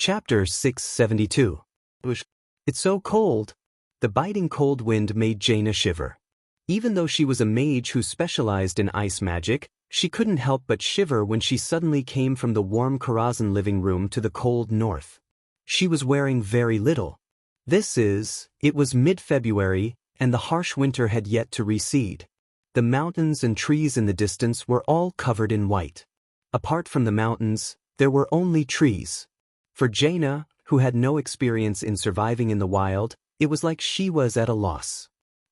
Chapter 672. It's so cold. The biting cold wind made Jaina shiver. Even though she was a mage who specialized in ice magic, she couldn't help but shiver when she suddenly came from the warm Karazhan living room to the cold north. She was wearing very little. It was mid-February, and the harsh winter had yet to recede. The mountains and trees in the distance were all covered in white. Apart from the mountains, there were only trees. For Jaina, who had no experience in surviving in the wild, it was like she was at a loss.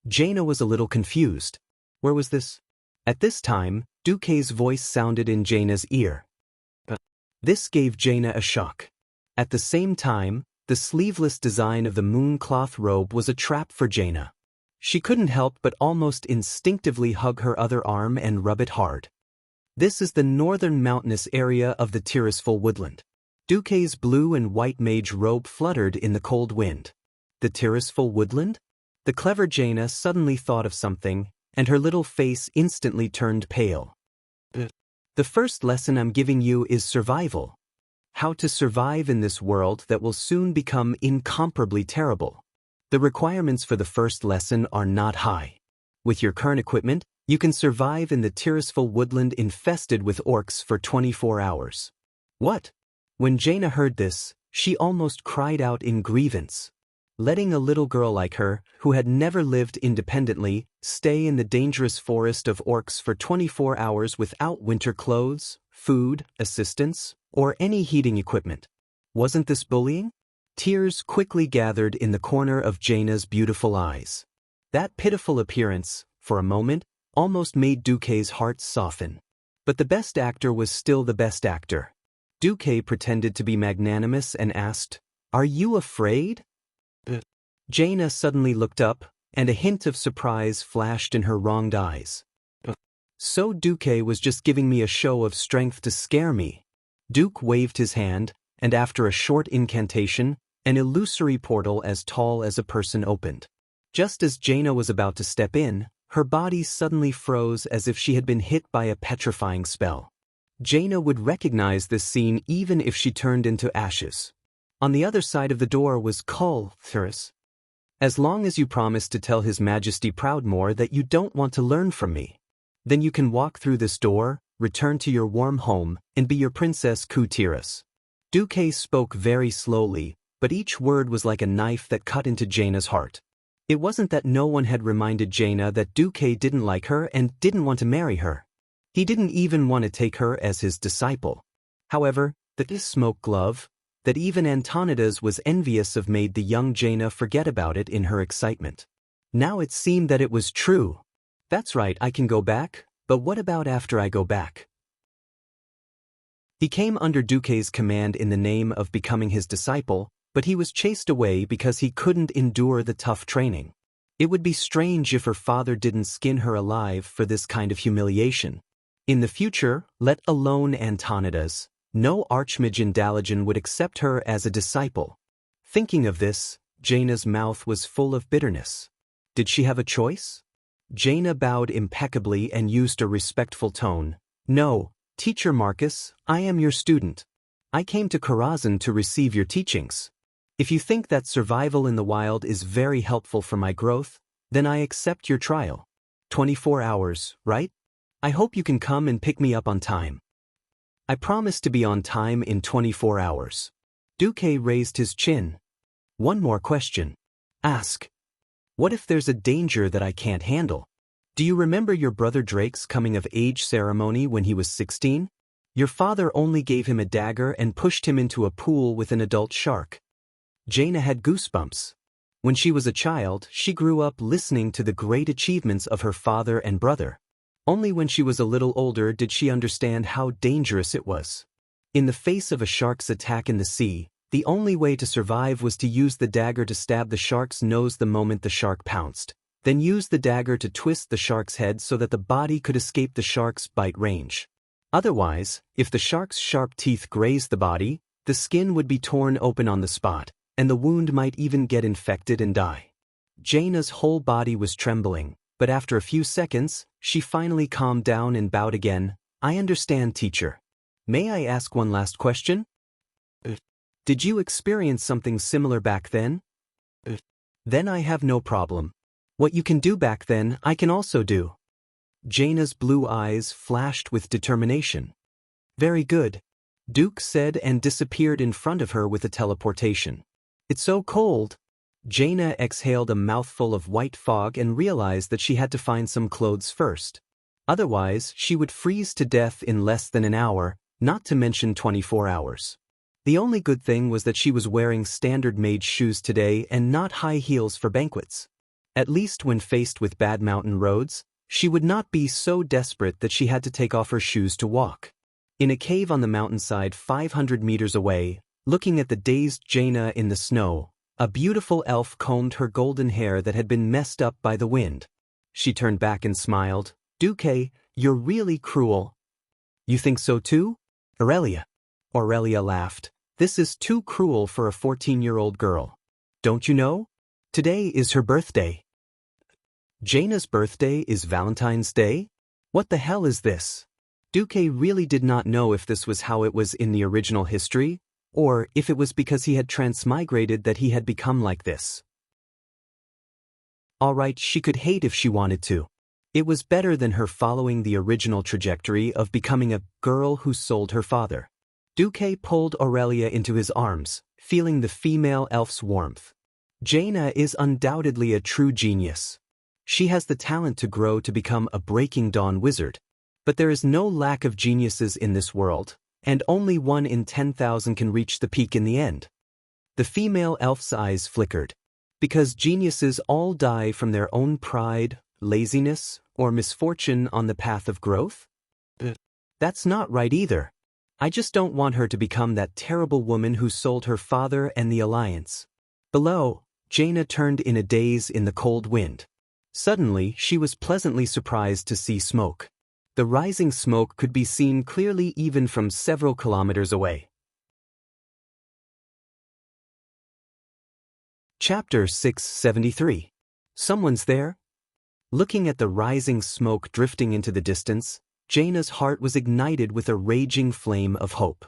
Jaina was a little confused. Where was this? At this time, Duke's voice sounded in Jaina's ear. This gave Jaina a shock. At the same time, the sleeveless design of the mooncloth robe was a trap for Jaina. She couldn't help but almost instinctively hug her other arm and rub it hard. This is the northern mountainous area of the Tirisful woodland. Duke's blue and white mage robe fluttered in the cold wind. The Tirisful woodland? The clever Jaina suddenly thought of something, and her little face instantly turned pale. The first lesson I'm giving you is survival. How to survive in this world that will soon become incomparably terrible. The requirements for the first lesson are not high. With your current equipment, you can survive in the Tirisful woodland infested with orcs for 24 hours. What? When Jaina heard this, she almost cried out in grievance. Letting a little girl like her, who had never lived independently, stay in the dangerous forest of orcs for 24 hours without winter clothes, food, assistance, or any heating equipment. Wasn't this bullying? Tears quickly gathered in the corner of Jaina's beautiful eyes. That pitiful appearance, for a moment, almost made Duke's heart soften. But the best actor was still the best actor. Duke pretended to be magnanimous and asked, "Are you afraid?" Jaina suddenly looked up, and a hint of surprise flashed in her wronged eyes. So Duke was just giving me a show of strength to scare me. Duke waved his hand, and after a short incantation, an illusory portal as tall as a person opened. Just as Jaina was about to step in, her body suddenly froze as if she had been hit by a petrifying spell. Jaina would recognize this scene even if she turned into ashes. On the other side of the door was Cultivation. As long as you promise to tell His Majesty Proudmoore that you don't want to learn from me, then you can walk through this door, return to your warm home, and be your Princess Tiris. Duke spoke very slowly, but each word was like a knife that cut into Jaina's heart. It wasn't that no one had reminded Jaina that Duke didn't like her and didn't want to marry her. He didn't even want to take her as his disciple. However, this smoke glove, that even Antonidas was envious of, made the young Jaina forget about it in her excitement. Now it seemed that it was true. That's right, I can go back, but what about after I go back? He came under Duke's command in the name of becoming his disciple, but he was chased away because he couldn't endure the tough training. It would be strange if her father didn't skin her alive for this kind of humiliation. In the future, let alone Antonidas, no archmage in Dalajan would accept her as a disciple. Thinking of this, Jaina's mouth was full of bitterness. Did she have a choice? Jaina bowed impeccably and used a respectful tone. "No, Teacher Marcus, I am your student. I came to Karazhan to receive your teachings. If you think that survival in the wild is very helpful for my growth, then I accept your trial. 24 hours, right? I hope you can come and pick me up on time." "I promise to be on time in 24 hours. Duke raised his chin. "One more question. Ask. What if there's a danger that I can't handle? Do you remember your brother Drake's coming-of-age ceremony when he was 16? Your father only gave him a dagger and pushed him into a pool with an adult shark." Jaina had goosebumps. When she was a child, she grew up listening to the great achievements of her father and brother. Only when she was a little older did she understand how dangerous it was. In the face of a shark's attack in the sea, the only way to survive was to use the dagger to stab the shark's nose the moment the shark pounced, then use the dagger to twist the shark's head so that the body could escape the shark's bite range. Otherwise, if the shark's sharp teeth grazed the body, the skin would be torn open on the spot, and the wound might even get infected and die. Jaina's whole body was trembling, but after a few seconds, she finally calmed down and bowed again. "I understand, teacher. May I ask one last question?" Did you experience something similar back then? Then I have no problem. What you can do back then, I can also do. Jaina's blue eyes flashed with determination. Very good, Duke said and disappeared in front of her with a teleportation. It's so cold. Jaina exhaled a mouthful of white fog and realized that she had to find some clothes first. Otherwise, she would freeze to death in less than an hour, not to mention 24 hours. The only good thing was that she was wearing standard mage shoes today and not high heels for banquets. At least when faced with bad mountain roads, she would not be so desperate that she had to take off her shoes to walk. In a cave on the mountainside 500 meters away, looking at the dazed Jaina in the snow, a beautiful elf combed her golden hair that had been messed up by the wind. She turned back and smiled. Duque, you're really cruel. You think so too? Aurelia laughed. This is too cruel for a 14-year-old girl. Don't you know? Today is her birthday. Jaina's birthday is Valentine's Day? What the hell is this? Duque really did not know if this was how it was in the original history, or if it was because he had transmigrated that he had become like this. Alright, she could hate if she wanted to. It was better than her following the original trajectory of becoming a girl who sold her father. Duque pulled Aurelia into his arms, feeling the female elf's warmth. Jaina is undoubtedly a true genius. She has the talent to grow to become a Breaking Dawn wizard. But there is no lack of geniuses in this world, and only 1 in 10,000 can reach the peak in the end. The female elf's eyes flickered. Because geniuses all die from their own pride, laziness, or misfortune on the path of growth? That's not right either. I just don't want her to become that terrible woman who sold her father and the Alliance. Below, Jaina turned in a daze in the cold wind. Suddenly, she was pleasantly surprised to see smoke. The rising smoke could be seen clearly even from several kilometers away. Chapter 673. Someone's there? Looking at the rising smoke drifting into the distance, Jaina's heart was ignited with a raging flame of hope.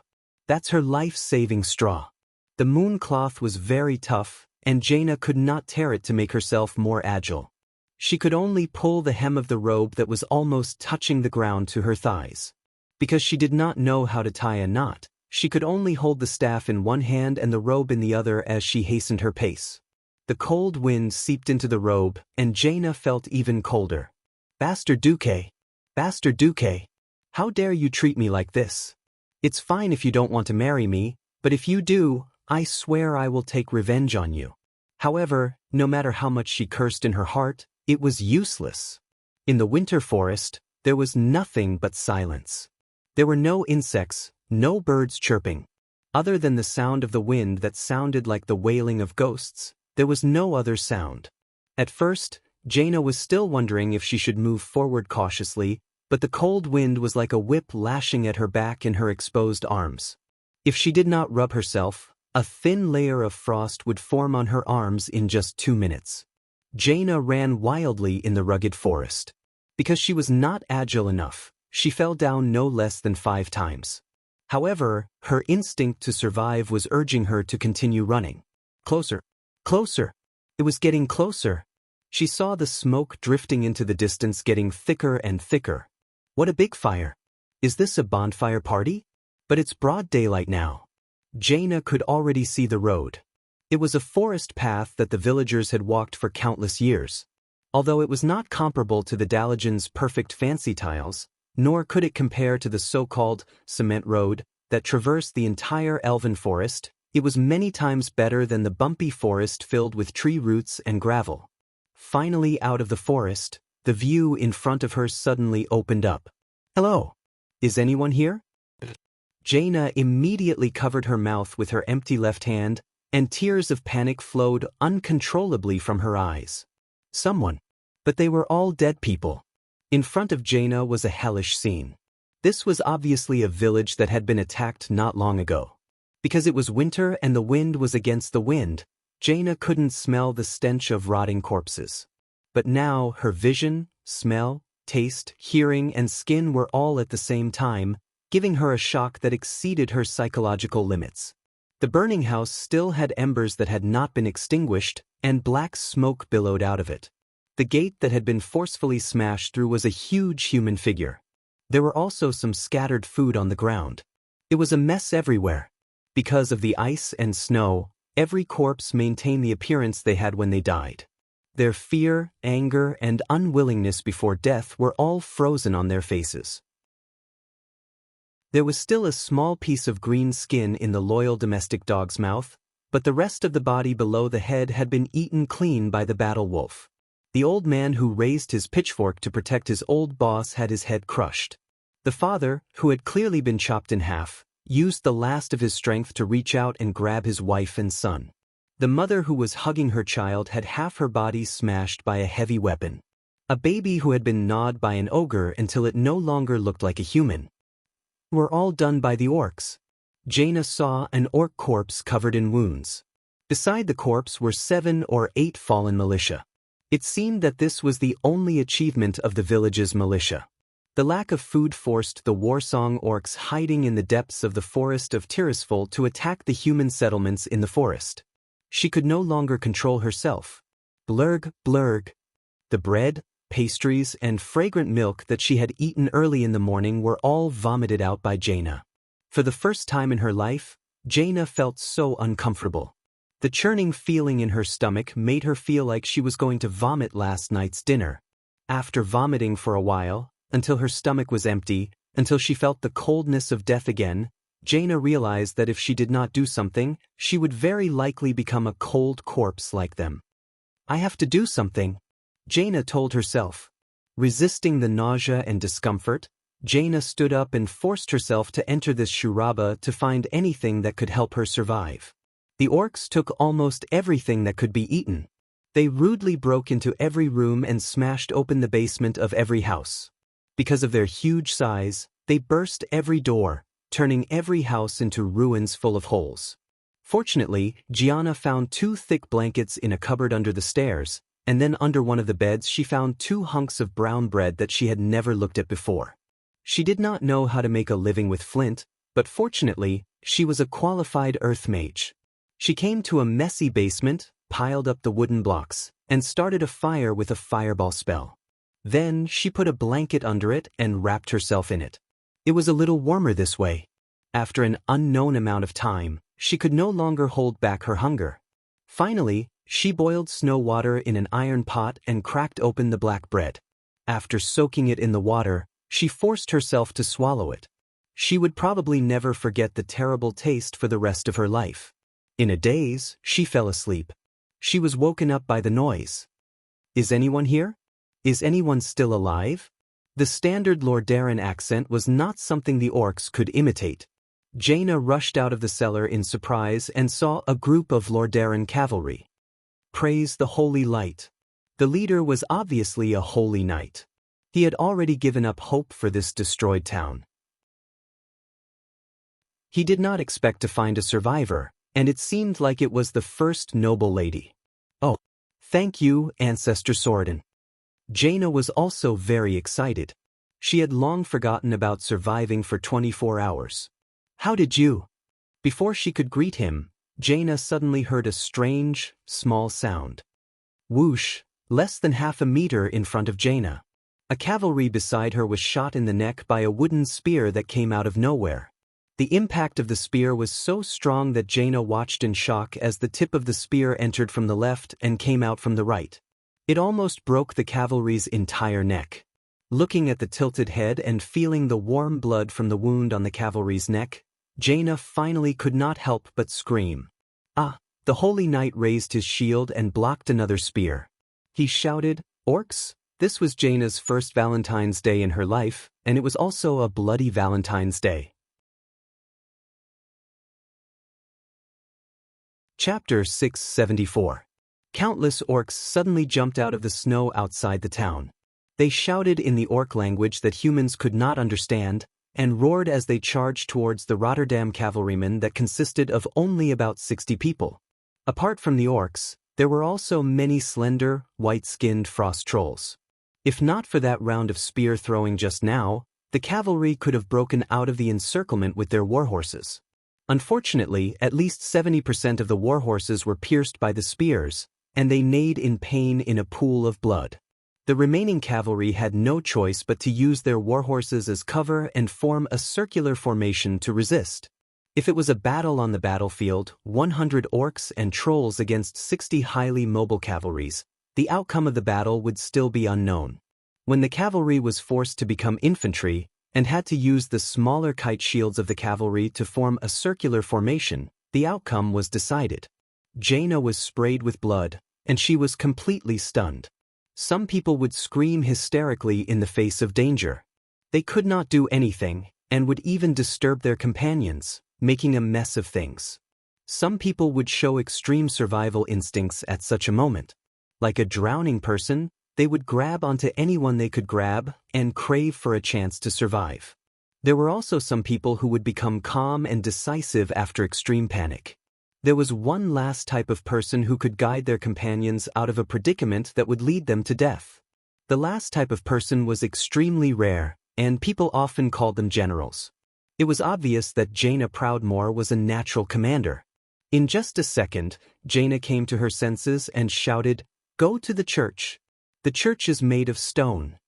That's her life-saving straw. The moon cloth was very tough, and Jaina could not tear it to make herself more agile. She could only pull the hem of the robe that was almost touching the ground to her thighs. Because she did not know how to tie a knot, she could only hold the staff in one hand and the robe in the other as she hastened her pace. The cold wind seeped into the robe, and Jaina felt even colder. Bastard Duque! Bastard Duque! How dare you treat me like this? It's fine if you don't want to marry me, but if you do, I swear I will take revenge on you. However, no matter how much she cursed in her heart, it was useless. In the winter forest, there was nothing but silence. There were no insects, no birds chirping. Other than the sound of the wind that sounded like the wailing of ghosts, there was no other sound. At first, Jaina was still wondering if she should move forward cautiously, but the cold wind was like a whip lashing at her back and her exposed arms. If she did not rub herself, a thin layer of frost would form on her arms in just 2 minutes. Jaina ran wildly in the rugged forest. Because she was not agile enough, she fell down no less than 5 times. However, her instinct to survive was urging her to continue running. Closer. Closer. It was getting closer. She saw the smoke drifting into the distance getting thicker and thicker. What a big fire. Is this a bonfire party? But it's broad daylight now. Jaina could already see the road. It was a forest path that the villagers had walked for countless years. Although it was not comparable to the Daligen's perfect fancy tiles, nor could it compare to the so-called cement road that traversed the entire elven forest, it was many times better than the bumpy forest filled with tree roots and gravel. Finally out of the forest, the view in front of her suddenly opened up. Hello. Is anyone here? Jaina immediately covered her mouth with her empty left hand, and tears of panic flowed uncontrollably from her eyes. Someone. But they were all dead people. In front of Jaina was a hellish scene. This was obviously a village that had been attacked not long ago. Because it was winter and the wind was against the wind, Jaina couldn't smell the stench of rotting corpses. But now her vision, smell, taste, hearing, and skin were all at the same time, giving her a shock that exceeded her psychological limits. The burning house still had embers that had not been extinguished, and black smoke billowed out of it. The gate that had been forcefully smashed through was a huge human figure. There were also some scattered food on the ground. It was a mess everywhere. Because of the ice and snow, every corpse maintained the appearance they had when they died. Their fear, anger, and unwillingness before death were all frozen on their faces. There was still a small piece of green skin in the loyal domestic dog's mouth, but the rest of the body below the head had been eaten clean by the battle wolf. The old man who raised his pitchfork to protect his old boss had his head crushed. The father, who had clearly been chopped in half, used the last of his strength to reach out and grab his wife and son. The mother who was hugging her child had half her body smashed by a heavy weapon. A baby who had been gnawed by an ogre until it no longer looked like a human. Were all done by the orcs. Jaina saw an orc corpse covered in wounds. Beside the corpse were 7 or 8 fallen militia. It seemed that this was the only achievement of the village's militia. The lack of food forced the warsong orcs hiding in the depths of the forest of Tirisful to attack the human settlements in the forest. She could no longer control herself. Blurg, blurg. The bread, pastries, and fragrant milk that she had eaten early in the morning were all vomited out by Jaina. For the first time in her life, Jaina felt so uncomfortable. The churning feeling in her stomach made her feel like she was going to vomit last night's dinner. After vomiting for a while, until her stomach was empty, until she felt the coldness of death again, Jaina realized that if she did not do something, she would very likely become a cold corpse like them. I have to do something, Jaina told herself. Resisting the nausea and discomfort, Jaina stood up and forced herself to enter this shuraba to find anything that could help her survive. The orcs took almost everything that could be eaten. They rudely broke into every room and smashed open the basement of every house. Because of their huge size, they burst every door, turning every house into ruins full of holes. Fortunately, Gianna found 2 thick blankets in a cupboard under the stairs, and then under one of the beds she found 2 hunks of brown bread that she had never looked at before. She did not know how to make a living with flint, but fortunately, she was a qualified earth mage. She came to a messy basement, piled up the wooden blocks, and started a fire with a fireball spell. Then she put a blanket under it and wrapped herself in it. It was a little warmer this way. After an unknown amount of time, she could no longer hold back her hunger. Finally, she boiled snow water in an iron pot and cracked open the black bread. After soaking it in the water, she forced herself to swallow it. She would probably never forget the terrible taste for the rest of her life. In a daze, she fell asleep. She was woken up by the noise. Is anyone here? Is anyone still alive? The standard Lordaeran accent was not something the orcs could imitate. Jaina rushed out of the cellar in surprise and saw a group of Lordaeran cavalry. Praise the holy light. The leader was obviously a holy knight. He had already given up hope for this destroyed town. He did not expect to find a survivor, and it seemed like it was the first noble lady. Oh, thank you, Ancestor Soradin. Jaina was also very excited. She had long forgotten about surviving for 24 hours. How did you? Before she could greet him, Jaina suddenly heard a strange, small sound. Whoosh, less than half a meter in front of Jaina. A cavalry beside her was shot in the neck by a wooden spear that came out of nowhere. The impact of the spear was so strong that Jaina watched in shock as the tip of the spear entered from the left and came out from the right. It almost broke the cavalry's entire neck. Looking at the tilted head and feeling the warm blood from the wound on the cavalry's neck, Jaina finally could not help but scream. Ah! The holy knight raised his shield and blocked another spear. He shouted, "Orcs!" This was Jaina's first Valentine's Day in her life, and it was also a bloody Valentine's Day. Chapter 674. Countless orcs suddenly jumped out of the snow outside the town. They shouted in the orc language that humans could not understand, and roared as they charged towards the Rotterdam cavalrymen that consisted of only about 60 people. Apart from the orcs, there were also many slender, white-skinned frost trolls. If not for that round of spear throwing just now, the cavalry could have broken out of the encirclement with their warhorses. Unfortunately, at least 70% of the war horses were pierced by the spears, and they neighed in pain in a pool of blood. The remaining cavalry had no choice but to use their war horses as cover and form a circular formation to resist. If it was a battle on the battlefield, 100 orcs and trolls against 60 highly mobile cavalries, the outcome of the battle would still be unknown. When the cavalry was forced to become infantry, and had to use the smaller kite shields of the cavalry to form a circular formation, the outcome was decided. Jaina was sprayed with blood, and she was completely stunned. Some people would scream hysterically in the face of danger. They could not do anything, and would even disturb their companions, making a mess of things. Some people would show extreme survival instincts at such a moment. Like a drowning person, they would grab onto anyone they could grab and crave for a chance to survive. There were also some people who would become calm and decisive after extreme panic. There was one last type of person who could guide their companions out of a predicament that would lead them to death. The last type of person was extremely rare, and people often called them generals. It was obvious that Jaina Proudmoore was a natural commander. In just a second, Jaina came to her senses and shouted, "Go to the church. The church is made of stone."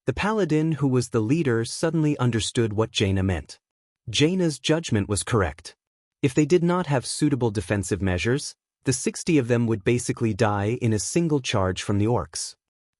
The paladin who was the leader suddenly understood what Jaina meant. Jaina's judgment was correct. If they did not have suitable defensive measures, the 60 of them would basically die in a single charge from the orcs.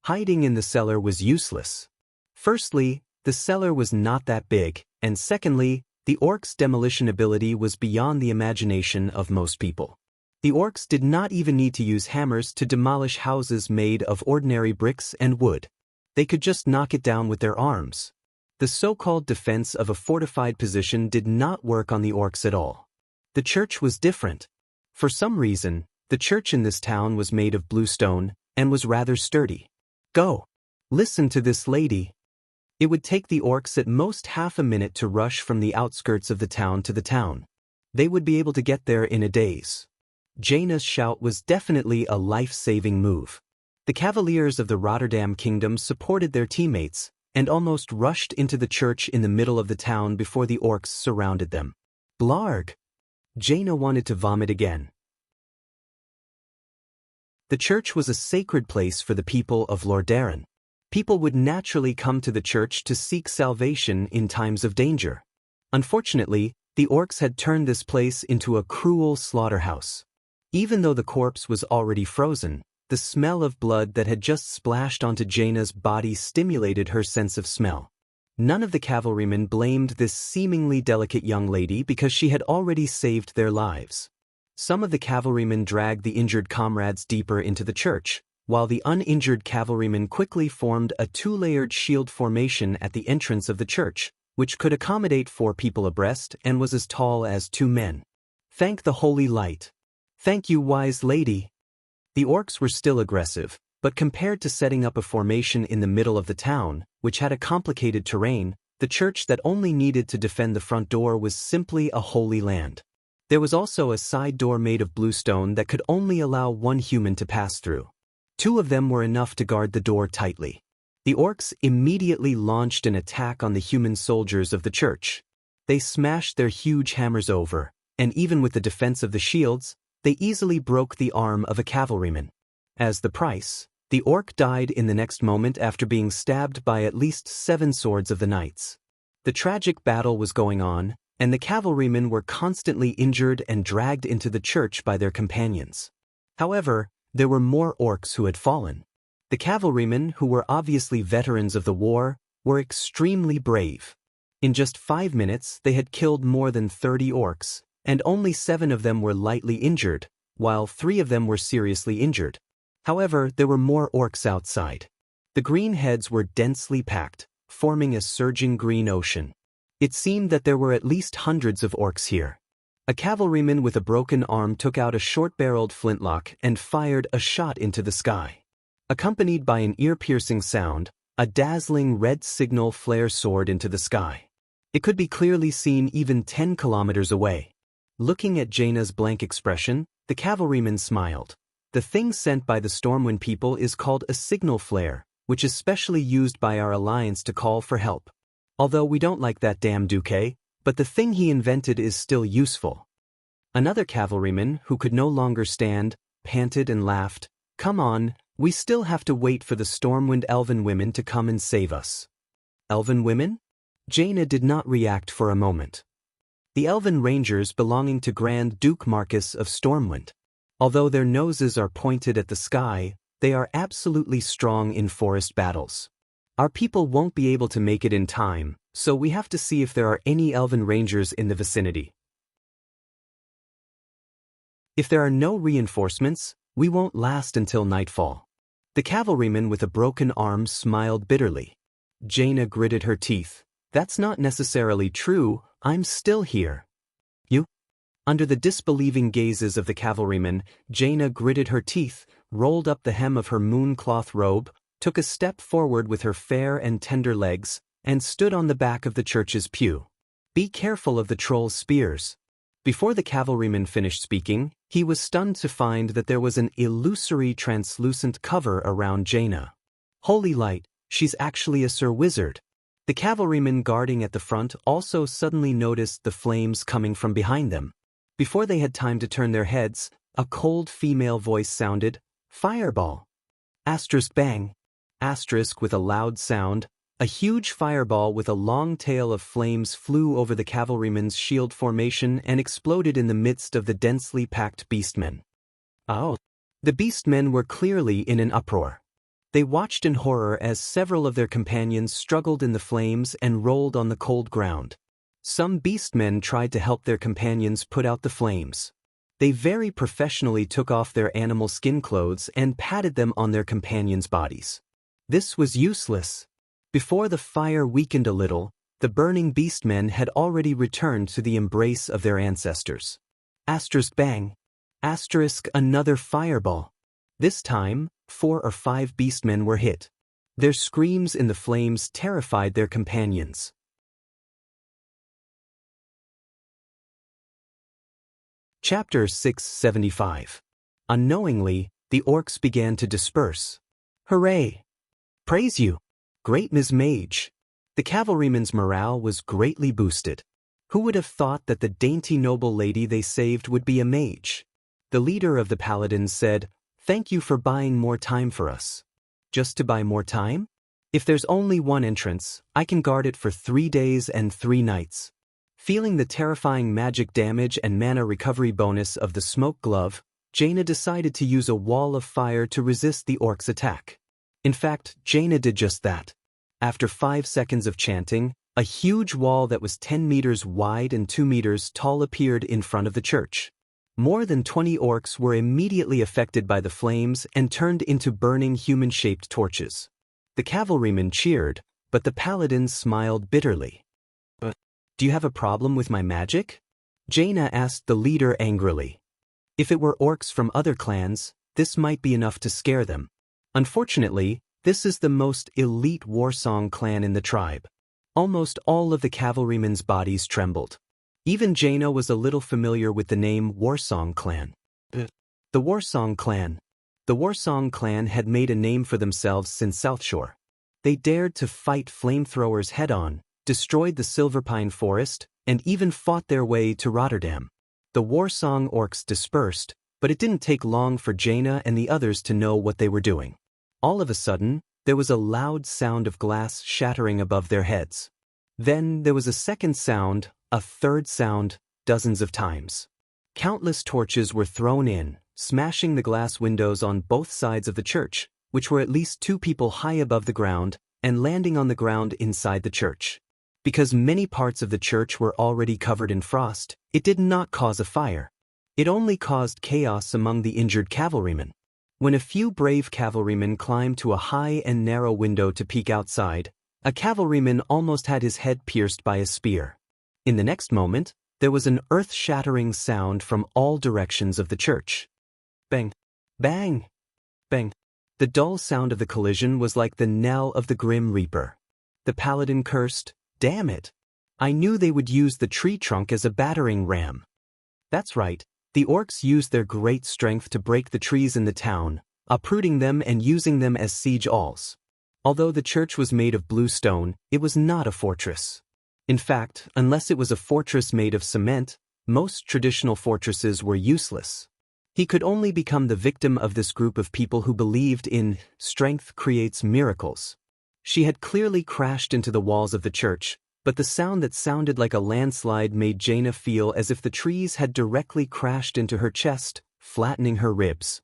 Hiding in the cellar was useless. Firstly, the cellar was not that big, and secondly, the orcs' demolition ability was beyond the imagination of most people. The orcs did not even need to use hammers to demolish houses made of ordinary bricks and wood. They could just knock it down with their arms. The so-called defense of a fortified position did not work on the orcs at all. The church was different. For some reason, the church in this town was made of bluestone and was rather sturdy. Go. Listen to this lady. It would take the orcs at most half a minute to rush from the outskirts of the town to the town. They would be able to get there in a daze. Jaina's shout was definitely a life-saving move. The cavaliers of the Rotterdam Kingdom supported their teammates and almost rushed into the church in the middle of the town before the orcs surrounded them. Blarg! Jaina wanted to vomit again. The church was a sacred place for the people of Lordaeron. People would naturally come to the church to seek salvation in times of danger. Unfortunately, the orcs had turned this place into a cruel slaughterhouse. Even though the corpse was already frozen, the smell of blood that had just splashed onto Jaina's body stimulated her sense of smell. None of the cavalrymen blamed this seemingly delicate young lady because she had already saved their lives. Some of the cavalrymen dragged the injured comrades deeper into the church, while the uninjured cavalrymen quickly formed a two-layered shield formation at the entrance of the church, which could accommodate 4 people abreast and was as tall as 2 men. Thank the holy light. Thank you, wise lady. The orcs were still aggressive, but compared to setting up a formation in the middle of the town, which had a complicated terrain, the church that only needed to defend the front door was simply a holy land. There was also a side door made of bluestone that could only allow 1 human to pass through. 2 of them were enough to guard the door tightly. The orcs immediately launched an attack on the human soldiers of the church. They smashed their huge hammers over, and even with the defense of the shields, they easily broke the arm of a cavalryman. As the price, the orc died in the next moment after being stabbed by at least 7 swords of the knights. The tragic battle was going on, and the cavalrymen were constantly injured and dragged into the church by their companions. However, there were more orcs who had fallen. The cavalrymen, who were obviously veterans of the war, were extremely brave. In just 5 minutes, they had killed more than 30 orcs, and only 7 of them were lightly injured, while 3 of them were seriously injured. However, there were more orcs outside. The green heads were densely packed, forming a surging green ocean. It seemed that there were at least hundreds of orcs here. A cavalryman with a broken arm took out a short-barreled flintlock and fired a shot into the sky. Accompanied by an ear-piercing sound, a dazzling red signal flare soared into the sky. It could be clearly seen even 10 kilometers away. Looking at Jaina's blank expression, the cavalryman smiled. The thing sent by the Stormwind people is called a signal flare, which is specially used by our alliance to call for help. Although we don't like that damn Duque, but the thing he invented is still useful. Another cavalryman, who could no longer stand, panted and laughed. Come on, we still have to wait for the Stormwind elven women to come and save us. Elven women? Jaina did not react for a moment. The elven rangers belonging to Grand Duke Marcus of Stormwind. Although their noses are pointed at the sky, they are absolutely strong in forest battles. Our people won't be able to make it in time, so we have to see if there are any elven rangers in the vicinity. If there are no reinforcements, we won't last until nightfall. The cavalryman with a broken arm smiled bitterly. Jaina gritted her teeth. That's not necessarily true, I'm still here. You? Under the disbelieving gazes of the cavalryman, Jaina gritted her teeth, rolled up the hem of her mooncloth robe, took a step forward with her fair and tender legs, and stood on the back of the church's pew. Be careful of the troll's spears. Before the cavalryman finished speaking, he was stunned to find that there was an illusory translucent cover around Jaina. Holy light, she's actually a Sir Wizard. The cavalrymen guarding at the front also suddenly noticed the flames coming from behind them. Before they had time to turn their heads, a cold female voice sounded, "Fireball!" Asterisk bang. Asterisk with a loud sound, a huge fireball with a long tail of flames flew over the cavalryman's shield formation and exploded in the midst of the densely packed beastmen. Oh! The beastmen were clearly in an uproar. They watched in horror as several of their companions struggled in the flames and rolled on the cold ground. Some beastmen tried to help their companions put out the flames. They very professionally took off their animal skin clothes and patted them on their companions' bodies. This was useless. Before the fire weakened a little, the burning beastmen had already returned to the embrace of their ancestors. Asterisk bang. Asterisk another fireball. This time, 4 or 5 beastmen were hit. Their screams in the flames terrified their companions. Chapter 675. Unknowingly, the orcs began to disperse. Hooray! Praise you! Great Ms. Mage! The cavalryman's morale was greatly boosted. Who would have thought that the dainty noble lady they saved would be a mage? The leader of the paladins said, "Thank you for buying more time for us." Just to buy more time? If there's only one entrance, I can guard it for 3 days and 3 nights. Feeling the terrifying magic damage and mana recovery bonus of the smoke glove, Jaina decided to use a wall of fire to resist the orcs' attack. In fact, Jaina did just that. After 5 seconds of chanting, a huge wall that was 10 meters wide and 2 meters tall appeared in front of the church. More than 20 orcs were immediately affected by the flames and turned into burning human-shaped torches. The cavalrymen cheered, but the paladins smiled bitterly. Do you have a problem with my magic? Jaina asked the leader angrily. If it were orcs from other clans, this might be enough to scare them. Unfortunately, this is the most elite warsong clan in the tribe. Almost all of the cavalrymen's bodies trembled. Even Jaina was a little familiar with the name Warsong Clan. The Warsong Clan. The Warsong Clan had made a name for themselves since Southshore. They dared to fight flamethrowers head-on, destroyed the Silverpine Forest, and even fought their way to Rotterdam. The Warsong orcs dispersed, but it didn't take long for Jaina and the others to know what they were doing. All of a sudden, there was a loud sound of glass shattering above their heads. Then there was a second sound, a third sound, dozens of times. Countless torches were thrown in, smashing the glass windows on both sides of the church, which were at least 2 people high above the ground, and landing on the ground inside the church. Because many parts of the church were already covered in frost, it did not cause a fire. It only caused chaos among the injured cavalrymen. When a few brave cavalrymen climbed to a high and narrow window to peek outside, a cavalryman almost had his head pierced by a spear. In the next moment, there was an earth-shattering sound from all directions of the church. Bang! Bang! Bang! The dull sound of the collision was like the knell of the Grim Reaper. The paladin cursed, "Damn it! I knew they would use the tree trunk as a battering ram." That's right. The orcs used their great strength to break the trees in the town, uprooting them and using them as siege walls. Although the church was made of blue stone, it was not a fortress. In fact, unless it was a fortress made of cement, most traditional fortresses were useless. He could only become the victim of this group of people who believed in strength creates miracles. She had clearly crashed into the walls of the church, but the sound that sounded like a landslide made Jaina feel as if the trees had directly crashed into her chest, flattening her ribs.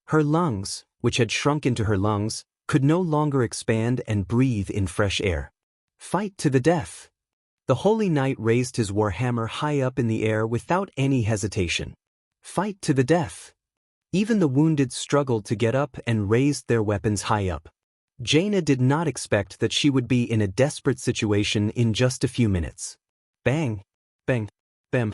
Her lungs, which had shrunk into her lungs, could no longer expand and breathe in fresh air. Fight to the death. The holy knight raised his warhammer high up in the air without any hesitation. Fight to the death. Even the wounded struggled to get up and raised their weapons high up. Jaina did not expect that she would be in a desperate situation in just a few minutes. Bang, bang, bam.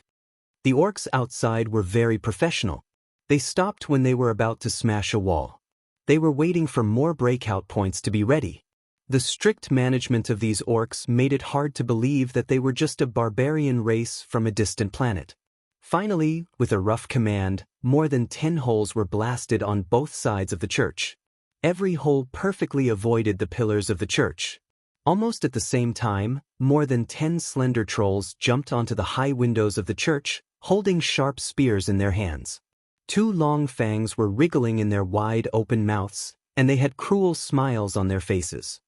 The orcs outside were very professional. They stopped when they were about to smash a wall. They were waiting for more breakout points to be ready. The strict management of these orcs made it hard to believe that they were just a barbarian race from a distant planet. Finally, with a rough command, more than 10 holes were blasted on both sides of the church. Every hole perfectly avoided the pillars of the church. Almost at the same time, more than 10 slender trolls jumped onto the high windows of the church, holding sharp spears in their hands. 2 long fangs were wriggling in their wide open mouths, and they had cruel smiles on their faces.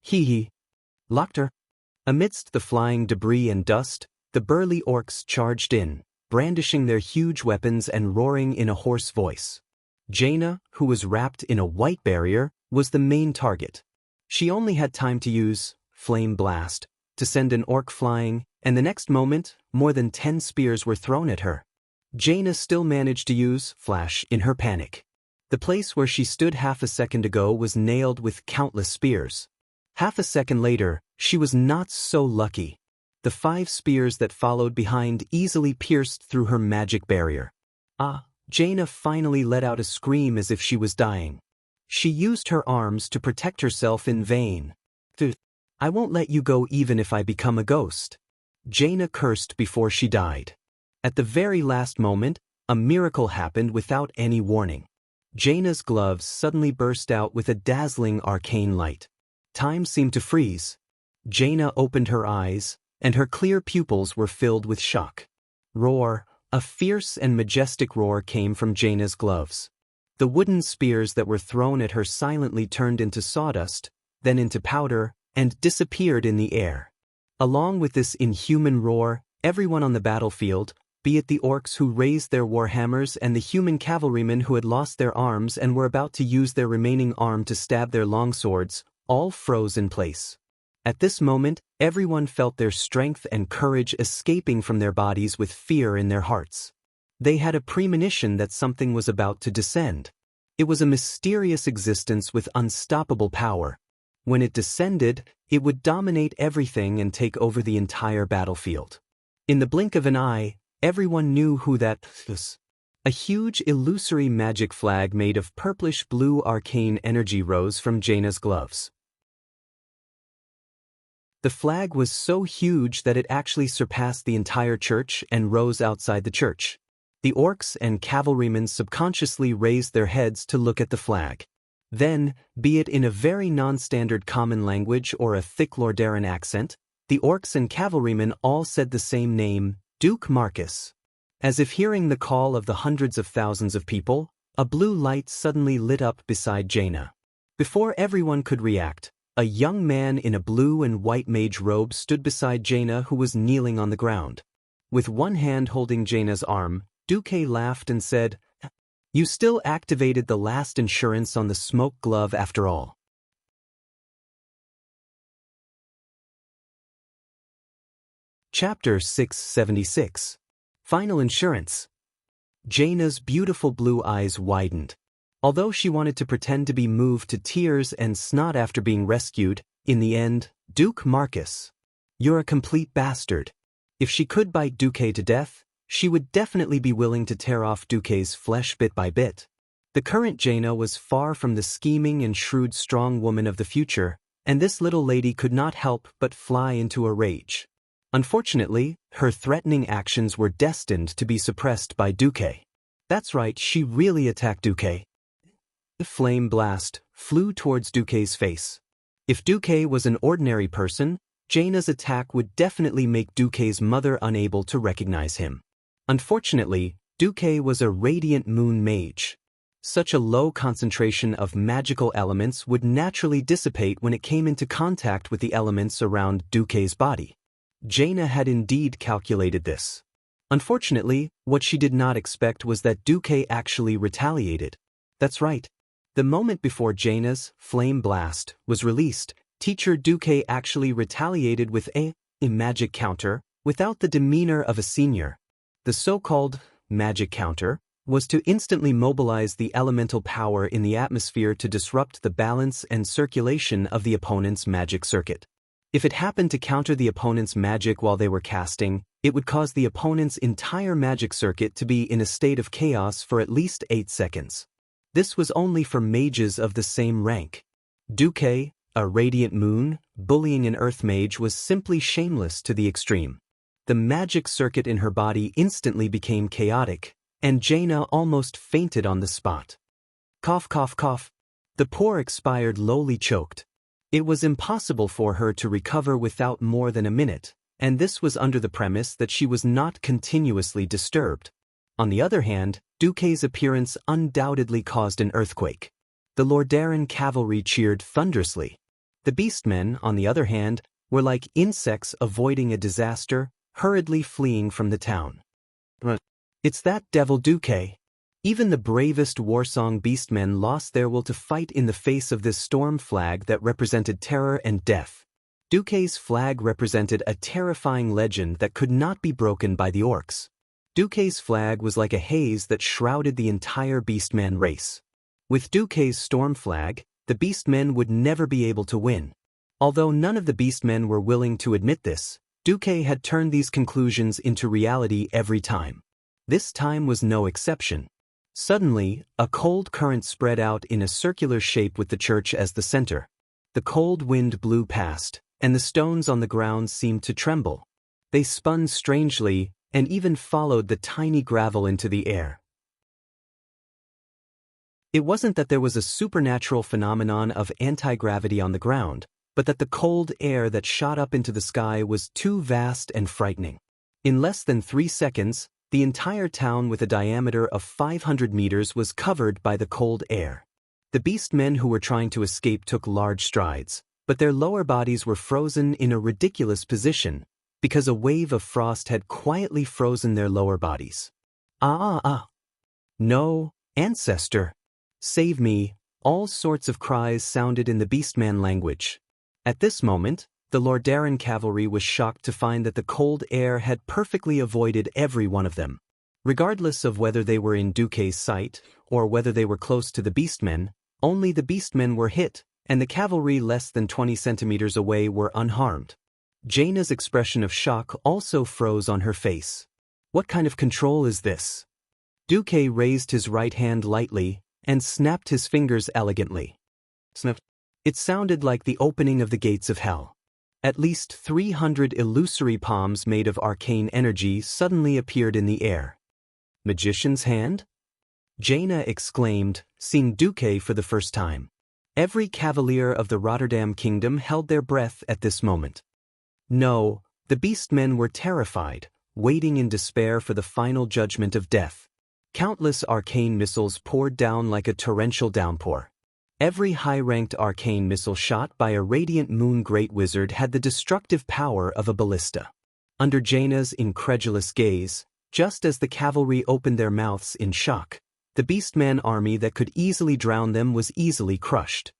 Hee hee. Lochter. Amidst the flying debris and dust, the burly orcs charged in, brandishing their huge weapons and roaring in a hoarse voice. Jaina, who was wrapped in a white barrier, was the main target. She only had time to use Flame Blast to send an orc flying, and the next moment, more than 10 spears were thrown at her. Jaina still managed to use Flash in her panic. The place where she stood half a second ago was nailed with countless spears. Half a second later, she was not so lucky. The 5 spears that followed behind easily pierced through her magic barrier. Jaina finally let out a scream as if she was dying. She used her arms to protect herself in vain. I won't let you go even if I become a ghost. Jaina cursed before she died. At the very last moment, a miracle happened without any warning. Jaina's gloves suddenly burst out with a dazzling arcane light. Time seemed to freeze. Jaina opened her eyes, and her clear pupils were filled with shock. Roar, a fierce and majestic roar came from Jaina's gloves. The wooden spears that were thrown at her silently turned into sawdust, then into powder, and disappeared in the air. Along with this inhuman roar, everyone on the battlefield, be it the orcs who raised their warhammers and the human cavalrymen who had lost their arms and were about to use their remaining arm to stab their longswords, all froze in place. At this moment, everyone felt their strength and courage escaping from their bodies with fear in their hearts. They had a premonition that something was about to descend. It was a mysterious existence with unstoppable power. When it descended, it would dominate everything and take over the entire battlefield. In the blink of an eye, everyone knew who that was. A huge illusory magic flag made of purplish-blue arcane energy rose from Jaina's gloves. The flag was so huge that it actually surpassed the entire church and rose outside the church. The orcs and cavalrymen subconsciously raised their heads to look at the flag. Then, be it in a very non-standard common language or a thick Lordaeran accent, the orcs and cavalrymen all said the same name, Duke Marcus. As if hearing the call of the hundreds of thousands of people, a blue light suddenly lit up beside Jaina. Before everyone could react, a young man in a blue and white mage robe stood beside Jaina, who was kneeling on the ground. With one hand holding Jaina's arm, Duke laughed and said, "You still activated the last insurance on the smoke glove after all." Chapter 676. Final Insurance. Jaina's beautiful blue eyes widened. Although she wanted to pretend to be moved to tears and snot after being rescued, in the end, Duke Marcus, you're a complete bastard. If she could bite Duque to death, she would definitely be willing to tear off Duque's flesh bit by bit. The current Jaina was far from the scheming and shrewd strong woman of the future, and this little lady could not help but fly into a rage. Unfortunately, her threatening actions were destined to be suppressed by Duque. That's right, she really attacked Duque. The flame blast flew towards Duque's face. If Duque was an ordinary person, Jaina's attack would definitely make Duque's mother unable to recognize him. Unfortunately, Duque was a radiant moon mage. Such a low concentration of magical elements would naturally dissipate when it came into contact with the elements around Duque's body. Jaina had indeed calculated this. Unfortunately, what she did not expect was that Duque actually retaliated. That's right. The moment before Jaina's Flame Blast was released, teacher Duque actually retaliated with a magic counter without the demeanor of a senior. The so-called magic counter was to instantly mobilize the elemental power in the atmosphere to disrupt the balance and circulation of the opponent's magic circuit. If it happened to counter the opponent's magic while they were casting, it would cause the opponent's entire magic circuit to be in a state of chaos for at least 8 seconds. This was only for mages of the same rank. Duque, a radiant moon, bullying an earth mage was simply shameless to the extreme. The magic circuit in her body instantly became chaotic, and Jaina almost fainted on the spot. Cough, cough, cough. The poor expired lowly choked. It was impossible for her to recover without more than a minute, and this was under the premise that she was not continuously disturbed. On the other hand, Duque's appearance undoubtedly caused an earthquake. The Lordaeron cavalry cheered thunderously. The beastmen, on the other hand, were like insects avoiding a disaster, hurriedly fleeing from the town. It's that devil Duque. Even the bravest warsong beastmen lost their will to fight in the face of this storm flag that represented terror and death. Duque's flag represented a terrifying legend that could not be broken by the orcs. Duque's flag was like a haze that shrouded the entire beastman race. With Duque's storm flag, the beastmen would never be able to win. Although none of the beastmen were willing to admit this, Duque had turned these conclusions into reality every time. This time was no exception. Suddenly, a cold current spread out in a circular shape with the church as the center. The cold wind blew past, and the stones on the ground seemed to tremble. They spun strangely, and even followed the tiny gravel into the air. It wasn't that there was a supernatural phenomenon of anti-gravity on the ground, but that the cold air that shot up into the sky was too vast and frightening. In less than 3 seconds, the entire town with a diameter of 500 meters was covered by the cold air. The beastmen who were trying to escape took large strides, but their lower bodies were frozen in a ridiculous position, because a wave of frost had quietly frozen their lower bodies. No, ancestor! Save me! All sorts of cries sounded in the beastman language. At this moment, the Lordaeron cavalry was shocked to find that the cold air had perfectly avoided every one of them. Regardless of whether they were in Duque's sight, or whether they were close to the beastmen, only the beastmen were hit, and the cavalry less than 20 centimeters away were unharmed. Jaina's expression of shock also froze on her face. What kind of control is this? Duque raised his right hand lightly, and snapped his fingers elegantly. Snap. It sounded like the opening of the gates of hell. At least 300 illusory palms made of arcane energy suddenly appeared in the air. Magician's hand? Jaina exclaimed, seeing Duque for the first time. Every cavalier of the Rotterdam kingdom held their breath at this moment. No, the beastmen were terrified, waiting in despair for the final judgment of death. Countless arcane missiles poured down like a torrential downpour. Every high-ranked arcane missile shot by a radiant moon great wizard had the destructive power of a ballista. Under Jaina's incredulous gaze, just as the cavalry opened their mouths in shock, the beastman army that could easily drown them was easily crushed.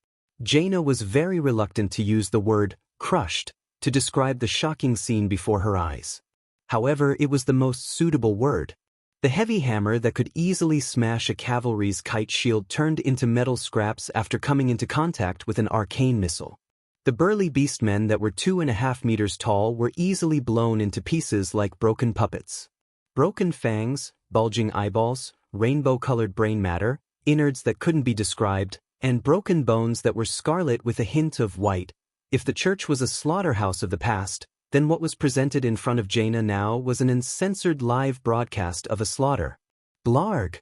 Jaina was very reluctant to use the word crushed to describe the shocking scene before her eyes. However, it was the most suitable word. The heavy hammer that could easily smash a cavalry's kite shield turned into metal scraps after coming into contact with an arcane missile. The burly beastmen that were 2.5 meters tall were easily blown into pieces like broken puppets. Broken fangs, bulging eyeballs, rainbow-colored brain matter, innards that couldn't be described, and broken bones that were scarlet with a hint of white. If the church was a slaughterhouse of the past, then what was presented in front of Jaina now was an uncensored live broadcast of a slaughter. Blarg!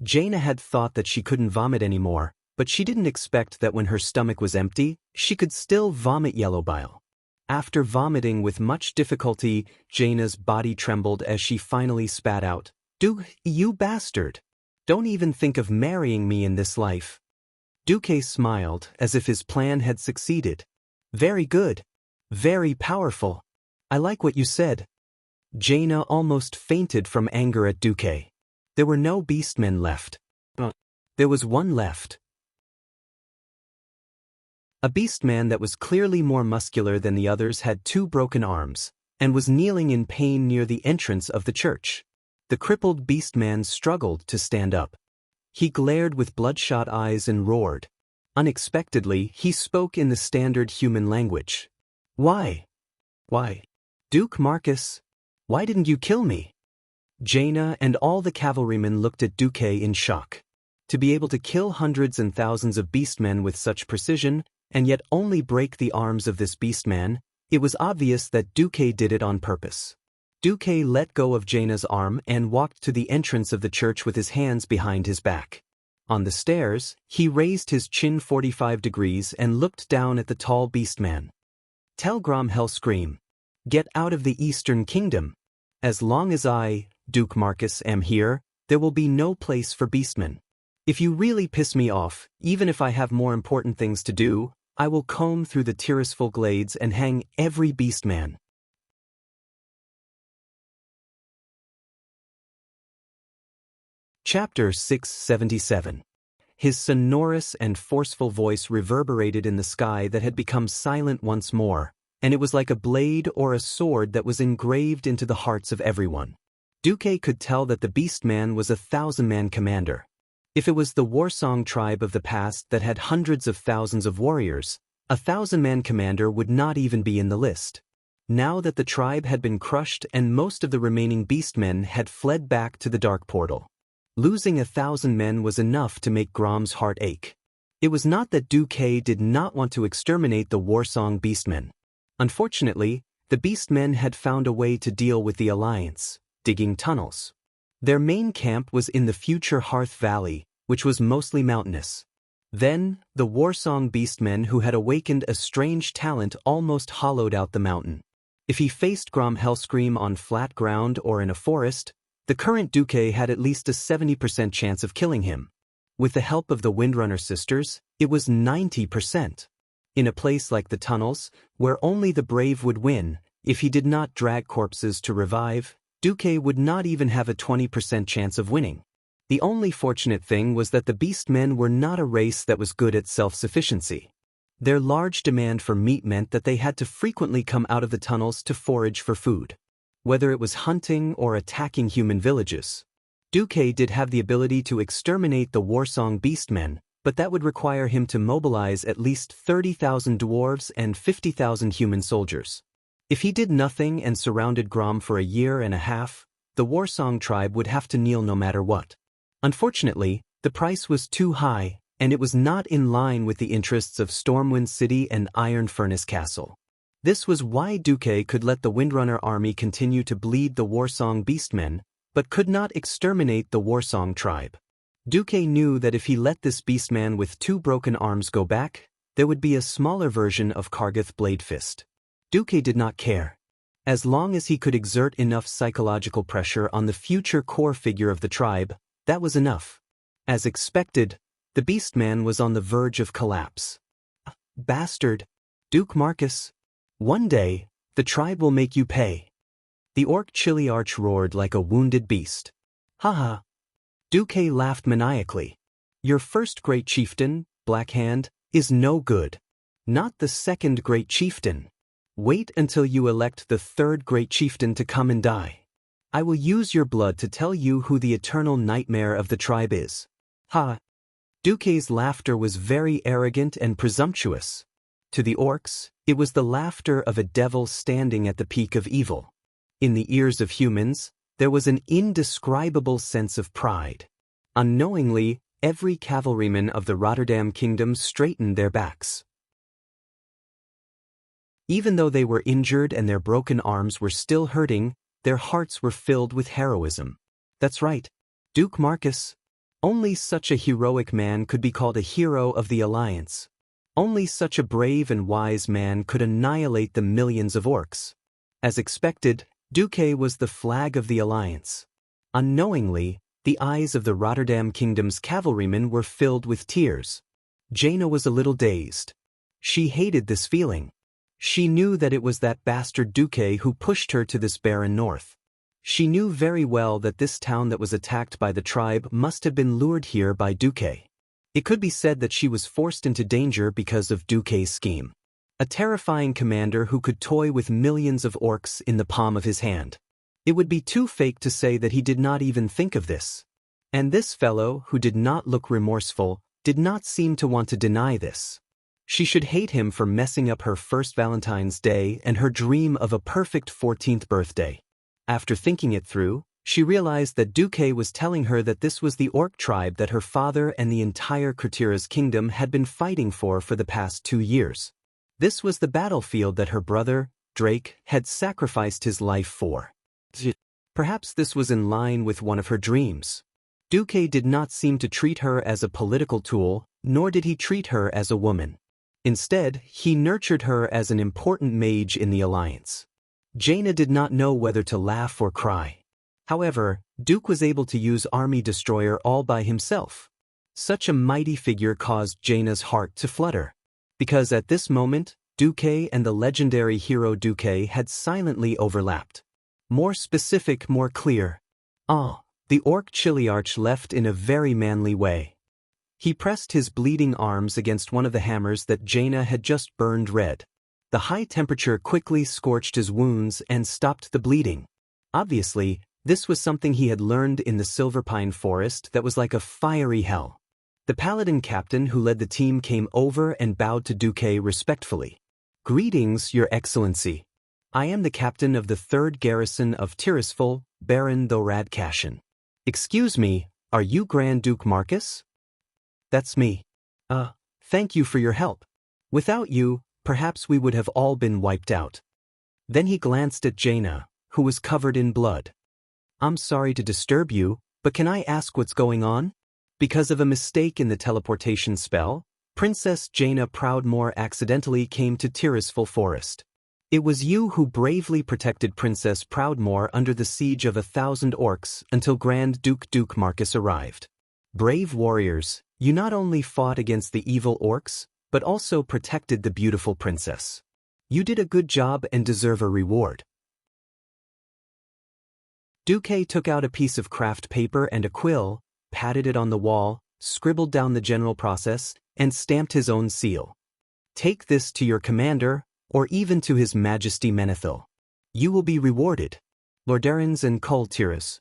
Jaina had thought that she couldn't vomit anymore, But she didn't expect that when her stomach was empty, she could still vomit yellow bile. After vomiting with much difficulty, Jaina's body trembled as she finally spat out, "Duke, you bastard! Don't even think of marrying me in this life." Duque smiled as if his plan had succeeded. "Very good. Very powerful. I like what you said." Jaina almost fainted from anger at Duque. There were no beastmen left. There was one left. A beastman that was clearly more muscular than the others had 2 broken arms, and was kneeling in pain near the entrance of the church. The crippled beastman struggled to stand up. He glared with bloodshot eyes and roared. Unexpectedly, he spoke in the standard human language. Why? Duke Marcus, why didn't you kill me?" Jaina and all the cavalrymen looked at Duque in shock. To be able to kill hundreds and thousands of beastmen with such precision, and yet only break the arms of this beastman, it was obvious that Duque did it on purpose. Duque let go of Jaina's arm and walked to the entrance of the church with his hands behind his back. On the stairs, he raised his chin 45 degrees and looked down at the tall beastman. "Tell Grom Hellscream. Get out of the Eastern Kingdom. As long as I, Duke Marcus, am here, there will be no place for beastmen. If you really piss me off, even if I have more important things to do, I will comb through the Tirisful glades and hang every beastman." Chapter 677. His sonorous and forceful voice reverberated in the sky that had become silent once more, and it was like a blade or a sword that was engraved into the hearts of everyone. Duque could tell that the beastman was a 1,000-man commander. If it was the Warsong tribe of the past that had hundreds of thousands of warriors, a 1,000-man commander would not even be in the list. Now that the tribe had been crushed and most of the remaining beastmen had fled back to the Dark Portal, losing 1,000 men was enough to make Grom's heart ache. It was not that Duque did not want to exterminate the Warsong beastmen. Unfortunately, the beastmen had found a way to deal with the Alliance, digging tunnels. Their main camp was in the future Hearth Valley, which was mostly mountainous. Then, the Warsong beastmen who had awakened a strange talent almost hollowed out the mountain. If he faced Grom Hellscream on flat ground or in a forest, the current Duque had at least a 70% chance of killing him. With the help of the Windrunner sisters, it was 90%. In a place like the tunnels, where only the brave would win, if he did not drag corpses to revive, Duque would not even have a 20% chance of winning. The only fortunate thing was that the beastmen were not a race that was good at self-sufficiency. Their large demand for meat meant that they had to frequently come out of the tunnels to forage for food. Whether it was hunting or attacking human villages, Duque did have the ability to exterminate the Warsong beastmen, but that would require him to mobilize at least 30,000 dwarves and 50,000 human soldiers. If he did nothing and surrounded Grom for a year and a half, the Warsong tribe would have to kneel no matter what. Unfortunately, the price was too high, and it was not in line with the interests of Stormwind City and Iron Furnace Castle. This was why Duque could let the Windrunner army continue to bleed the Warsong beastmen, but could not exterminate the Warsong tribe. Duque knew that if he let this beastman with 2 broken arms go back, there would be a smaller version of Kargath Bladefist. Duque did not care. As long as he could exert enough psychological pressure on the future core figure of the tribe, that was enough. As expected, the beastman was on the verge of collapse. "Bastard! Duke Marcus! One day, the tribe will make you pay." The orc Chiliarch roared like a wounded beast. "Haha!" Duque laughed maniacally. "Your first great chieftain, Blackhand, is no good. Not the second great chieftain. Wait until you elect the 3rd great chieftain to come and die. I will use your blood to tell you who the eternal nightmare of the tribe is." Ha! Duque's laughter was very arrogant and presumptuous. To the orcs, it was the laughter of a devil standing at the peak of evil. In the ears of humans, there was an indescribable sense of pride. Unknowingly, every cavalryman of the Rotterdam kingdom straightened their backs. Even though they were injured and their broken arms were still hurting, their hearts were filled with heroism. "That's right, Duke Marcus. Only such a heroic man could be called a hero of the Alliance. Only such a brave and wise man could annihilate the millions of orcs. As expected, Duque was the flag of the Alliance. Unknowingly, the eyes of the Rotterdam Kingdom's cavalrymen were filled with tears. Jaina was a little dazed. She hated this feeling. She knew that it was that bastard Duque who pushed her to this barren north. She knew very well that this town that was attacked by the tribe must have been lured here by Duque. It could be said that she was forced into danger because of Duque's scheme. A terrifying commander who could toy with millions of orcs in the palm of his hand. It would be too fake to say that he did not even think of this. And this fellow, who did not look remorseful, did not seem to want to deny this. She should hate him for messing up her first Valentine's Day and her dream of a perfect 14th birthday. After thinking it through, she realized that Duque was telling her that this was the orc tribe that her father and the entire Kurtira's kingdom had been fighting for the past 2 years. This was the battlefield that her brother, Drake, had sacrificed his life for. Perhaps this was in line with one of her dreams. Duque did not seem to treat her as a political tool, nor did he treat her as a woman. Instead, he nurtured her as an important mage in the Alliance. Jaina did not know whether to laugh or cry. However, Duke was able to use Army Destroyer all by himself. Such a mighty figure caused Jaina's heart to flutter. Because at this moment, Duque and the legendary hero Duque had silently overlapped. More specific, more clear. The orc Chiliarch left in a very manly way. He pressed his bleeding arms against one of the hammers that Jaina had just burned red. The high temperature quickly scorched his wounds and stopped the bleeding. Obviously, this was something he had learned in the Silverpine Forest that was like a fiery hell. The paladin captain who led the team came over and bowed to Duque respectfully. "Greetings, Your Excellency. I am the captain of the 3rd Garrison of Tirisful, Baron Thorad Cashin. Excuse me, are you Grand Duke Marcus?" "That's me. Thank you for your help. Without you, perhaps we would have all been wiped out." Then he glanced at Jaina, who was covered in blood. "I'm sorry to disturb you, but can I ask what's going on?" Because of a mistake in the teleportation spell, Princess Jaina Proudmoore accidentally came to Tirisful Forest. It was you who bravely protected Princess Proudmoore under the siege of 1,000 orcs until Grand Duke Marcus arrived. Brave warriors, you not only fought against the evil orcs, but also protected the beautiful princess. You did a good job and deserve a reward. Duque took out a piece of craft paper and a quill, patted it on the wall, scribbled down the general process, and stamped his own seal. "Take this to your commander, or even to His Majesty Menethil. You will be rewarded. Lordairans and Cultiras.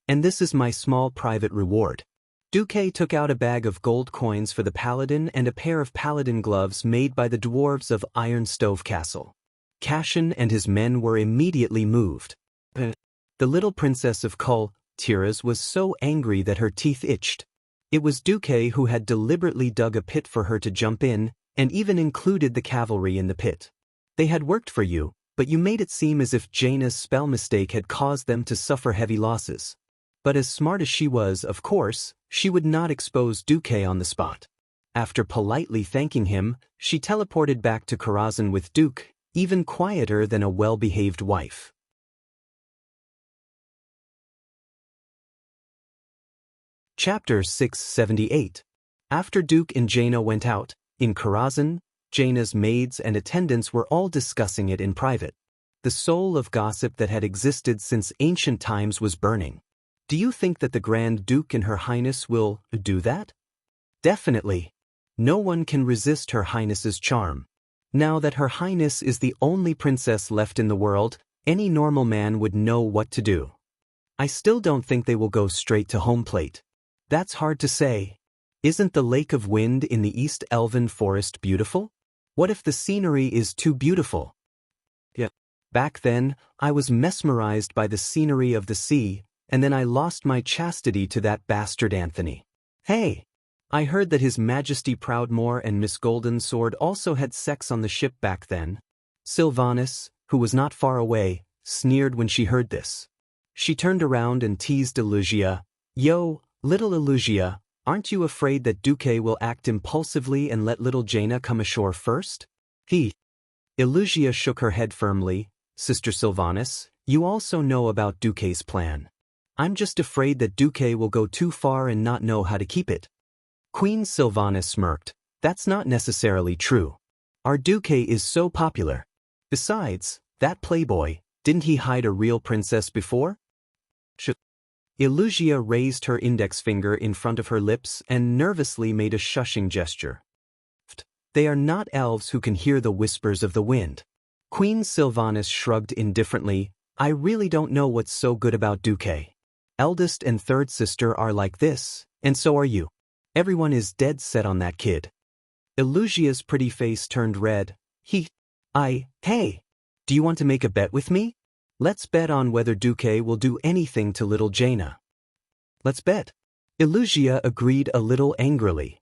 And this is my small private reward." Duque took out a bag of gold coins for the paladin and a pair of paladin gloves made by the dwarves of Iron Stove Castle. Cashin and his men were immediately moved. The little princess of Cultiras was so angry that her teeth itched. It was Duque who had deliberately dug a pit for her to jump in, and even included the cavalry in the pit. They had worked for you, but you made it seem as if Jaina's spell mistake had caused them to suffer heavy losses. But as smart as she was, of course, she would not expose Duque on the spot. After politely thanking him, she teleported back to Karazhan with Duke, even quieter than a well-behaved wife. Chapter 678. After Duke and Jaina went out, in Karazhan, Jaina's maids and attendants were all discussing it in private. The soul of gossip that had existed since ancient times was burning. Do you think that the Grand Duke and Her Highness will do that? Definitely. No one can resist Her Highness's charm. Now that Her Highness is the only princess left in the world, any normal man would know what to do. I still don't think they will go straight to home plate. That's hard to say. Isn't the Lake of Wind in the East Elven Forest beautiful? What if the scenery is too beautiful? Yeah. Back then, I was mesmerized by the scenery of the sea, and then I lost my chastity to that bastard Anthony. Hey! I heard that His Majesty Proudmoore and Miss Golden Sword also had sex on the ship back then. Sylvanas, who was not far away, sneered when she heard this. She turned around and teased Elugia, "Yo, Little Illusia, aren't you afraid that Duque will act impulsively and let little Jaina come ashore first? Illusia shook her head firmly. Sister Sylvanas, you also know about Duque's plan. I'm just afraid that Duque will go too far and not know how to keep it. Queen Sylvanas smirked. That's not necessarily true. Our Duque is so popular. Besides, that playboy, didn't he hide a real princess before? Illusia raised her index finger in front of her lips and nervously made a shushing gesture. They are not elves who can hear the whispers of the wind. Queen Sylvanas shrugged indifferently. I really don't know what's so good about Duque. Eldest and third sister are like this, and so are you. Everyone is dead set on that kid. Illusia's pretty face turned red. Hey, do you want to make a bet with me? Let's bet on whether Duque will do anything to little Jaina. Let's bet. Illusia agreed a little angrily.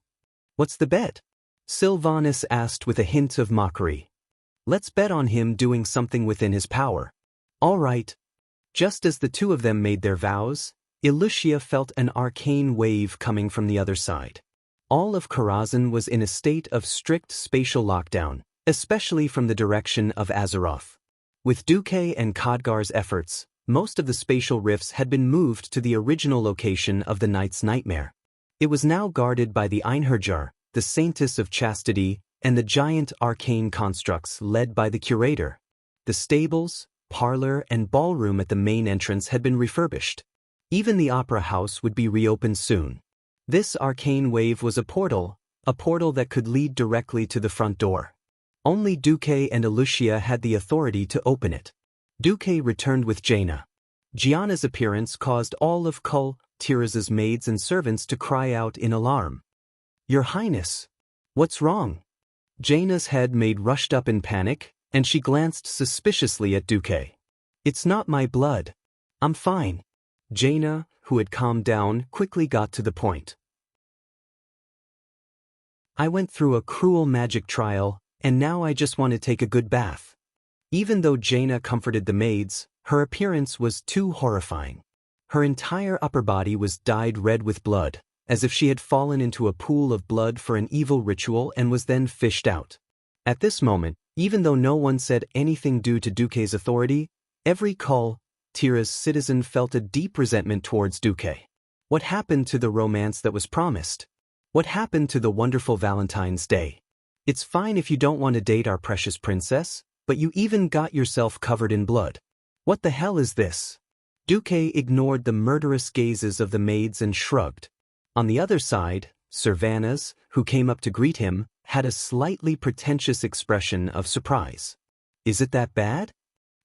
What's the bet? Sylvanas asked with a hint of mockery. Let's bet on him doing something within his power. All right. Just as the two of them made their vows, Illusia felt an arcane wave coming from the other side. All of Karazhan was in a state of strict spatial lockdown, especially from the direction of Azeroth. With Duque and Khadgar's efforts, most of the spatial rifts had been moved to the original location of the Knight's Nightmare. It was now guarded by the Einherjar, the Saintess of Chastity, and the giant arcane constructs led by the Curator. The stables, parlor, and ballroom at the main entrance had been refurbished. Even the opera house would be reopened soon. This arcane wave was a portal that could lead directly to the front door. Only Duque and Illusia had the authority to open it. Duque returned with Jaina. Gianna's appearance caused all of Cultivation's maids and servants to cry out in alarm. Your Highness, what's wrong? Jaina's head maid rushed up in panic, and she glanced suspiciously at Duque. It's not my blood. I'm fine. Jaina, who had calmed down, quickly got to the point. I went through a cruel magic trial, and now I just want to take a good bath. Even though Jaina comforted the maids, her appearance was too horrifying. Her entire upper body was dyed red with blood, as if she had fallen into a pool of blood for an evil ritual and was then fished out. At this moment, even though no one said anything due to Duque's authority, every Cultivation citizen felt a deep resentment towards Duque. What happened to the romance that was promised? What happened to the wonderful Valentine's Day? It's fine if you don't want to date our precious princess, but you even got yourself covered in blood. What the hell is this? Duque ignored the murderous gazes of the maids and shrugged. On the other side, Sylvanas, who came up to greet him, had a slightly pretentious expression of surprise. Is it that bad?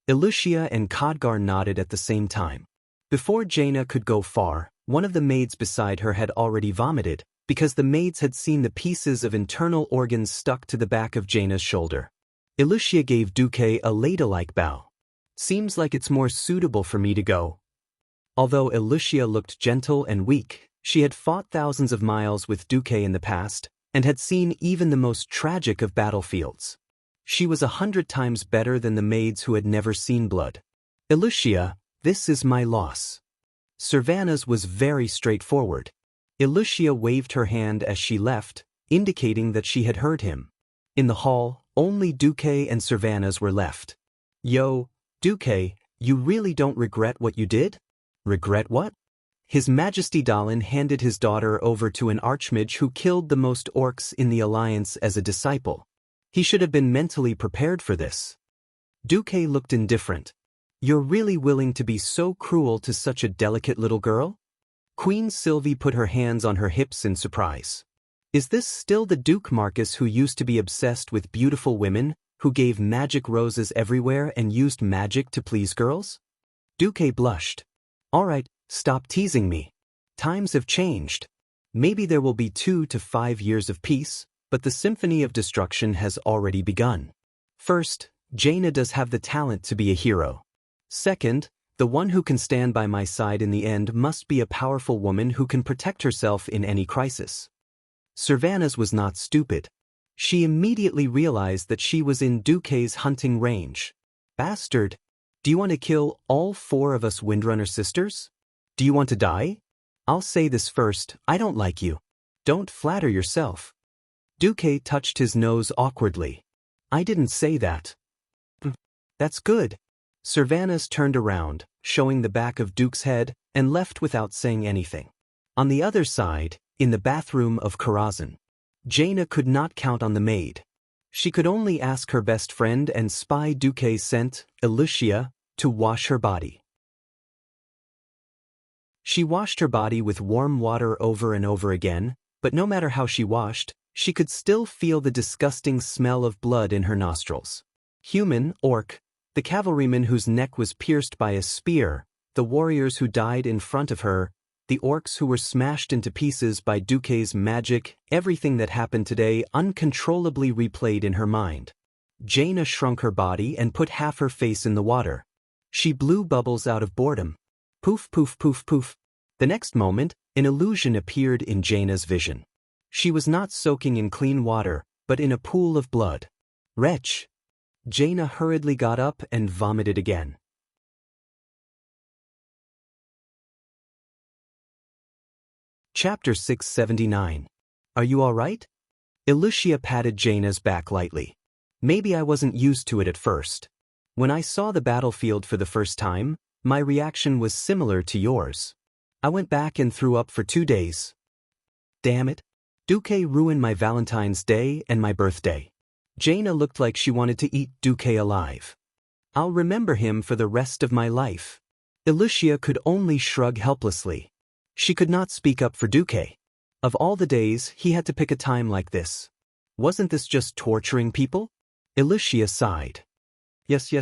Illusia and Khadgar nodded at the same time. Before Jaina could go far, one of the maids beside her had already vomited, because the maids had seen the pieces of internal organs stuck to the back of Jaina's shoulder. Illusia gave Duque a ladylike bow. Seems like it's more suitable for me to go. Although Illusia looked gentle and weak, she had fought thousands of miles with Duque in the past, and had seen even the most tragic of battlefields. She was 100 times better than the maids who had never seen blood. Illusia, this is my loss. Sylvanas was very straightforward. Illusia waved her hand as she left, indicating that she had heard him. In the hall, only Duque and Sylvanas were left. Yo, Duque, you really don't regret what you did? Regret what? His Majesty Dalin handed his daughter over to an archmage who killed the most orcs in the Alliance as a disciple. He should have been mentally prepared for this. Duque looked indifferent. You're really willing to be so cruel to such a delicate little girl? Queen Sylvie put her hands on her hips in surprise. Is this still the Duke Marcus who used to be obsessed with beautiful women, who gave magic roses everywhere and used magic to please girls? Duque blushed. All right, stop teasing me. Times have changed. Maybe there will be 2 to 5 years of peace, but the symphony of destruction has already begun. First, Jaina does have the talent to be a hero. Second, the one who can stand by my side in the end must be a powerful woman who can protect herself in any crisis. Sylvanas was not stupid. She immediately realized that she was in Duque's hunting range. Bastard! Do you want to kill all 4 of us Windrunner sisters? Do you want to die? I'll say this first, I don't like you. Don't flatter yourself. Duque touched his nose awkwardly. I didn't say that. That's good. Servanas turned around, showing the back of Duke's head, and left without saying anything. On the other side, in the bathroom of Karazhan, Jaina could not count on the maid. She could only ask her best friend and spy Duque sent, Lucia, to wash her body. She washed her body with warm water over and over again, but no matter how she washed, she could still feel the disgusting smell of blood in her nostrils. Human, orc, the cavalryman whose neck was pierced by a spear, the warriors who died in front of her, the orcs who were smashed into pieces by Duque's magic, everything that happened today uncontrollably replayed in her mind. Jaina shrunk her body and put half her face in the water. She blew bubbles out of boredom. Poof, poof, poof, poof. The next moment, an illusion appeared in Jaina's vision. She was not soaking in clean water, but in a pool of blood. Wretch! Jaina hurriedly got up and vomited again. Chapter 679. Are you all right? Lucia patted Jaina's back lightly. Maybe I wasn't used to it at first. When I saw the battlefield for the first time, my reaction was similar to yours. I went back and threw up for 2 days. Damn it. Duque ruined my Valentine's Day and my birthday. Jaina looked like she wanted to eat Duque alive. I'll remember him for the rest of my life. Lucia could only shrug helplessly. She could not speak up for Duque. Of all the days, he had to pick a time like this. Wasn't this just torturing people? Lucia sighed. Yes.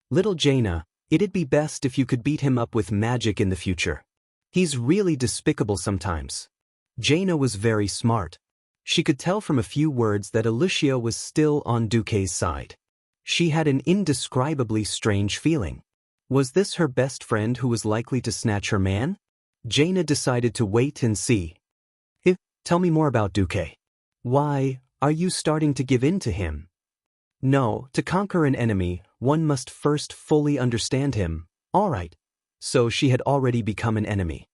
Little Jaina, it'd be best if you could beat him up with magic in the future. He's really despicable sometimes. Jaina was very smart. She could tell from a few words that Lucia was still on Duque's side. She had an indescribably strange feeling. Was this her best friend who was likely to snatch her man? Jaina decided to wait and see. Tell me more about Duque. Why, are you starting to give in to him? No, to conquer an enemy, one must first fully understand him. All right. So she had already become an enemy.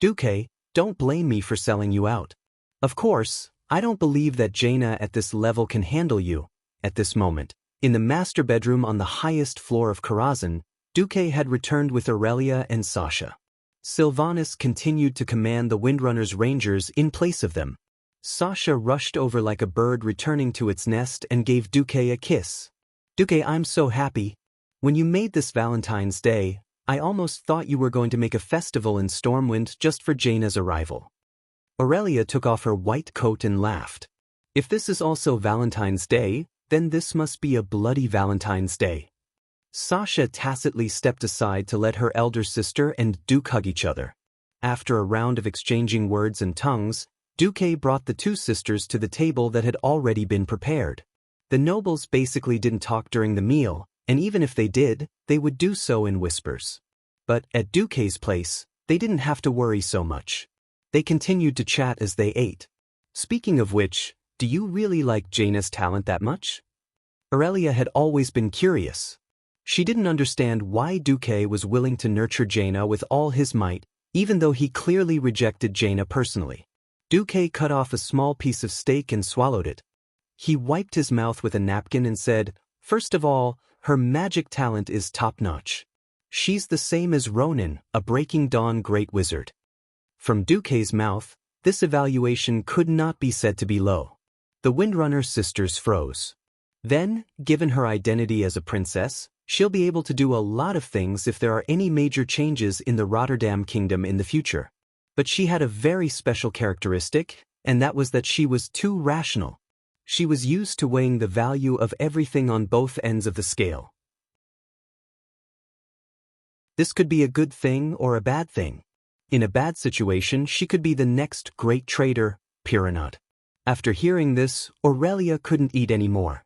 Duque, don't blame me for selling you out. Of course, I don't believe that Jaina at this level can handle you. At this moment, in the master bedroom on the highest floor of Karazhan, Duque had returned with Aurelia and Sasha. Sylvanas continued to command the Windrunner's rangers in place of them. Sasha rushed over like a bird returning to its nest and gave Duque a kiss. Duque, I'm so happy. When you made this Valentine's Day, I almost thought you were going to make a festival in Stormwind just for Jaina's arrival. Aurelia took off her white coat and laughed. If this is also Valentine's Day, then this must be a bloody Valentine's Day. Sasha tacitly stepped aside to let her elder sister and Duke hug each other. After a round of exchanging words and tongues, Duque brought the two sisters to the table that had already been prepared. The nobles basically didn't talk during the meal, and even if they did, they would do so in whispers. But at Duque's place, they didn't have to worry so much. They continued to chat as they ate. Speaking of which, do you really like Jaina's talent that much? Aurelia had always been curious. She didn't understand why Duque was willing to nurture Jaina with all his might, even though he clearly rejected Jaina personally. Duque cut off a small piece of steak and swallowed it. He wiped his mouth with a napkin and said, "First of all, her magic talent is top-notch. She's the same as Ronin, a Breaking Dawn great wizard." From Duque's mouth, this evaluation could not be said to be low. The Windrunner sisters froze. Then, given her identity as a princess, she'll be able to do a lot of things if there are any major changes in the Rotterdam kingdom in the future. But she had a very special characteristic, and that was that she was too rational. She was used to weighing the value of everything on both ends of the scale. This could be a good thing or a bad thing. In a bad situation, she could be the next great trader, Piranot. After hearing this, Aurelia couldn't eat anymore.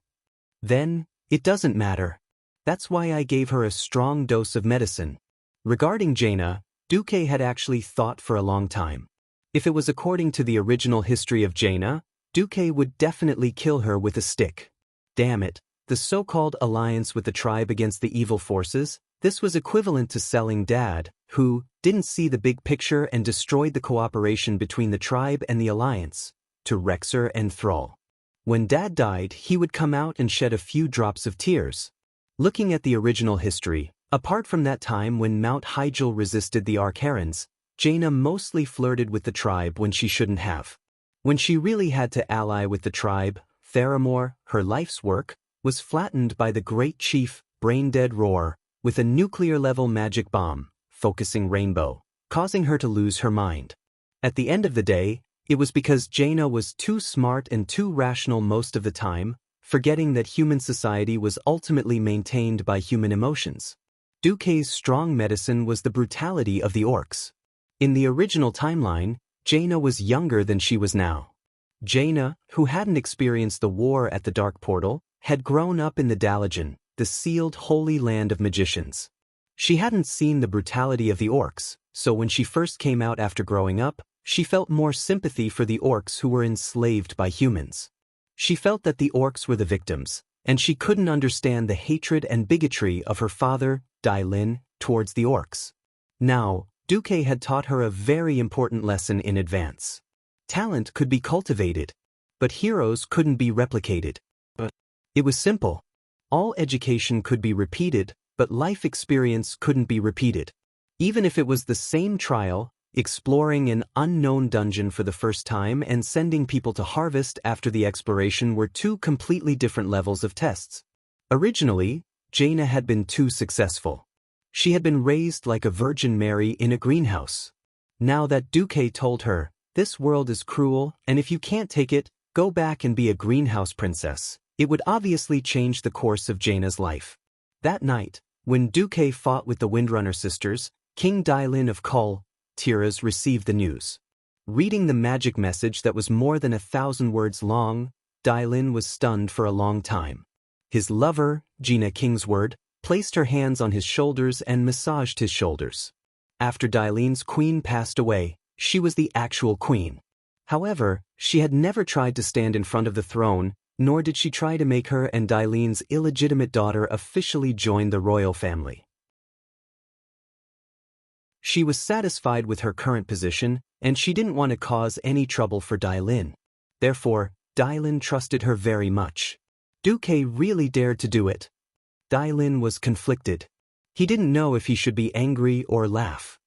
Then, it doesn't matter. That's why I gave her a strong dose of medicine. Regarding Jaina, Duque had actually thought for a long time. If it was according to the original history of Jaina, Duque would definitely kill her with a stick. Damn it, the so-called alliance with the tribe against the evil forces, This was equivalent to selling Dad, who didn't see the big picture and destroyed the cooperation between the tribe and the alliance, to Rexer and Thrall. When Dad died, he would come out and shed a few drops of tears. Looking at the original history, apart from that time when Mount Hyjal resisted the Archerons, Jaina mostly flirted with the tribe when she shouldn't have. When she really had to ally with the tribe, Theramore, her life's work, was flattened by the great chief, Braindead Roar, with a nuclear-level magic bomb, focusing Rainbow, causing her to lose her mind. At the end of the day, it was because Jaina was too smart and too rational most of the time, forgetting that human society was ultimately maintained by human emotions. Duke's strong medicine was the brutality of the orcs. In the original timeline, Jaina was younger than she was now. Jaina, who hadn't experienced the war at the Dark Portal, had grown up in the Dalajan, the sealed holy land of magicians. She hadn't seen the brutality of the orcs, so when she first came out after growing up, she felt more sympathy for the orcs who were enslaved by humans. She felt that the orcs were the victims, and she couldn't understand the hatred and bigotry of her father, Lin, towards the orcs. Now, Duke had taught her a very important lesson in advance. Talent could be cultivated, but heroes couldn't be replicated. It was simple. All education could be repeated, but life experience couldn't be repeated. Even if it was the same trial, exploring an unknown dungeon for the first time and sending people to harvest after the exploration were two completely different levels of tests. Originally, Jaina had been too successful. She had been raised like a Virgin Mary in a greenhouse. Now that Duke told her, "This world is cruel, and if you can't take it, go back and be a greenhouse princess," it would obviously change the course of Jaina's life. That night, when Duke fought with the Windrunner sisters, King Lin of Tiras received the news. Reading the magic message that was more than 1,000 words long, Lin was stunned for a long time. His lover, Jaina Kingsword, placed her hands on his shoulders and massaged his shoulders. After Lin's queen passed away, she was the actual queen. However, she had never tried to stand in front of the throne, nor did she try to make her and Lin's illegitimate daughter officially join the royal family. She was satisfied with her current position, and she didn't want to cause any trouble for Lin. Therefore, Lin trusted her very much. Duke really dared to do it. Lin was conflicted. He didn't know if he should be angry or laugh.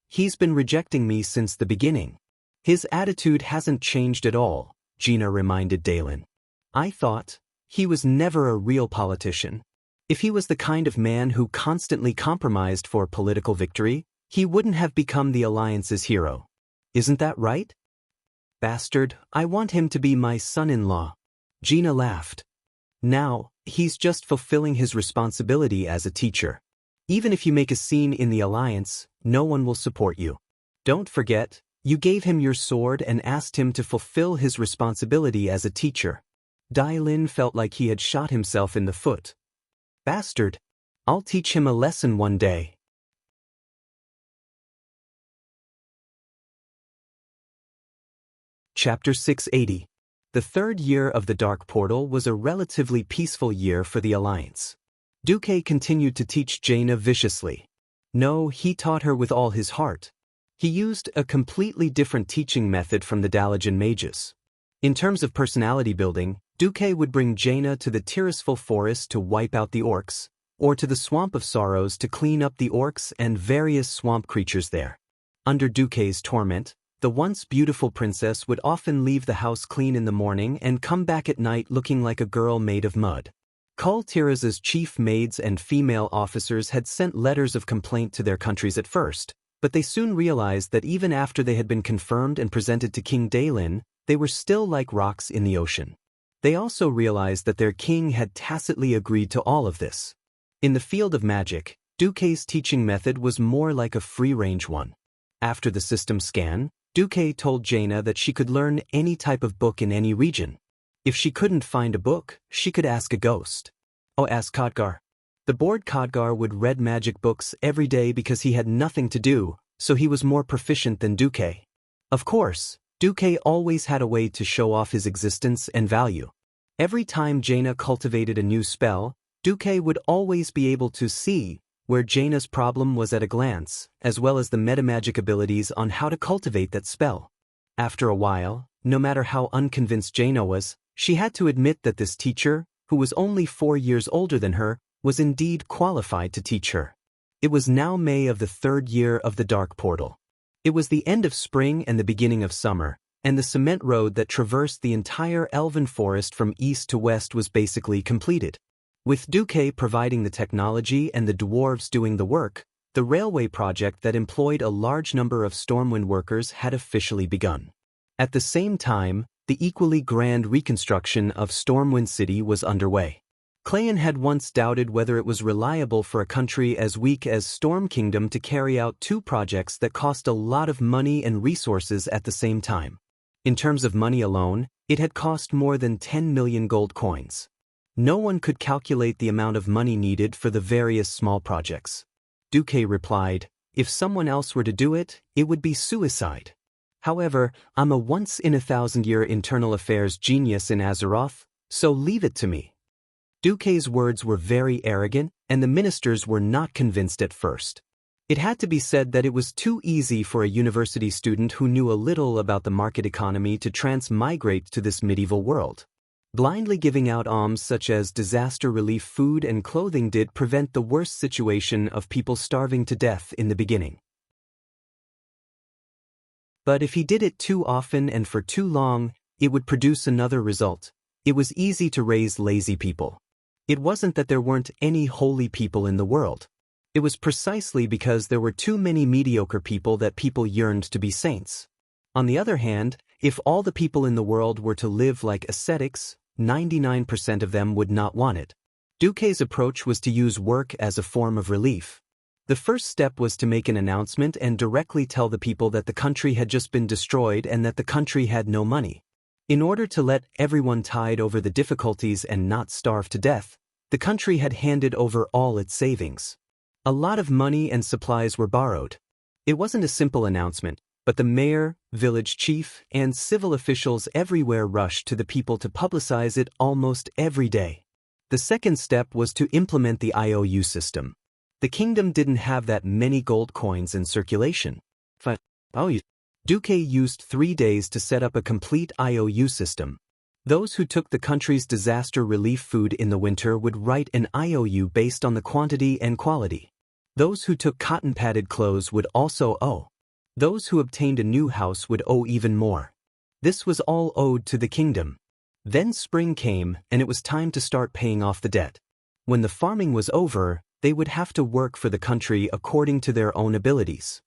"He's been rejecting me since the beginning. His attitude hasn't changed at all," Jaina reminded Lin. "I thought he was never a real politician. If he was the kind of man who constantly compromised for political victory, he wouldn't have become the Alliance's hero. Isn't that right?" "Bastard, I want him to be my son-in-law." Jaina laughed. "Now, he's just fulfilling his responsibility as a teacher. Even if you make a scene in the Alliance, no one will support you. Don't forget, you gave him your sword and asked him to fulfill his responsibility as a teacher." Lin felt like he had shot himself in the foot. "Bastard. I'll teach him a lesson one day." Chapter 680. The third year of the Dark Portal was a relatively peaceful year for the Alliance. Duke continued to teach Jaina viciously. No, he taught her with all his heart. He used a completely different teaching method from the Dalajan mages. In terms of personality building, Duke would bring Jaina to the Tirisful Forest to wipe out the orcs, or to the Swamp of Sorrows to clean up the orcs and various swamp creatures there. Under Duke's torment, the once beautiful princess would often leave the house clean in the morning and come back at night looking like a girl made of mud. Tiras' chief maids and female officers had sent letters of complaint to their countries at first, but they soon realized that even after they had been confirmed and presented to King Lin, they were still like rocks in the ocean. They also realized that their king had tacitly agreed to all of this. In the field of magic, Duke's teaching method was more like a free-range one. After the system scan, Duke told Jaina that she could learn any type of book in any region. If she couldn't find a book, she could ask a ghost. Ask Khadgar. The bored Khadgar would read magic books every day because he had nothing to do, so he was more proficient than Duke. Of course, Duke always had a way to show off his existence and value. Every time Jaina cultivated a new spell, Duke would always be able to see where Jaina's problem was at a glance, as well as the metamagic abilities on how to cultivate that spell. After a while, no matter how unconvinced Jaina was, she had to admit that this teacher, who was only 4 years older than her, was indeed qualified to teach her. It was now May of the 3rd year of the Dark Portal. It was the end of spring and the beginning of summer, and the cement road that traversed the entire elven forest from east to west was basically completed. With Duque providing the technology and the dwarves doing the work, the railway project that employed a large number of Stormwind workers had officially begun. At the same time, the equally grand reconstruction of Stormwind City was underway. Clayan had once doubted whether it was reliable for a country as weak as Storm Kingdom to carry out 2 projects that cost a lot of money and resources at the same time. In terms of money alone, it had cost more than 10 million gold coins. No one could calculate the amount of money needed for the various small projects. Duque replied, "If someone else were to do it, it would be suicide. However, I'm a once-in-a-thousand-year internal affairs genius in Azeroth, so leave it to me." Duque's words were very arrogant, and the ministers were not convinced at first. It had to be said that it was too easy for a university student who knew a little about the market economy to transmigrate to this medieval world. Blindly giving out alms such as disaster relief food and clothing did prevent the worst situation of people starving to death in the beginning. But if he did it too often and for too long, it would produce another result. It was easy to raise lazy people. It wasn't that there weren't any holy people in the world. It was precisely because there were too many mediocre people that people yearned to be saints. On the other hand, if all the people in the world were to live like ascetics, 99% of them would not want it. Duque's approach was to use work as a form of relief. The first step was to make an announcement and directly tell the people that the country had just been destroyed and that the country had no money. In order to let everyone tide over the difficulties and not starve to death, the country had handed over all its savings. A lot of money and supplies were borrowed. It wasn't a simple announcement, but the mayor, village chief, and civil officials everywhere rushed to the people to publicize it almost every day. The second step was to implement the IOU system. The kingdom didn't have that many gold coins in circulation. Duque used 3 days to set up a complete IOU system. Those who took the country's disaster relief food in the winter would write an IOU based on the quantity and quality. Those who took cotton-padded clothes would also owe. Those who obtained a new house would owe even more. This was all owed to the kingdom. Then spring came, and it was time to start paying off the debt. When the farming was over, they would have to work for the country according to their own abilities.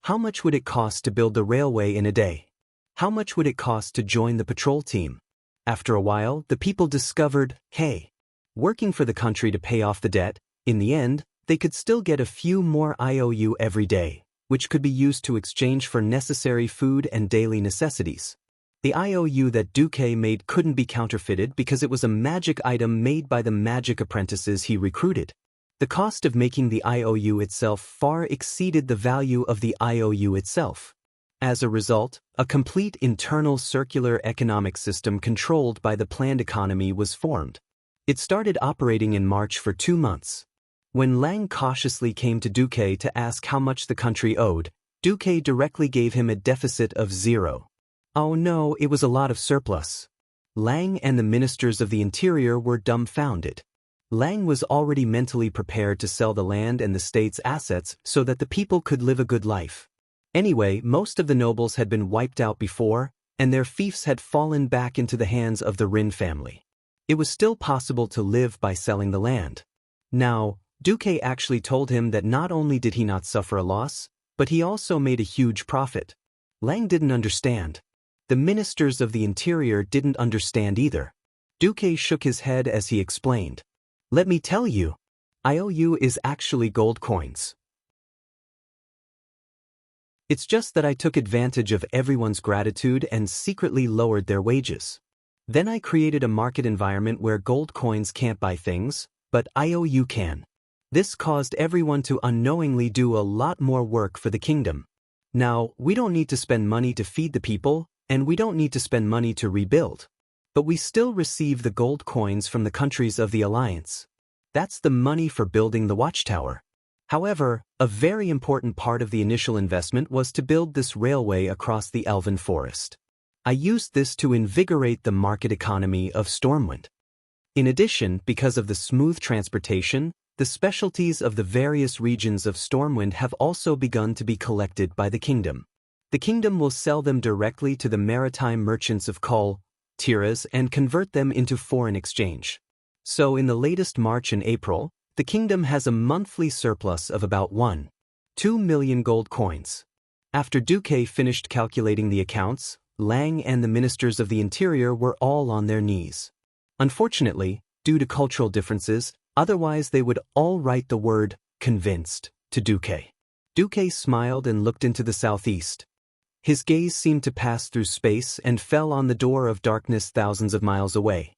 How much would it cost to build the railway in a day? How much would it cost to join the patrol team? After a while, the people discovered, hey, working for the country to pay off the debt, in the end, they could still get a few more IOU every day, which could be used to exchange for necessary food and daily necessities. The IOU that Duque made couldn't be counterfeited because it was a magic item made by the magic apprentices he recruited. The cost of making the IOU itself far exceeded the value of the IOU itself. As a result, a complete internal circular economic system controlled by the planned economy was formed. It started operating in March for 2 months. When Lang cautiously came to Duque to ask how much the country owed, Duque directly gave him a deficit of 0. Oh no, it was a lot of surplus. Lang and the ministers of the interior were dumbfounded. Lang was already mentally prepared to sell the land and the state's assets so that the people could live a good life. Anyway, most of the nobles had been wiped out before, and their fiefs had fallen back into the hands of the Rin family. It was still possible to live by selling the land. Now, Duque actually told him that not only did he not suffer a loss, but he also made a huge profit. Lang didn't understand. The ministers of the interior didn't understand either. Duque shook his head as he explained. Let me tell you, IOU is actually gold coins. It's just that I took advantage of everyone's gratitude and secretly lowered their wages. Then I created a market environment where gold coins can't buy things, but IOU can. This caused everyone to unknowingly do a lot more work for the kingdom. Now, we don't need to spend money to feed the people, and we don't need to spend money to rebuild. But we still receive the gold coins from the countries of the Alliance. That's the money for building the watchtower. However, a very important part of the initial investment was to build this railway across the elven forest. I used this to invigorate the market economy of Stormwind. In addition, because of the smooth transportation, the specialties of the various regions of Stormwind have also begun to be collected by the kingdom. The kingdom will sell them directly to the maritime merchants of Kull, Tiras, and convert them into foreign exchange. So in the latest March and April, the kingdom has a monthly surplus of about 1.2 million gold coins. After Duque finished calculating the accounts, Lang and the ministers of the interior were all on their knees. Unfortunately, due to cultural differences, otherwise they would all write the word convinced to Duque. Duque smiled and looked into the southeast. His gaze seemed to pass through space and fell on the door of darkness thousands of miles away.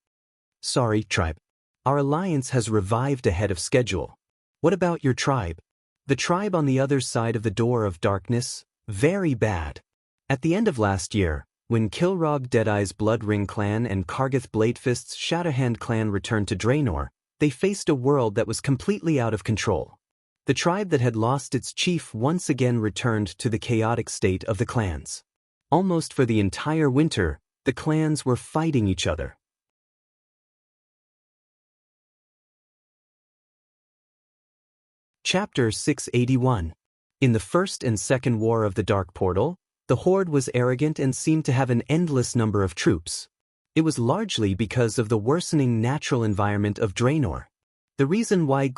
Sorry, tribe. Our alliance has revived ahead of schedule. What about your tribe? The tribe on the other side of the door of darkness? Very bad. At the end of last year, when Kilrog Deadeye's Blood Ring clan and Kargath Bladefist's Shadowhand clan returned to Draenor, they faced a world that was completely out of control. The tribe that had lost its chief once again returned to the chaotic state of the clans. Almost for the entire winter, the clans were fighting each other. Chapter 681. In the First and Second War of the Dark Portal, the Horde was arrogant and seemed to have an endless number of troops. It was largely because of the worsening natural environment of Draenor. The reason why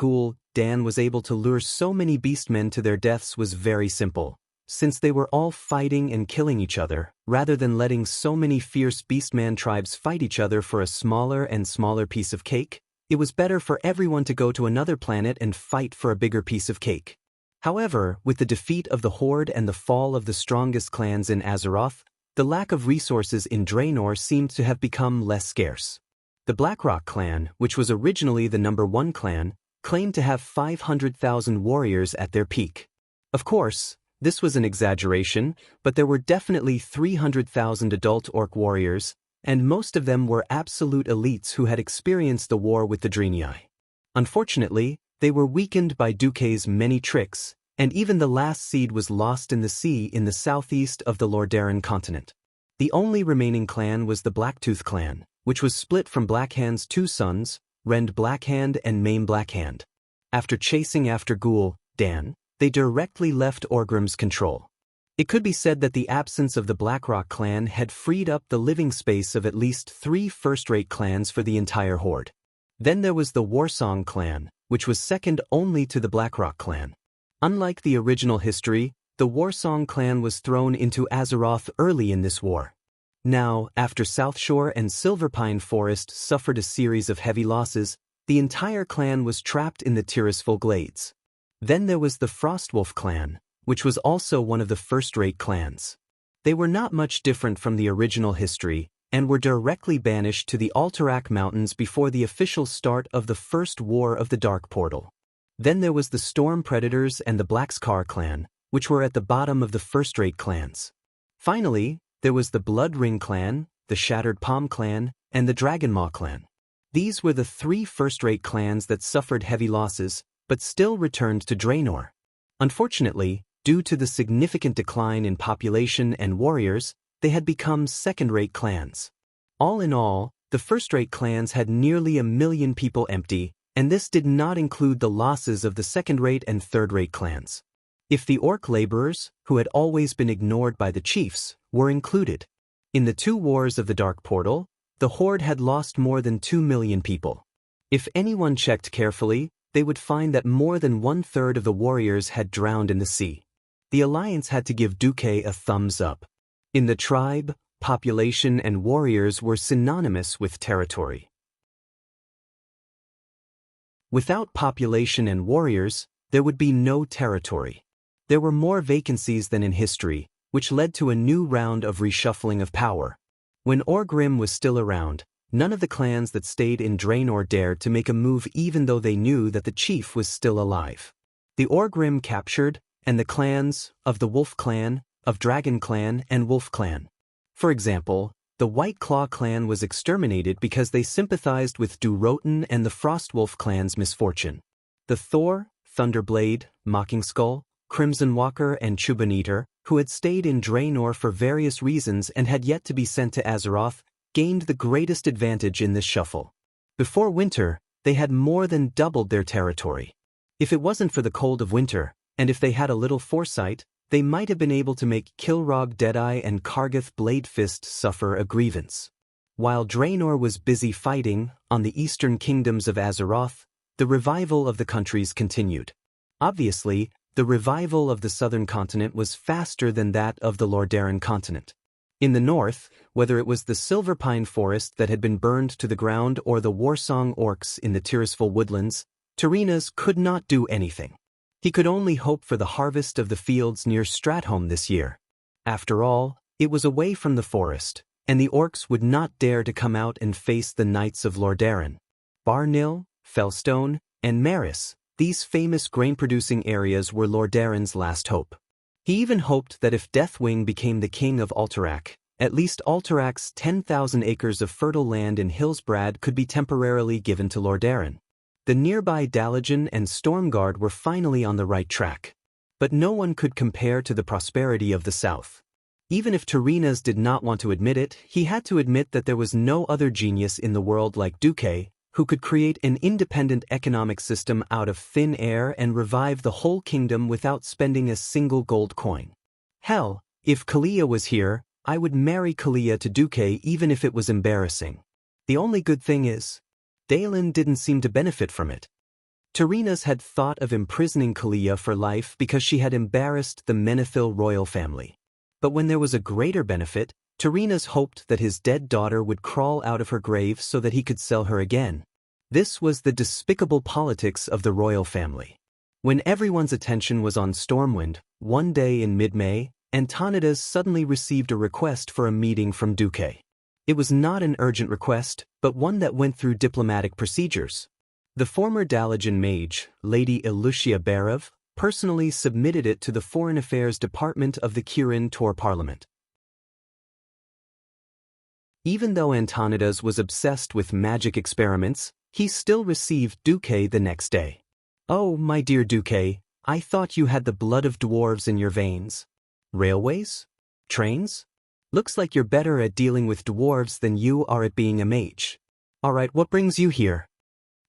Dan was able to lure so many beastmen to their deaths was very simple. Since they were all fighting and killing each other, rather than letting so many fierce beastman tribes fight each other for a smaller and smaller piece of cake, it was better for everyone to go to another planet and fight for a bigger piece of cake. However, with the defeat of the Horde and the fall of the strongest clans in Azeroth, the lack of resources in Draenor seemed to have become less scarce. The Blackrock clan, which was originally the #1 clan, claimed to have 500,000 warriors at their peak. Of course, this was an exaggeration, but there were definitely 300,000 adult orc warriors, and most of them were absolute elites who had experienced the war with the Draenei. Unfortunately, they were weakened by Duque's many tricks, and even the last seed was lost in the sea in the southeast of the Lordaeron continent. The only remaining clan was the Blacktooth clan, which was split from Blackhand's two sons, Rend Blackhand and Maim Blackhand. After chasing after Dan, they directly left Orgrim's control. It could be said that the absence of the Blackrock clan had freed up the living space of at least 3 first-rate clans for the entire Horde. Then there was the Warsong clan, which was second only to the Blackrock clan. Unlike the original history, the Warsong clan was thrown into Azeroth early in this war. Now, after Southshore and Silverpine Forest suffered a series of heavy losses, the entire clan was trapped in the Tirisful Glades. Then there was the Frostwolf clan, which was also one of the first-rate clans. They were not much different from the original history, and were directly banished to the Alterac Mountains before the official start of the First War of the Dark Portal. Then there was the Storm Predators and the Blackscar clan, which were at the bottom of the first-rate clans. Finally, there was the Blood Ring clan, the Shattered Palm clan, and the Dragonmaw clan. These were the 3 first-rate clans that suffered heavy losses, but still returned to Draenor. Unfortunately, due to the significant decline in population and warriors, they had become second-rate clans. All in all, the first-rate clans had nearly 1 million people empty, and this did not include the losses of the second-rate and third-rate clans. If the orc laborers, who had always been ignored by the chiefs, were included. In the 2 wars of the Dark Portal, the Horde had lost more than 2 million people. If anyone checked carefully, they would find that more than 1/3 of the warriors had drowned in the sea. The Alliance had to give Duque a thumbs up. In the tribe, population and warriors were synonymous with territory. Without population and warriors, there would be no territory. There were more vacancies than in history, which led to a new round of reshuffling of power. When Orgrim was still around, none of the clans that stayed in Draenor dared to make a move even though they knew that the chief was still alive. The Orgrim captured, and the clans of the Wolf Clan, of Dragon Clan, and Wolf Clan. For example, the White Claw clan was exterminated because they sympathized with Durotan and the Frostwolf clan's misfortune. The Thor, Thunderblade, Mockingskull, Crimson Walker and Chubaneater, who had stayed in Draenor for various reasons and had yet to be sent to Azeroth, gained the greatest advantage in this shuffle. Before winter, they had more than doubled their territory. If it wasn't for the cold of winter, and if they had a little foresight, they might have been able to make Kilrogg Deadeye and Kargath Bladefist suffer a grievance. While Draenor was busy fighting, on the eastern kingdoms of Azeroth, the revival of the countries continued. Obviously, the revival of the southern continent was faster than that of the Lordaeron continent. In the north, whether it was the Silverpine forest that had been burned to the ground or the Warsong orcs in the Tirisfal woodlands, Tyreenas could not do anything. He could only hope for the harvest of the fields near Stratholme this year. After all, it was away from the forest, and the orcs would not dare to come out and face the knights of Lordaeron. Barnil, Fellstone, and Maris, these famous grain-producing areas were Lordaeron's last hope. He even hoped that if Deathwing became the king of Alterac, at least Alterac's 10,000 acres of fertile land in Hillsbrad could be temporarily given to Lordaeron. The nearby Dalagen and Stormguard were finally on the right track. But no one could compare to the prosperity of the south. Even if Tyreenas did not want to admit it, he had to admit that there was no other genius in the world like Duque, who could create an independent economic system out of thin air and revive the whole kingdom without spending a single gold coin. Hell, if Kalia was here, I would marry Kalia to Duque even if it was embarrassing. The only good thing is, Dalen didn't seem to benefit from it. Tyreenas had thought of imprisoning Kalia for life because she had embarrassed the Menethil royal family. But when there was a greater benefit, Tyreenas hoped that his dead daughter would crawl out of her grave so that he could sell her again. This was the despicable politics of the royal family. When everyone's attention was on Stormwind, one day in mid-May, Antonidas suddenly received a request for a meeting from Duque. It was not an urgent request, but one that went through diplomatic procedures. The former Dalagen mage, Lady Ilucia Berev, personally submitted it to the Foreign Affairs Department of the Kirin Tor Parliament. Even though Antonidas was obsessed with magic experiments, he still received Duque the next day. "Oh, my dear Duque, I thought you had the blood of dwarves in your veins. Railways? Trains? Looks like you're better at dealing with dwarves than you are at being a mage. Alright, what brings you here?"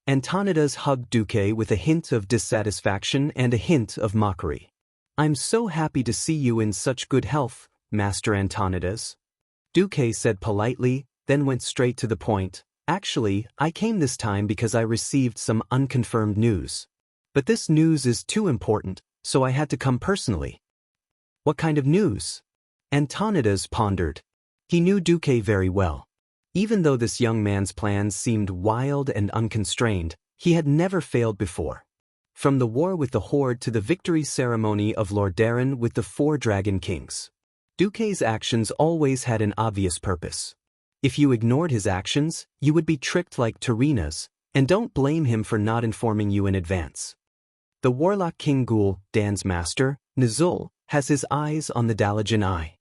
Antonidas hugged Duque with a hint of dissatisfaction and a hint of mockery. "I'm so happy to see you in such good health, Master Antonidas." Duque said politely, then went straight to the point. "Actually, I came this time because I received some unconfirmed news. But this news is too important, so I had to come personally." "What kind of news?" Antonidas pondered. He knew Duque very well. Even though this young man's plans seemed wild and unconstrained, he had never failed before. From the war with the Horde to the victory ceremony of Lordaeron with the 4 Dragon Kings. Duque's actions always had an obvious purpose. If you ignored his actions, you would be tricked like Tyreenas, and don't blame him for not informing you in advance. The Warlock King Ghoul, Dan's master, Nizul, has his eyes on the Dalagen Eye.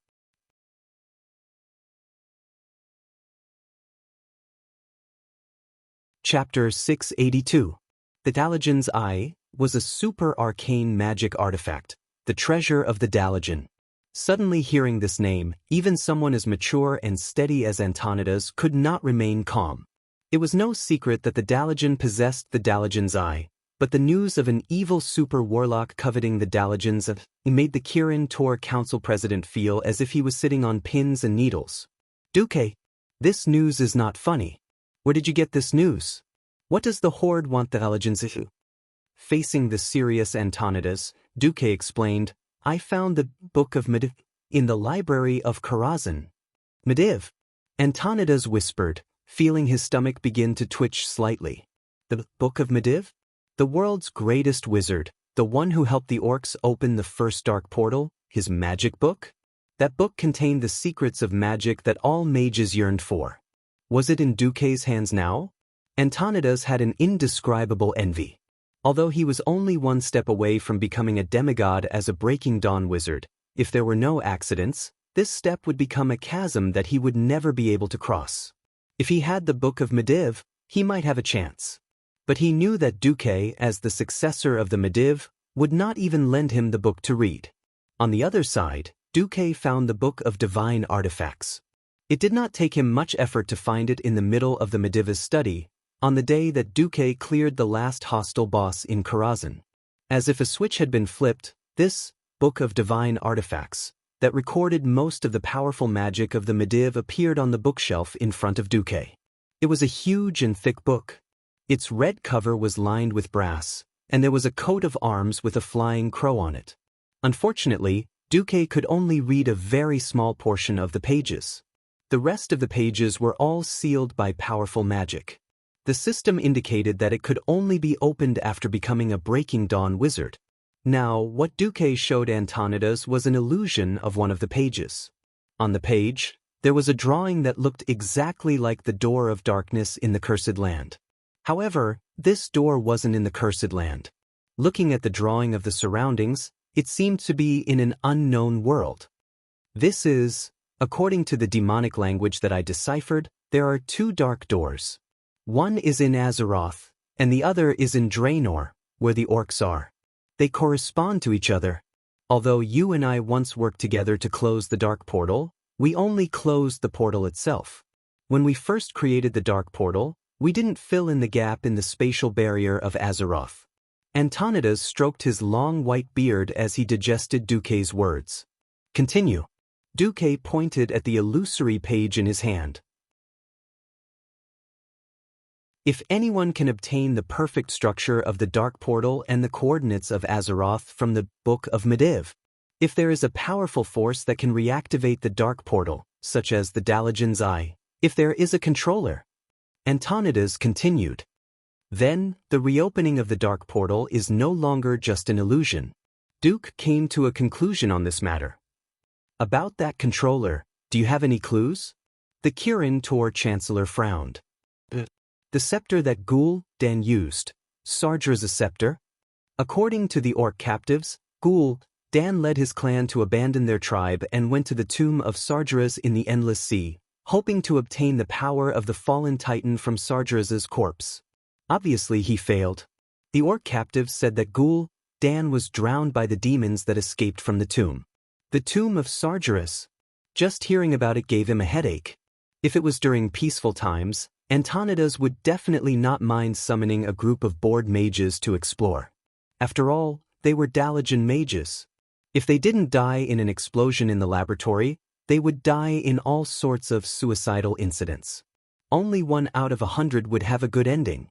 Chapter 682. The Dalagen's Eye was a super arcane magic artifact, the treasure of the Dalagen. Suddenly hearing this name, even someone as mature and steady as Antonidas could not remain calm. It was no secret that the Dalagen possessed the Dalagen's Eye, but the news of an evil super warlock coveting the Dalagen's Eye made the Kirin Tor Council president feel as if he was sitting on pins and needles. "Duque, this news is not funny. Where did you get this news? What does the Horde want the Dalagen's Eye?" Facing the serious Antonidas, Duque explained, "I found the Book of Mediv in the library of Karazhan." "Mediv?" Antonidas whispered, feeling his stomach begin to twitch slightly. "The Book of Mediv? The world's greatest wizard, the one who helped the orcs open the first dark portal, his magic book? That book contained the secrets of magic that all mages yearned for. Was it in Duque's hands now?" Antonidas had an indescribable envy. Although he was only one step away from becoming a demigod as a Breaking Dawn wizard, if there were no accidents, this step would become a chasm that he would never be able to cross. If he had the Book of Mediv, he might have a chance. But he knew that Duque, as the successor of the Mediv, would not even lend him the book to read. On the other side, Duque found the Book of Divine Artifacts. It did not take him much effort to find it in the middle of the Mediv's study, on the day that Duque cleared the last hostile boss in Karazhan. As if a switch had been flipped, this Book of Divine Artifacts, that recorded most of the powerful magic of the Mediv, appeared on the bookshelf in front of Duque. It was a huge and thick book. Its red cover was lined with brass, and there was a coat of arms with a flying crow on it. Unfortunately, Duque could only read a very small portion of the pages. The rest of the pages were all sealed by powerful magic. The system indicated that it could only be opened after becoming a Breaking Dawn wizard. Now, what Duque showed Antonidas was an illusion of one of the pages. On the page, there was a drawing that looked exactly like the Door of Darkness in the Cursed Land. However, this door wasn't in the Cursed Land. Looking at the drawing of the surroundings, it seemed to be in an unknown world. This is, according to the demonic language that I deciphered, there are two dark doors. One is in Azeroth, and the other is in Draenor, where the orcs are. They correspond to each other. Although you and I once worked together to close the dark portal, we only closed the portal itself. When we first created the dark portal, we didn't fill in the gap in the spatial barrier of Azeroth. Antonidas stroked his long white beard as he digested Duque's words. Continue. Duque pointed at the illusory page in his hand. If anyone can obtain the perfect structure of the dark portal and the coordinates of Azeroth from the Book of Mediv, if there is a powerful force that can reactivate the dark portal, such as the Dalajan's Eye, if there is a controller. Antonidas continued. Then, the reopening of the dark portal is no longer just an illusion. Duke came to a conclusion on this matter. About that controller, do you have any clues? The Kirin Tor Chancellor frowned. The scepter that Gul'-Dan used, Sardra's scepter? According to the orc captives, Gul'-Dan led his clan to abandon their tribe and went to the tomb of Sardra's in the Endless Sea, hoping to obtain the power of the fallen titan from Sardra's corpse. Obviously he failed. The orc captives said that Gul'-Dan was drowned by the demons that escaped from the tomb. The tomb of Sargeras. Just hearing about it gave him a headache. If it was during peaceful times, Antonidas would definitely not mind summoning a group of bored mages to explore. After all, they were Dalajan mages. If they didn't die in an explosion in the laboratory, they would die in all sorts of suicidal incidents. Only 1 out of 100 would have a good ending.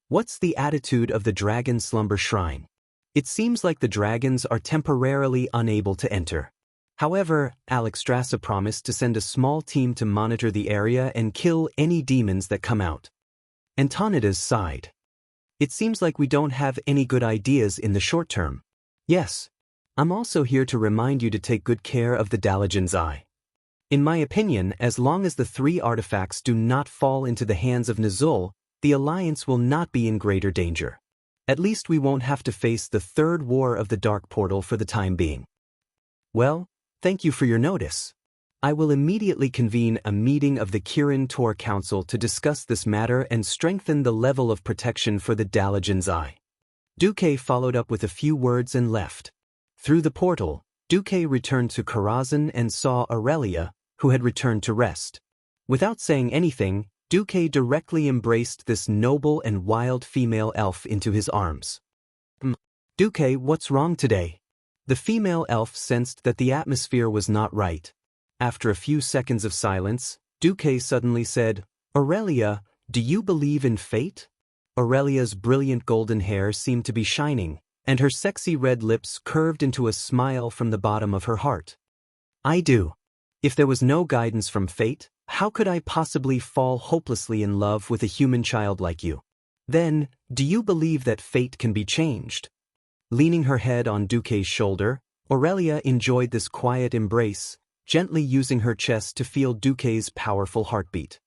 What's the attitude of the Dragon Slumber Shrine? It seems like the dragons are temporarily unable to enter. However, Alexstrasza promised to send a small team to monitor the area and kill any demons that come out. Antonidas sighed. It seems like we don't have any good ideas in the short term. Yes. I'm also here to remind you to take good care of the Dalajan's Eye. In my opinion, as long as the 3 artifacts do not fall into the hands of Nuzul, the Alliance will not be in greater danger. At least we won't have to face the 3rd War of the Dark Portal for the time being. Well, thank you for your notice. I will immediately convene a meeting of the Kirin Tor Council to discuss this matter and strengthen the level of protection for the Dalajan's Eye. Duque followed up with a few words and left. Through the portal, Duque returned to Karazhan and saw Aurelia, who had returned to rest. Without saying anything, Duque directly embraced this noble and wild female elf into his arms. Duque, what's wrong today? The female elf sensed that the atmosphere was not right. After a few seconds of silence, Duque suddenly said, Aurelia, do you believe in fate? Aurelia's brilliant golden hair seemed to be shining, and her sexy red lips curved into a smile from the bottom of her heart. I do. If there was no guidance from fate, how could I possibly fall hopelessly in love with a human child like you? Then, do you believe that fate can be changed? Leaning her head on Duque's shoulder, Aurelia enjoyed this quiet embrace, gently using her chest to feel Duque's powerful heartbeat.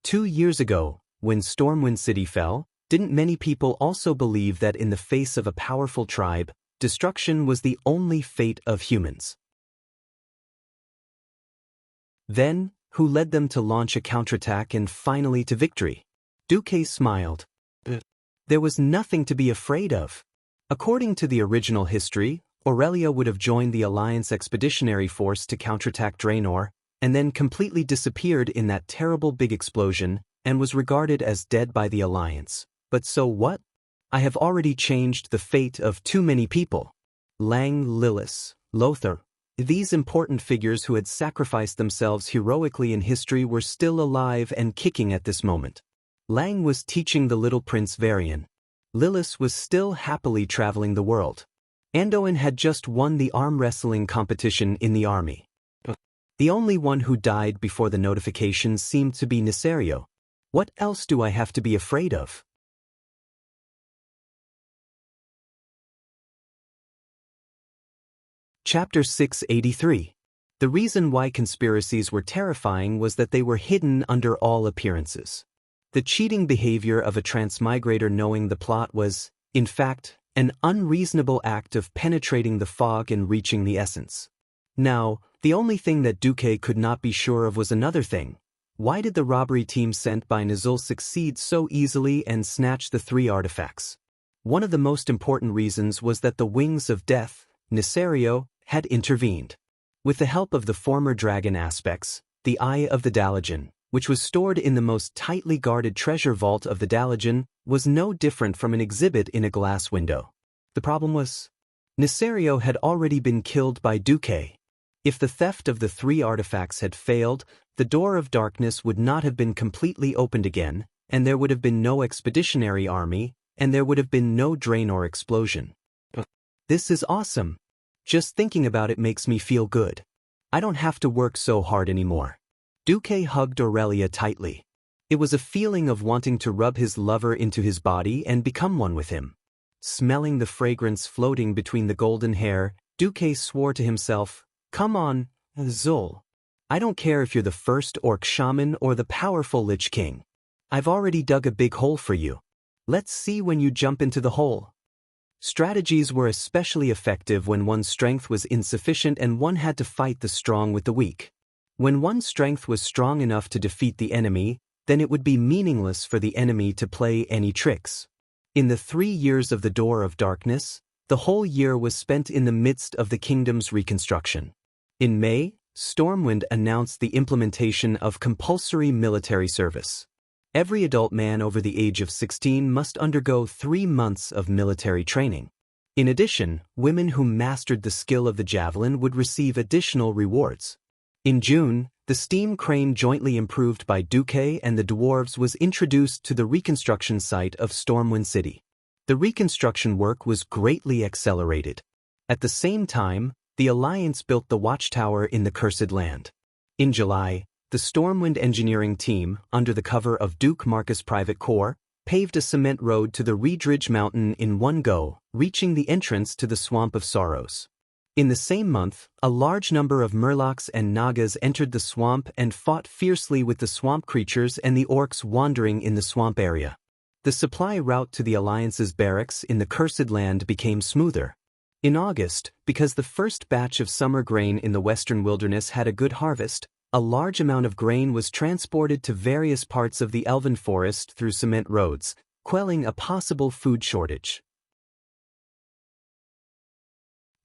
2 years ago, when Stormwind City fell, didn't many people also believe that in the face of a powerful tribe, destruction was the only fate of humans? Then, who led them to launch a counterattack and finally to victory? Duque smiled. There was nothing to be afraid of. According to the original history, Aurelia would have joined the Alliance Expeditionary Force to counterattack Draenor, and then completely disappeared in that terrible big explosion, and was regarded as dead by the Alliance. But so what? I have already changed the fate of too many people. Lang, Lillis, Lothar, these important figures who had sacrificed themselves heroically in history were still alive and kicking at this moment. Lang was teaching the little Prince Varian. Lillis was still happily traveling the world. Anduin had just won the arm wrestling competition in the army. The only one who died before the notification seemed to be Nisario. What else do I have to be afraid of? Chapter 683. The reason why conspiracies were terrifying was that they were hidden under all appearances. The cheating behavior of a transmigrator knowing the plot was, in fact, an unreasonable act of penetrating the fog and reaching the essence. Now, the only thing that Duque could not be sure of was another thing. Why did the robbery team sent by Nizul succeed so easily and snatch the 3 artifacts? One of the most important reasons was that the Wings of Death, Nisario, had intervened. With the help of the former dragon aspects, the Eye of the Dalajan, which was stored in the most tightly guarded treasure vault of the Dalajan, was no different from an exhibit in a glass window. The problem was, Nisario had already been killed by Duque. If the theft of the 3 artifacts had failed, the door of darkness would not have been completely opened again, and there would have been no expeditionary army, and there would have been no Draenor explosion. This is awesome. Just thinking about it makes me feel good. I don't have to work so hard anymore. Duque hugged Aurelia tightly. It was a feeling of wanting to rub his lover into his body and become one with him. Smelling the fragrance floating between the golden hair, Duque swore to himself, "Come on, Zul. I don't care if you're the first orc shaman or the powerful Lich King. I've already dug a big hole for you. Let's see when you jump into the hole." Strategies were especially effective when one's strength was insufficient and one had to fight the strong with the weak. When one's strength was strong enough to defeat the enemy, then it would be meaningless for the enemy to play any tricks. In the 3 years of the Door of Darkness, the whole year was spent in the midst of the kingdom's reconstruction. In May, Stormwind announced the implementation of compulsory military service. Every adult man over the age of 16 must undergo 3 months of military training. In addition, women who mastered the skill of the javelin would receive additional rewards. In June, the steam crane jointly improved by Duque and the dwarves was introduced to the reconstruction site of Stormwind City. The reconstruction work was greatly accelerated. At the same time, the Alliance built the watchtower in the Cursed Land. In July, the Stormwind engineering team, under the cover of Duke Marcus Private Corps, paved a cement road to the Reedridge Mountain in one go, reaching the entrance to the Swamp of Sorrows. In the same month, a large number of Murlocs and Nagas entered the swamp and fought fiercely with the swamp creatures and the orcs wandering in the swamp area. The supply route to the Alliance's barracks in the Cursed Land became smoother. In August, because the first batch of summer grain in the western wilderness had a good harvest, a large amount of grain was transported to various parts of the Elven Forest through cement roads, quelling a possible food shortage.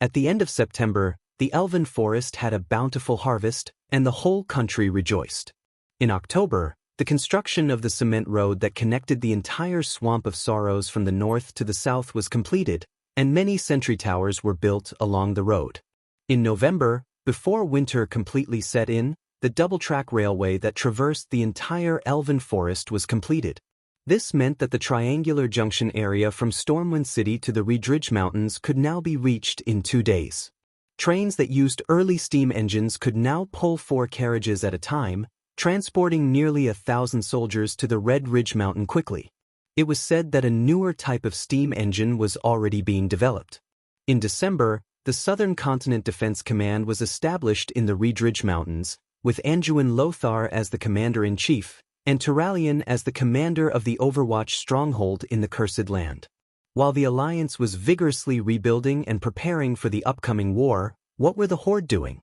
At the end of September, the Elven Forest had a bountiful harvest, and the whole country rejoiced. In October, the construction of the cement road that connected the entire Swamp of Sorrows from the north to the south was completed, and many sentry towers were built along the road. In November, before winter completely set in, the double-track railway that traversed the entire Elven Forest was completed. This meant that the triangular junction area from Stormwind City to the Reedridge Mountains could now be reached in 2 days. Trains that used early steam engines could now pull 4 carriages at a time, transporting nearly 1,000 soldiers to the Red Ridge Mountain quickly. It was said that a newer type of steam engine was already being developed. In December, the Southern Continent Defense Command was established in the Reedridge Mountains, with Anduin Lothar as the commander-in-chief, and Turalian as the commander of the Overwatch stronghold in the Cursed Land. While the Alliance was vigorously rebuilding and preparing for the upcoming war, what were the Horde doing?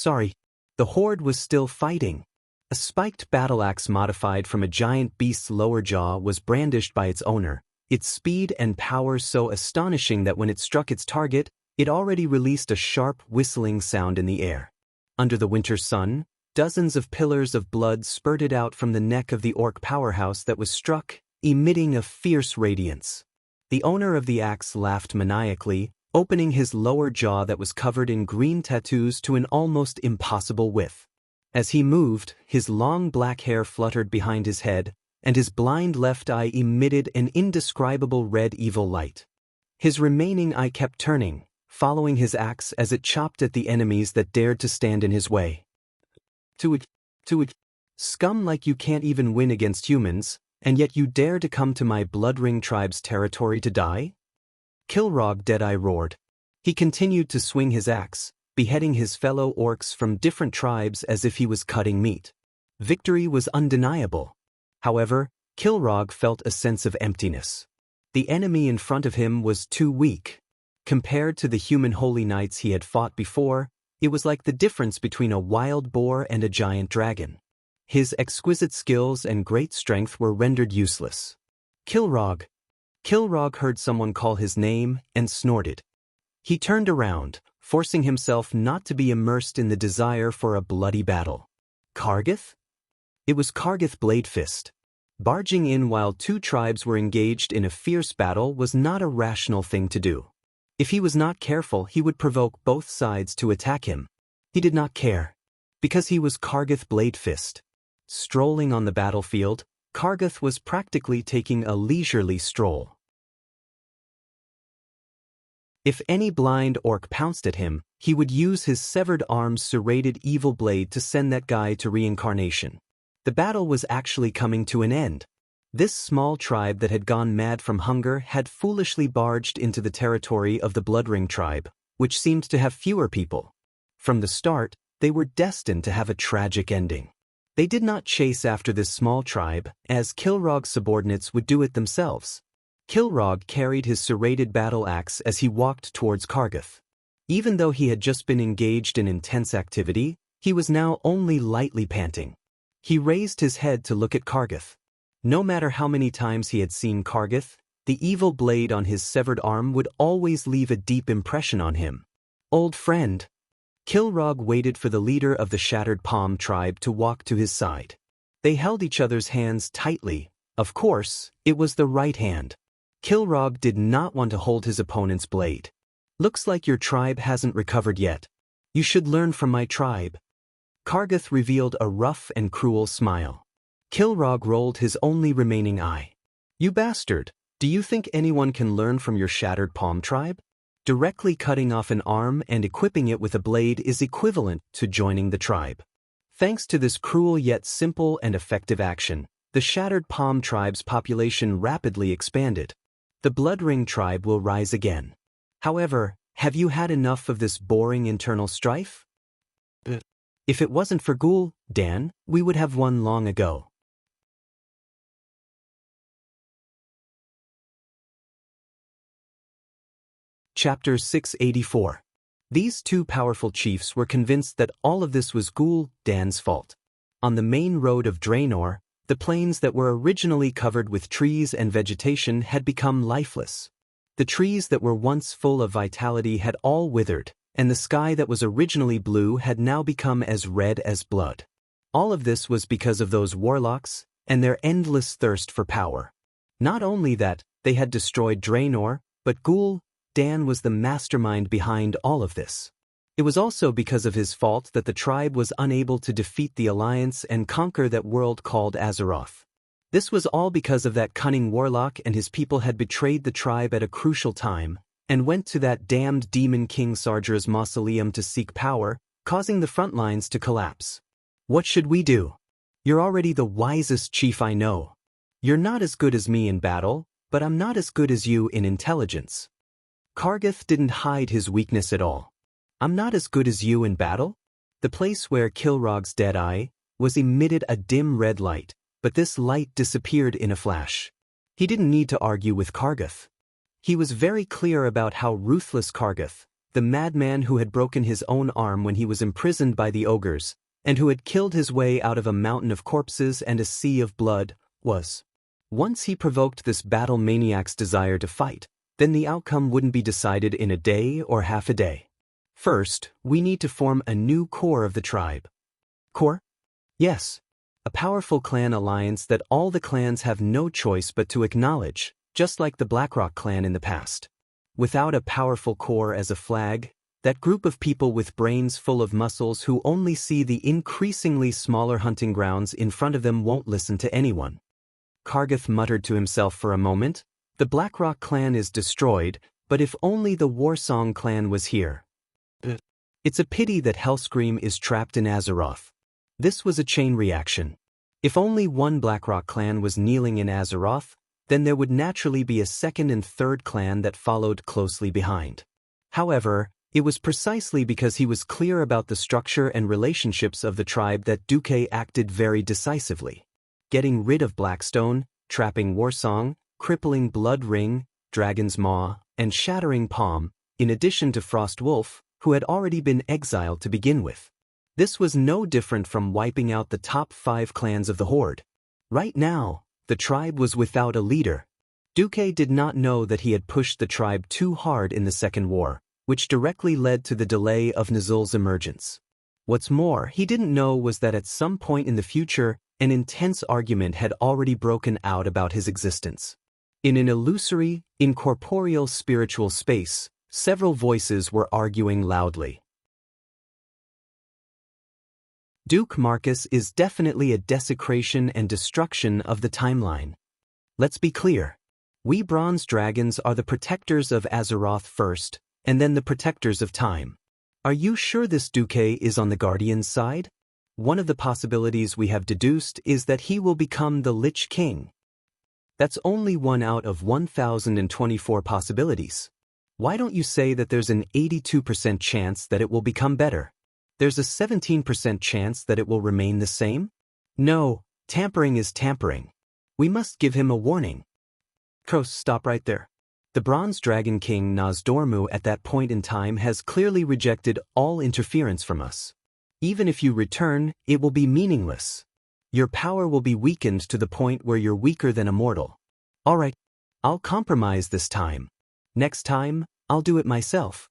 The Horde was still fighting. A spiked battle axe modified from a giant beast's lower jaw was brandished by its owner, its speed and power so astonishing that when it struck its target, it already released a sharp whistling sound in the air. Under the winter sun, dozens of pillars of blood spurted out from the neck of the orc powerhouse that was struck, emitting a fierce radiance. The owner of the axe laughed maniacally, opening his lower jaw that was covered in green tattoos to an almost impossible width. As he moved, his long black hair fluttered behind his head, and his blind left eye emitted an indescribable red evil light. His remaining eye kept turning, following his axe as it chopped at the enemies that dared to stand in his way. To it, scum like you can't even win against humans, and yet you dare to come to my Bloodring tribe's territory to die? Kilrogg Deadeye roared. He continued to swing his axe, beheading his fellow orcs from different tribes as if he was cutting meat. Victory was undeniable. However, Kilrogg felt a sense of emptiness. The enemy in front of him was too weak. Compared to the human holy knights he had fought before, it was like the difference between a wild boar and a giant dragon. His exquisite skills and great strength were rendered useless. Kilrogg heard someone call his name and snorted. He turned around, forcing himself not to be immersed in the desire for a bloody battle. Kargath? It was Kargath Bladefist. Barging in while two tribes were engaged in a fierce battle was not a rational thing to do. If he was not careful, he would provoke both sides to attack him. He did not care, because he was Kargath Bladefist. Strolling on the battlefield, Kargath was practically taking a leisurely stroll. If any blind orc pounced at him, he would use his severed arm's serrated evil blade to send that guy to reincarnation. The battle was actually coming to an end. This small tribe that had gone mad from hunger had foolishly barged into the territory of the Bloodring tribe, which seemed to have fewer people. From the start, they were destined to have a tragic ending. They did not chase after this small tribe, as Kilrogg's subordinates would do it themselves. Kilrogg carried his serrated battle axe as he walked towards Kargath. Even though he had just been engaged in intense activity, he was now only lightly panting. He raised his head to look at Kargath. No matter how many times he had seen Kargath, the evil blade on his severed arm would always leave a deep impression on him. Old friend. Kilrogg waited for the leader of the Shattered Palm tribe to walk to his side. They held each other's hands tightly. Of course, it was the right hand. Kilrogg did not want to hold his opponent's blade. Looks like your tribe hasn't recovered yet. You should learn from my tribe. Kargath revealed a rough and cruel smile. Kilrogg rolled his only remaining eye. You bastard, do you think anyone can learn from your Shattered Palm tribe? Directly cutting off an arm and equipping it with a blade is equivalent to joining the tribe. Thanks to this cruel yet simple and effective action, the Shattered Palm tribe's population rapidly expanded. The Bloodring tribe will rise again. However, have you had enough of this boring internal strife? If it wasn't for Ghoul, Dan, we would have won long ago. Chapter 684. These two powerful chiefs were convinced that all of this was Ghoul Dan's fault. On the main road of Draenor, the plains that were originally covered with trees and vegetation had become lifeless. The trees that were once full of vitality had all withered, and the sky that was originally blue had now become as red as blood. All of this was because of those warlocks and their endless thirst for power. Not only that, they had destroyed Draenor, but Ghoul Dan was the mastermind behind all of this. It was also because of his fault that the tribe was unable to defeat the Alliance and conquer that world called Azeroth. This was all because of that cunning warlock, and his people had betrayed the tribe at a crucial time, and went to that damned demon King Sarger's mausoleum to seek power, causing the front lines to collapse. What should we do? You're already the wisest chief I know. You're not as good as me in battle, but I'm not as good as you in intelligence. Kargath didn't hide his weakness at all. I'm not as good as you in battle? The place where Kilrogg's dead eye was emitted a dim red light, but this light disappeared in a flash. He didn't need to argue with Kargath. He was very clear about how ruthless Kargath, the madman who had broken his own arm when he was imprisoned by the ogres, and who had killed his way out of a mountain of corpses and a sea of blood, was. Once he provoked this battle maniac's desire to fight, then the outcome wouldn't be decided in a day or half a day. First, we need to form a new core of the tribe. Core? Yes. A powerful clan alliance that all the clans have no choice but to acknowledge, just like the Blackrock clan in the past. Without a powerful core as a flag, that group of people with brains full of muscles who only see the increasingly smaller hunting grounds in front of them won't listen to anyone. Kargath muttered to himself for a moment. The Blackrock clan is destroyed, but if only the Warsong clan was here. It's a pity that Hellscream is trapped in Azeroth. This was a chain reaction. If only one Blackrock clan was kneeling in Azeroth, then there would naturally be a second and third clan that followed closely behind. However, it was precisely because he was clear about the structure and relationships of the tribe that Duque acted very decisively. Getting rid of Blackstone, trapping Warsong, crippling Blood Ring, Dragon's Maw, and Shattering Palm, in addition to Frostwolf, who had already been exiled to begin with. This was no different from wiping out the top 5 clans of the Horde. Right now, the tribe was without a leader. Duque did not know that he had pushed the tribe too hard in the Second War, which directly led to the delay of Nuzul's emergence. What's more, he didn't know was that at some point in the future, an intense argument had already broken out about his existence. In an illusory, incorporeal spiritual space, several voices were arguing loudly. Duke Marcus is definitely a desecration and destruction of the timeline. Let's be clear. We bronze dragons are the protectors of Azeroth first, and then the protectors of time. Are you sure this Duque is on the Guardian's side? One of the possibilities we have deduced is that he will become the Lich King. That's only one out of 1,024 possibilities. Why don't you say that there's an 82% chance that it will become better? There's a 17% chance that it will remain the same? No, tampering is tampering. We must give him a warning. Kros, stop right there. The Bronze Dragon King Nozdormu at that point in time has clearly rejected all interference from us. Even if you return, it will be meaningless. Your power will be weakened to the point where you're weaker than a mortal. Alright, I'll compromise this time. Next time, I'll do it myself.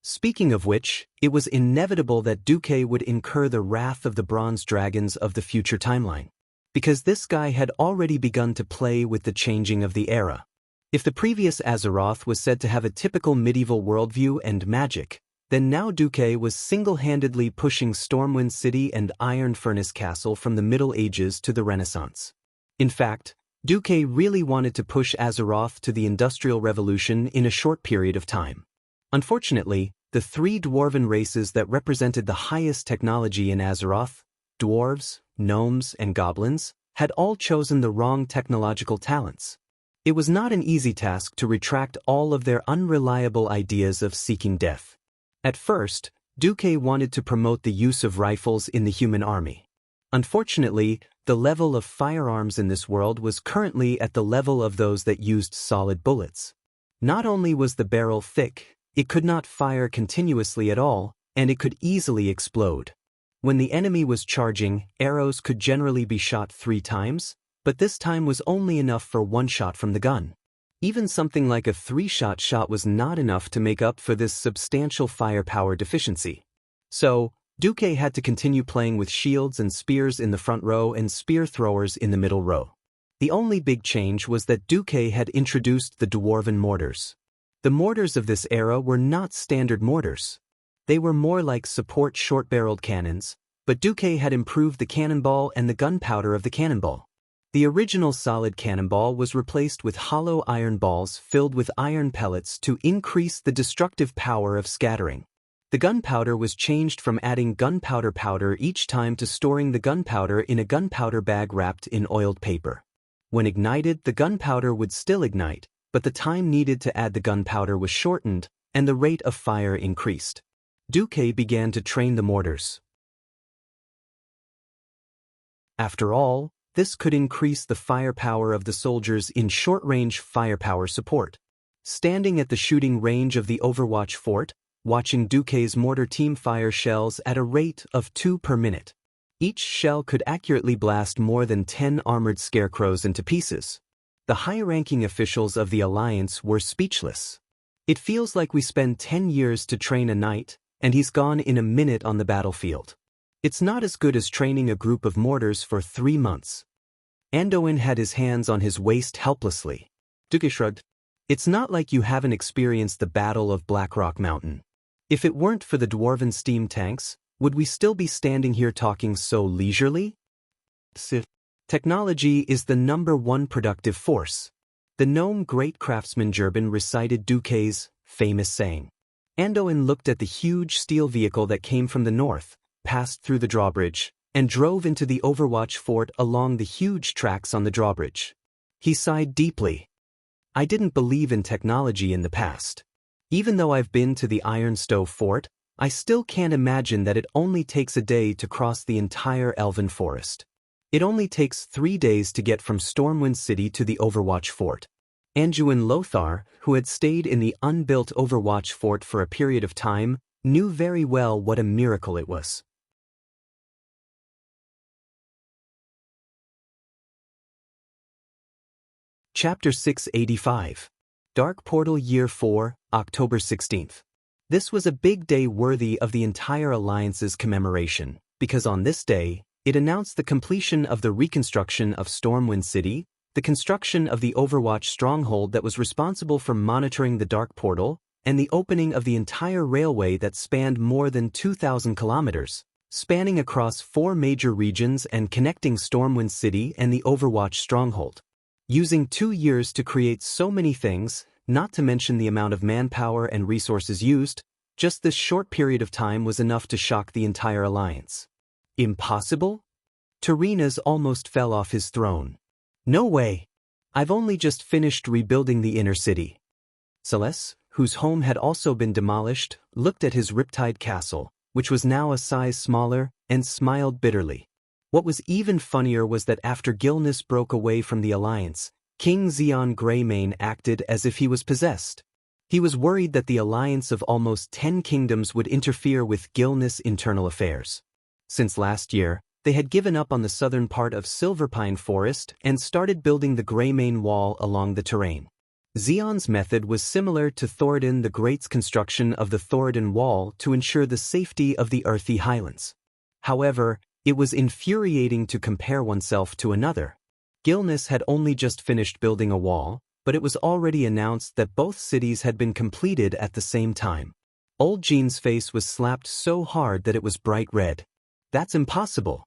Speaking of which, it was inevitable that Duque would incur the wrath of the Bronze Dragons of the future timeline. Because this guy had already begun to play with the changing of the era. If the previous Azeroth was said to have a typical medieval worldview and magic, then now Duque was single-handedly pushing Stormwind City and Iron Furnace Castle from the Middle Ages to the Renaissance. In fact, Duque really wanted to push Azeroth to the Industrial Revolution in a short period of time. Unfortunately, the 3 dwarven races that represented the highest technology in Azeroth, dwarves, gnomes, and goblins, had all chosen the wrong technological talents. It was not an easy task to retract all of their unreliable ideas of seeking death. At first, Duque wanted to promote the use of rifles in the human army. Unfortunately, the level of firearms in this world was currently at the level of those that used solid bullets. Not only was the barrel thick, it could not fire continuously at all, and it could easily explode. When the enemy was charging, arrows could generally be shot 3 times, but this time was only enough for 1 shot from the gun. Even something like a 3-shot shot was not enough to make up for this substantial firepower deficiency. So, Duque had to continue playing with shields and spears in the front row and spear throwers in the middle row. The only big change was that Duque had introduced the dwarven mortars. The mortars of this era were not standard mortars. They were more like support short-barreled cannons, but Duque had improved the cannonball and the gunpowder of the cannonball. The original solid cannonball was replaced with hollow iron balls filled with iron pellets to increase the destructive power of scattering. The gunpowder was changed from adding gunpowder powder each time to storing the gunpowder in a gunpowder bag wrapped in oiled paper. When ignited, the gunpowder would still ignite, but the time needed to add the gunpowder was shortened, and the rate of fire increased. Duque began to train the mortars. After all, this could increase the firepower of the soldiers in short-range firepower support. Standing at the shooting range of the Overwatch fort, watching Duque's mortar team fire shells at a rate of 2 per minute. Each shell could accurately blast more than 10 armored scarecrows into pieces. The high-ranking officials of the Alliance were speechless. It feels like we spend 10 years to train a knight, and he's gone in a minute on the battlefield. It's not as good as training a group of mortars for 3 months. Anduin had his hands on his waist helplessly. Duke shrugged. It's not like you haven't experienced the Battle of Blackrock Mountain. If it weren't for the dwarven steam tanks, would we still be standing here talking so leisurely? Technology is the #1 productive force. The gnome great craftsman Gerben recited Duque's famous saying. Anduin looked at the huge steel vehicle that came from the north, passed through the drawbridge, and drove into the Overwatch fort along the huge tracks on the drawbridge. He sighed deeply. I didn't believe in technology in the past. Even though I've been to the Iron Stove fort, I still can't imagine that it only takes a day to cross the entire elven forest. It only takes 3 days to get from Stormwind City to the Overwatch fort. Anduin Lothar, who had stayed in the unbuilt Overwatch fort for a period of time, knew very well what a miracle it was. Chapter 685. Dark Portal Year 4, October 16th. This was a big day worthy of the entire Alliance's commemoration, because on this day, it announced the completion of the reconstruction of Stormwind City, the construction of the Overwatch stronghold that was responsible for monitoring the Dark Portal, and the opening of the entire railway that spanned more than 2,000 kilometers, spanning across 4 major regions and connecting Stormwind City and the Overwatch stronghold. Using 2 years to create so many things, not to mention the amount of manpower and resources used, just this short period of time was enough to shock the entire Alliance. Impossible? Terenas almost fell off his throne. No way! I've only just finished rebuilding the inner city. Celeste, whose home had also been demolished, looked at his riptide castle, which was now a size smaller, and smiled bitterly. What was even funnier was that after Gilnis broke away from the Alliance, King Xian Greymane acted as if he was possessed. He was worried that the alliance of almost 10 kingdoms would interfere with Gilnis' internal affairs. Since last year, they had given up on the southern part of Silverpine Forest and started building the Greymane Wall along the terrain. Xian's method was similar to Thoradin the Great's construction of the Thoradin Wall to ensure the safety of the earthy highlands. However, it was infuriating to compare oneself to another. Gilnis had only just finished building a wall, but it was already announced that both cities had been completed at the same time. Old Jean's face was slapped so hard that it was bright red. That's impossible.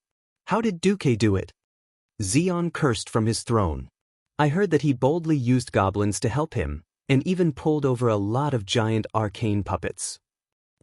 How did Duque do it? Xian cursed from his throne. I heard that he boldly used goblins to help him, and even pulled over a lot of giant arcane puppets.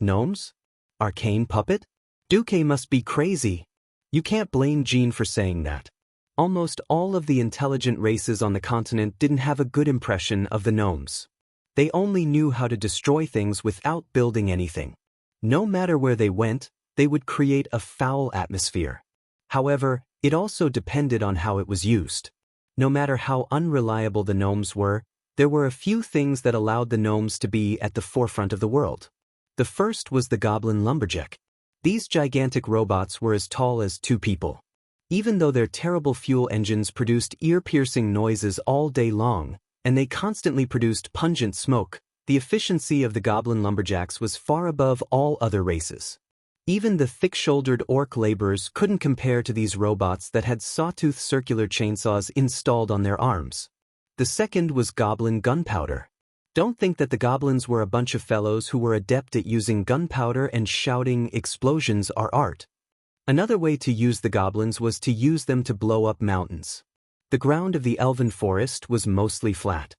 Gnomes? Arcane puppet? Duque must be crazy. You can't blame Jean for saying that. Almost all of the intelligent races on the continent didn't have a good impression of the gnomes. They only knew how to destroy things without building anything. No matter where they went, they would create a foul atmosphere. However, it also depended on how it was used. No matter how unreliable the gnomes were, there were a few things that allowed the gnomes to be at the forefront of the world. The first was the goblin lumberjack. These gigantic robots were as tall as 2 people. Even though their terrible fuel engines produced ear-piercing noises all day long, and they constantly produced pungent smoke, the efficiency of the goblin lumberjacks was far above all other races. Even the thick-shouldered orc laborers couldn't compare to these robots that had sawtooth circular chainsaws installed on their arms. The second was goblin gunpowder. Don't think that the goblins were a bunch of fellows who were adept at using gunpowder and shouting explosions are art. Another way to use the goblins was to use them to blow up mountains. The ground of the elven forest was mostly flat.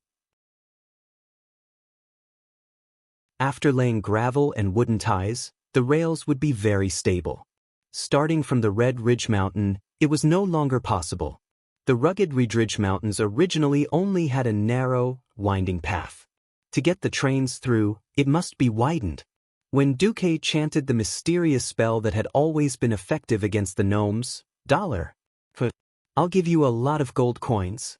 After laying gravel and wooden ties, the rails would be very stable. Starting from the Red Ridge Mountain, it was no longer possible. The rugged Red Ridge Mountains originally only had a narrow, winding path. To get the trains through, it must be widened. When Duque chanted the mysterious spell that had always been effective against the gnomes, I'll give you a lot of gold coins.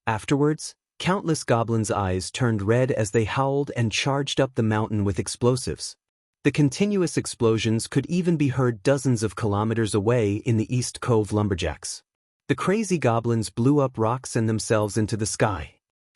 Afterwards, countless goblins' eyes turned red as they howled and charged up the mountain with explosives. The continuous explosions could even be heard dozens of kilometers away in the East Cove lumberjacks. The crazy goblins blew up rocks and themselves into the sky.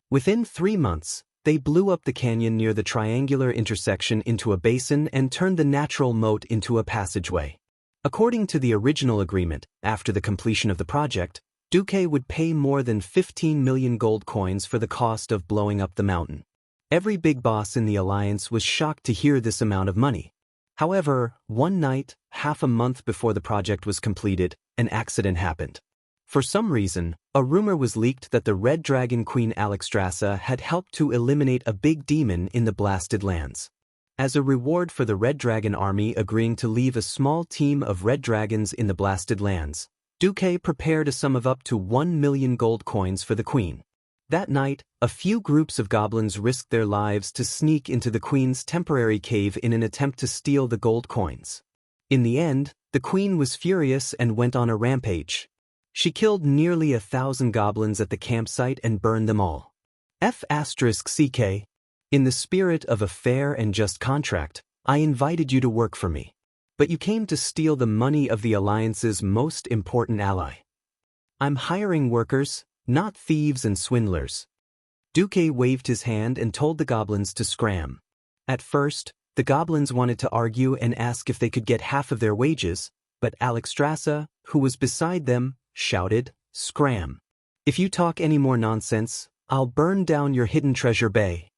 Within 3 months, they blew up the canyon near the triangular intersection into a basin and turned the natural moat into a passageway. According to the original agreement, after the completion of the project, Duque would pay more than 15 million gold coins for the cost of blowing up the mountain. Every big boss in the alliance was shocked to hear this amount of money. However, one night, half a month before the project was completed, an accident happened. For some reason, a rumor was leaked that the Red Dragon Queen Alexstrasza had helped to eliminate a big demon in the blasted lands. As a reward for the Red Dragon army agreeing to leave a small team of red dragons in the blasted lands, Duque prepared a sum of up to 1 million gold coins for the queen. That night, a few groups of goblins risked their lives to sneak into the queen's temporary cave in an attempt to steal the gold coins. In the end, the queen was furious and went on a rampage. She killed nearly 1,000 goblins at the campsite and burned them all. F***CK. In the spirit of a fair and just contract, I invited you to work for me. But you came to steal the money of the Alliance's most important ally. I'm hiring workers, not thieves and swindlers. Duque waved his hand and told the goblins to scram. At first, the goblins wanted to argue and ask if they could get half of their wages, but Alexstrasza, who was beside them, shouted, "Scram! If you talk any more nonsense, I'll burn down your hidden treasure bay."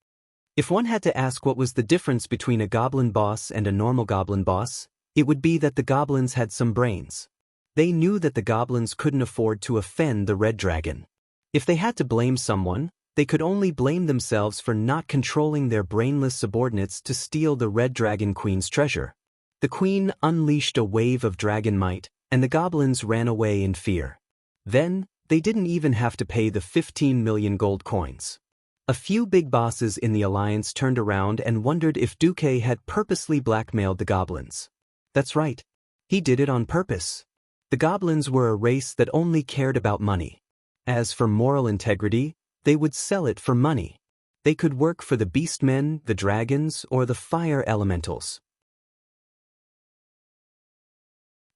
If one had to ask what was the difference between a goblin boss and a normal goblin boss, it would be that the goblins had some brains. They knew that the goblins couldn't afford to offend the Red Dragon. If they had to blame someone, they could only blame themselves for not controlling their brainless subordinates to steal the Red Dragon Queen's treasure. The queen unleashed a wave of dragon might, and the goblins ran away in fear. Then, they didn't even have to pay the 15 million gold coins. A few big bosses in the alliance turned around and wondered if Duque had purposely blackmailed the goblins. That's right. He did it on purpose. The goblins were a race that only cared about money. As for moral integrity, they would sell it for money. They could work for the beastmen, the dragons, or the fire elementals.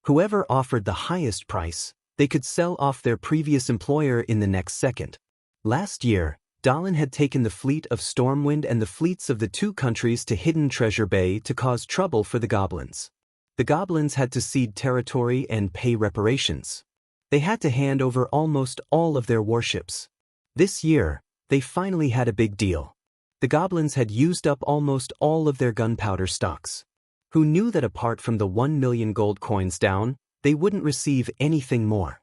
Whoever offered the highest price, they could sell off their previous employer in the next second. Last year, Daoist had taken the fleet of Stormwind and the fleets of the two countries to Hidden Treasure Bay to cause trouble for the goblins. The goblins had to cede territory and pay reparations. They had to hand over almost all of their warships. This year, they finally had a big deal. The goblins had used up almost all of their gunpowder stocks. Who knew that apart from the 1 million gold coins down, they wouldn't receive anything more.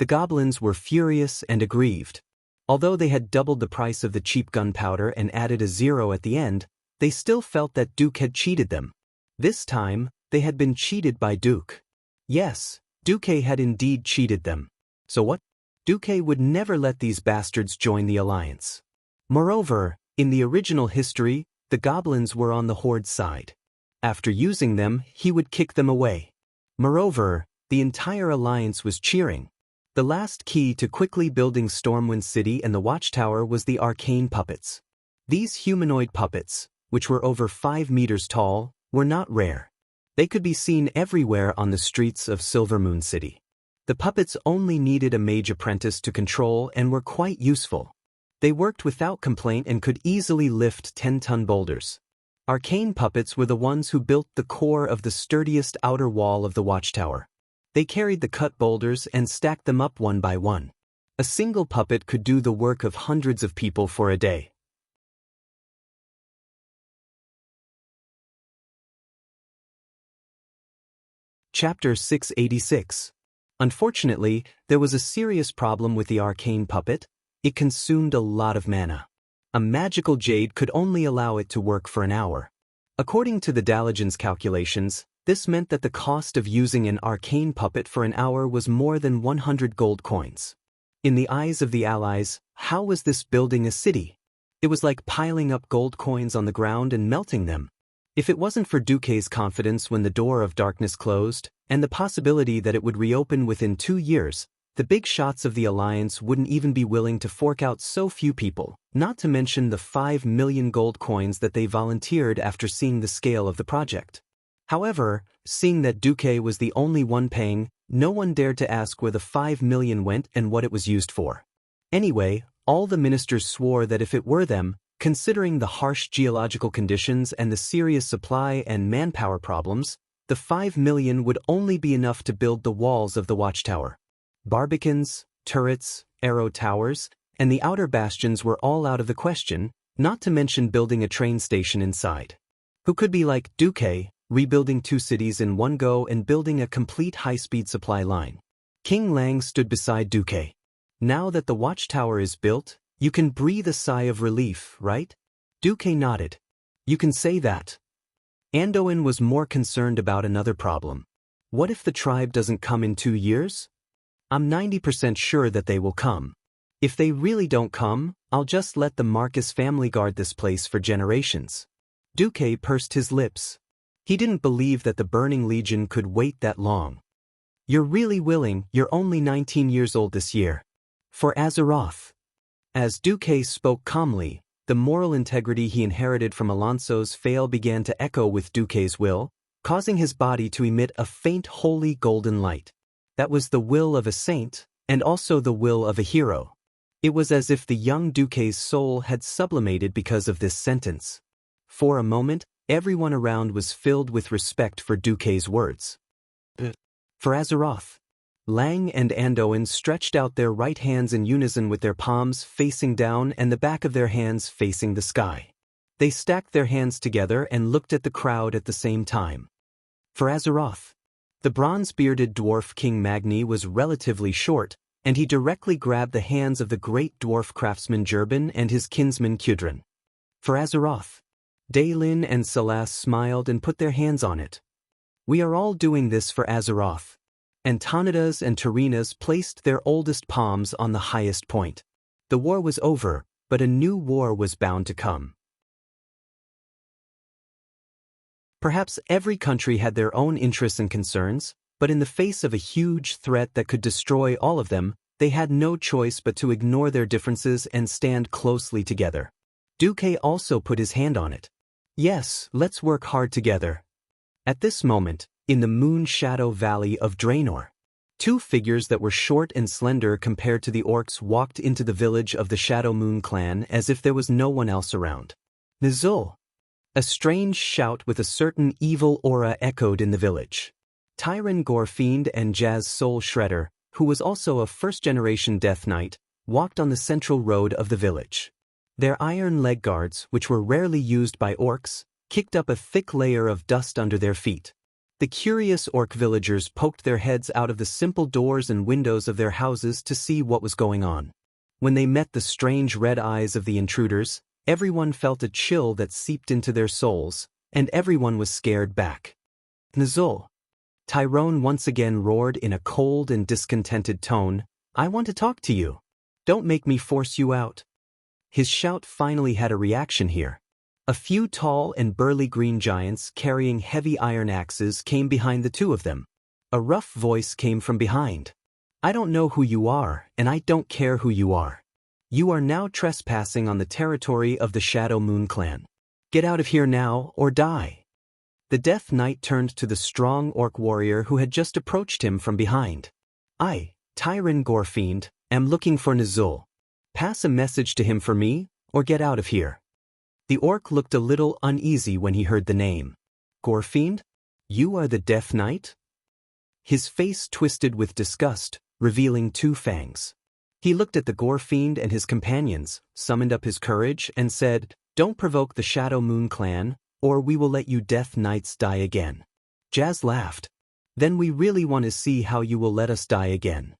The goblins were furious and aggrieved. Although they had doubled the price of the cheap gunpowder and added a zero at the end, they still felt that Duque had cheated them. This time, they had been cheated by Duque. Yes, Duque had indeed cheated them. So what? Duque would never let these bastards join the alliance. Moreover, in the original history, the goblins were on the Horde's side. After using them, he would kick them away. Moreover, the entire alliance was cheering. The last key to quickly building Stormwind City and the Watchtower was the arcane puppets. These humanoid puppets, which were over 5 meters tall, were not rare. They could be seen everywhere on the streets of Silvermoon City. The puppets only needed a mage apprentice to control and were quite useful. They worked without complaint and could easily lift 10-ton boulders. Arcane puppets were the ones who built the core of the sturdiest outer wall of the Watchtower. They carried the cut boulders and stacked them up one by one. A single puppet could do the work of hundreds of people for a day. Chapter 686. Unfortunately, there was a serious problem with the arcane puppet. It consumed a lot of mana. A magical jade could only allow it to work for an hour. According to the Daligen's calculations, this meant that the cost of using an arcane puppet for an hour was more than 100 gold coins. In the eyes of the allies, how was this building a city? It was like piling up gold coins on the ground and melting them. If it wasn't for Duque's confidence when the door of darkness closed, and the possibility that it would reopen within 2 years, the big shots of the alliance wouldn't even be willing to fork out so few people, not to mention the 5 million gold coins that they volunteered after seeing the scale of the project. However, seeing that Duque was the only one paying, no one dared to ask where the 5 million went and what it was used for. Anyway, all the ministers swore that if it were them, considering the harsh geological conditions and the serious supply and manpower problems, the 5 million would only be enough to build the walls of the watchtower. Barbicans, turrets, arrow towers, and the outer bastions were all out of the question, not to mention building a train station inside. Who could be like Duque, rebuilding 2 cities in one go and building a complete high-speed supply line? King Lang stood beside Duque. Now that the watchtower is built, you can breathe a sigh of relief, right? Duque nodded. You can say that. Anduin was more concerned about another problem. What if the tribe doesn't come in 2 years? I'm 90% sure that they will come. If they really don't come, I'll just let the Marcus family guard this place for generations. Duque pursed his lips. He didn't believe that the Burning Legion could wait that long. You're really willing, you're only 19 years old this year. For Azeroth. As Duque spoke calmly, the moral integrity he inherited from Alonso's fail began to echo with Duque's will, causing his body to emit a faint holy golden light. That was the will of a saint, and also the will of a hero. It was as if the young Duque's soul had sublimated because of this sentence. For a moment, everyone around was filled with respect for Duque's words. For Azeroth. Lang and Anduin stretched out their right hands in unison with their palms facing down and the back of their hands facing the sky. They stacked their hands together and looked at the crowd at the same time. For Azeroth. The bronze-bearded dwarf King Magni was relatively short, and he directly grabbed the hands of the great dwarf craftsman Jurban and his kinsman Kudrin. For Azeroth. Daylin and Salas smiled and put their hands on it. We are all doing this for Azeroth. Antonidas and Terinas placed their oldest palms on the highest point. The war was over, but a new war was bound to come. Perhaps every country had their own interests and concerns, but in the face of a huge threat that could destroy all of them, they had no choice but to ignore their differences and stand closely together. Duque also put his hand on it. Yes, let's work hard together. At this moment, in the Moon Shadow Valley of Draenor, 2 figures that were short and slender compared to the orcs walked into the village of the Shadow Moon clan as if there was no one else around. Nizul. A strange shout with a certain evil aura echoed in the village. Tyron Gorefiend and Jazz Soul Shredder, who was also a first-generation Death Knight, walked on the central road of the village. Their iron leg guards, which were rarely used by orcs, kicked up a thick layer of dust under their feet. The curious orc villagers poked their heads out of the simple doors and windows of their houses to see what was going on. When they met the strange red eyes of the intruders, everyone felt a chill that seeped into their souls, and everyone was scared back. Nizul. Tyrone once again roared in a cold and discontented tone, I want to talk to you. Don't make me force you out. His shout finally had a reaction here. A few tall and burly green giants carrying heavy iron axes came behind the 2 of them. A rough voice came from behind. I don't know who you are, and I don't care who you are. You are now trespassing on the territory of the Shadow Moon clan. Get out of here now, or die. The Death Knight turned to the strong orc warrior who had just approached him from behind. I, Tyron Gorefiend, am looking for Nizul. Pass a message to him for me, or get out of here. The orc looked a little uneasy when he heard the name. Gorefiend? You are the Death Knight? His face twisted with disgust, revealing 2 fangs. He looked at the Gorefiend and his companions, summoned up his courage, and said, Don't provoke the Shadow Moon clan, or we will let you Death Knights die again. Jazz laughed. Then we really want to see how you will let us die again.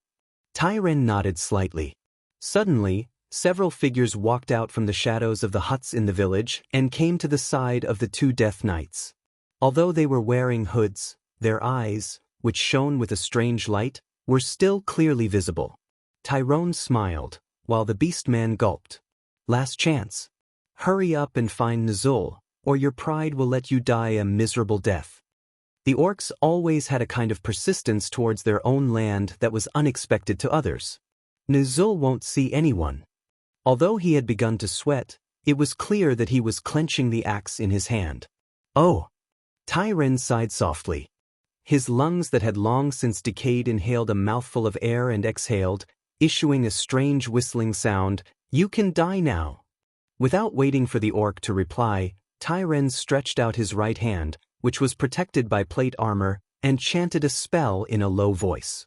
Tyren nodded slightly. Suddenly, several figures walked out from the shadows of the huts in the village and came to the side of the 2 Death Knights. Although they were wearing hoods, their eyes, which shone with a strange light, were still clearly visible. Tyrone smiled, while the Beastman gulped. Last chance. Hurry up and find Nizul, or your pride will let you die a miserable death. The orcs always had a kind of persistence towards their own land that was unexpected to others. Nizul won't see anyone. Although he had begun to sweat, it was clear that he was clenching the axe in his hand. Oh! Tyren sighed softly. His lungs that had long since decayed inhaled a mouthful of air and exhaled, issuing a strange whistling sound. You can die now. Without waiting for the orc to reply, Tyren stretched out his right hand, which was protected by plate armor, and chanted a spell in a low voice.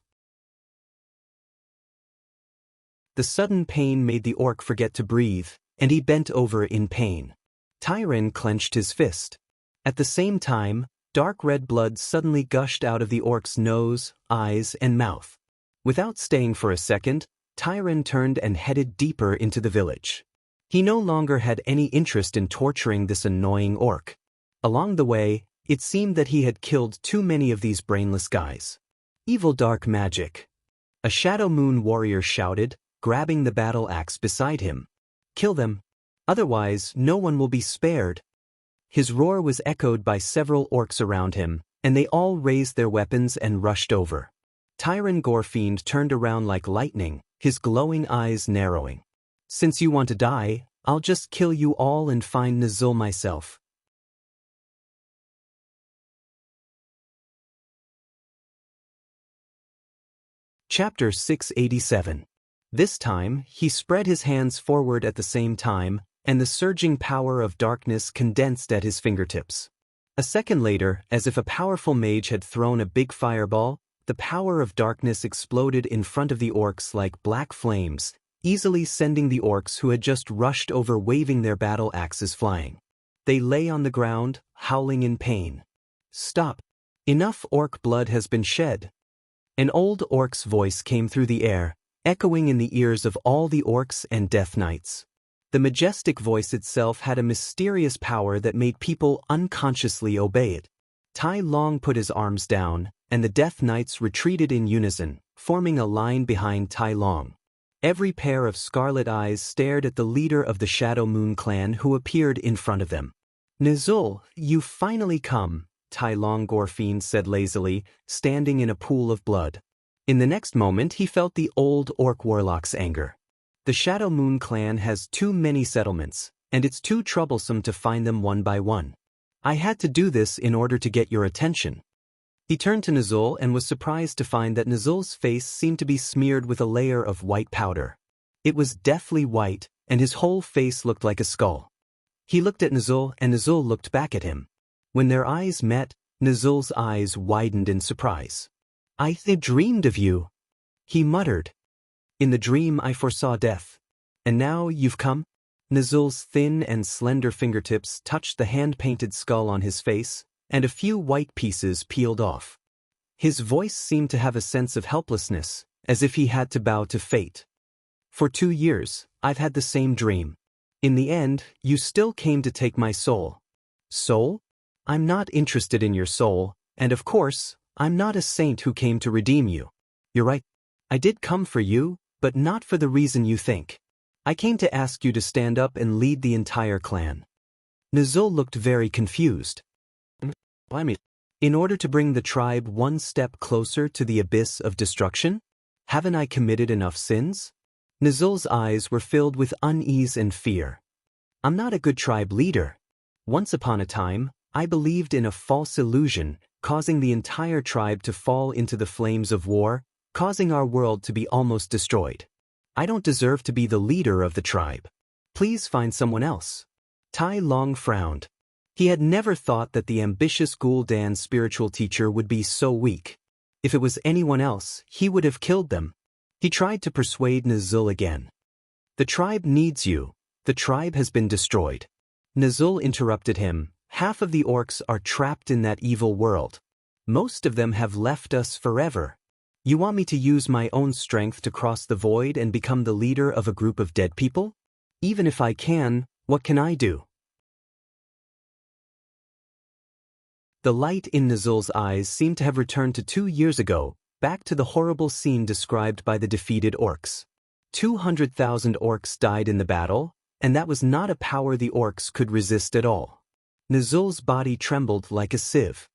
The sudden pain made the orc forget to breathe, and he bent over in pain. Tyren clenched his fist. At the same time, dark red blood suddenly gushed out of the orc's nose, eyes, and mouth. Without staying for a second, Tyren turned and headed deeper into the village. He no longer had any interest in torturing this annoying orc. Along the way, it seemed that he had killed too many of these brainless guys. Evil dark magic. A Shadow Moon warrior shouted, grabbing the battle axe beside him. Kill them. Otherwise, no one will be spared. His roar was echoed by several orcs around him, and they all raised their weapons and rushed over. Tyren Gorefiend turned around like lightning, his glowing eyes narrowing. Since you want to die, I'll just kill you all and find Nizul myself. Chapter 687. This time, he spread his hands forward at the same time, and the surging power of darkness condensed at his fingertips. A second later, as if a powerful mage had thrown a big fireball, the power of darkness exploded in front of the orcs like black flames, easily sending the orcs who had just rushed over waving their battle axes flying. They lay on the ground, howling in pain. Stop. Enough orc blood has been shed. An old orc's voice came through the air, echoing in the ears of all the orcs and death knights. The majestic voice itself had a mysterious power that made people unconsciously obey it. Tai Long put his arms down, and the death knights retreated in unison, forming a line behind Tai Long. Every pair of scarlet eyes stared at the leader of the Shadow Moon clan who appeared in front of them. Nizul, you've finally come, Tai Long Gorefiend said lazily, standing in a pool of blood. In the next moment he felt the old orc warlock's anger. The Shadow Moon clan has too many settlements, and it's too troublesome to find them one by one. I had to do this in order to get your attention. He turned to Nizul and was surprised to find that Nizul's face seemed to be smeared with a layer of white powder. It was deathly white, and his whole face looked like a skull. He looked at Nizul and Nizul looked back at him. When their eyes met, Nizul's eyes widened in surprise. I dreamed of you, he muttered. In the dream I foresaw death. And now you've come? Nizul's thin and slender fingertips touched the hand-painted skull on his face, and a few white pieces peeled off. His voice seemed to have a sense of helplessness, as if he had to bow to fate. For 2 years, I've had the same dream. In the end, you still came to take my soul. Soul? I'm not interested in your soul, and of course, I'm not a saint who came to redeem you. You're right. I did come for you, but not for the reason you think. I came to ask you to stand up and lead the entire clan. Nizul looked very confused. In order to bring the tribe one step closer to the abyss of destruction? Haven't I committed enough sins? Nizul's eyes were filled with unease and fear. I'm not a good tribe leader. Once upon a time, I believed in a false illusion, causing the entire tribe to fall into the flames of war, causing our world to be almost destroyed. I don't deserve to be the leader of the tribe. Please find someone else. Tai Long frowned. He had never thought that the ambitious Gul'dan spiritual teacher would be so weak. If it was anyone else, he would have killed them. He tried to persuade Nizul again. The tribe needs you. The tribe has been destroyed. Nizul interrupted him. Half of the orcs are trapped in that evil world. Most of them have left us forever. You want me to use my own strength to cross the void and become the leader of a group of dead people? Even if I can, what can I do? The light in Nizul's eyes seemed to have returned to 2 years ago, back to the horrible scene described by the defeated orcs. 200,000 orcs died in the battle, and that was not a power the orcs could resist at all. Nizul's body trembled like a sieve.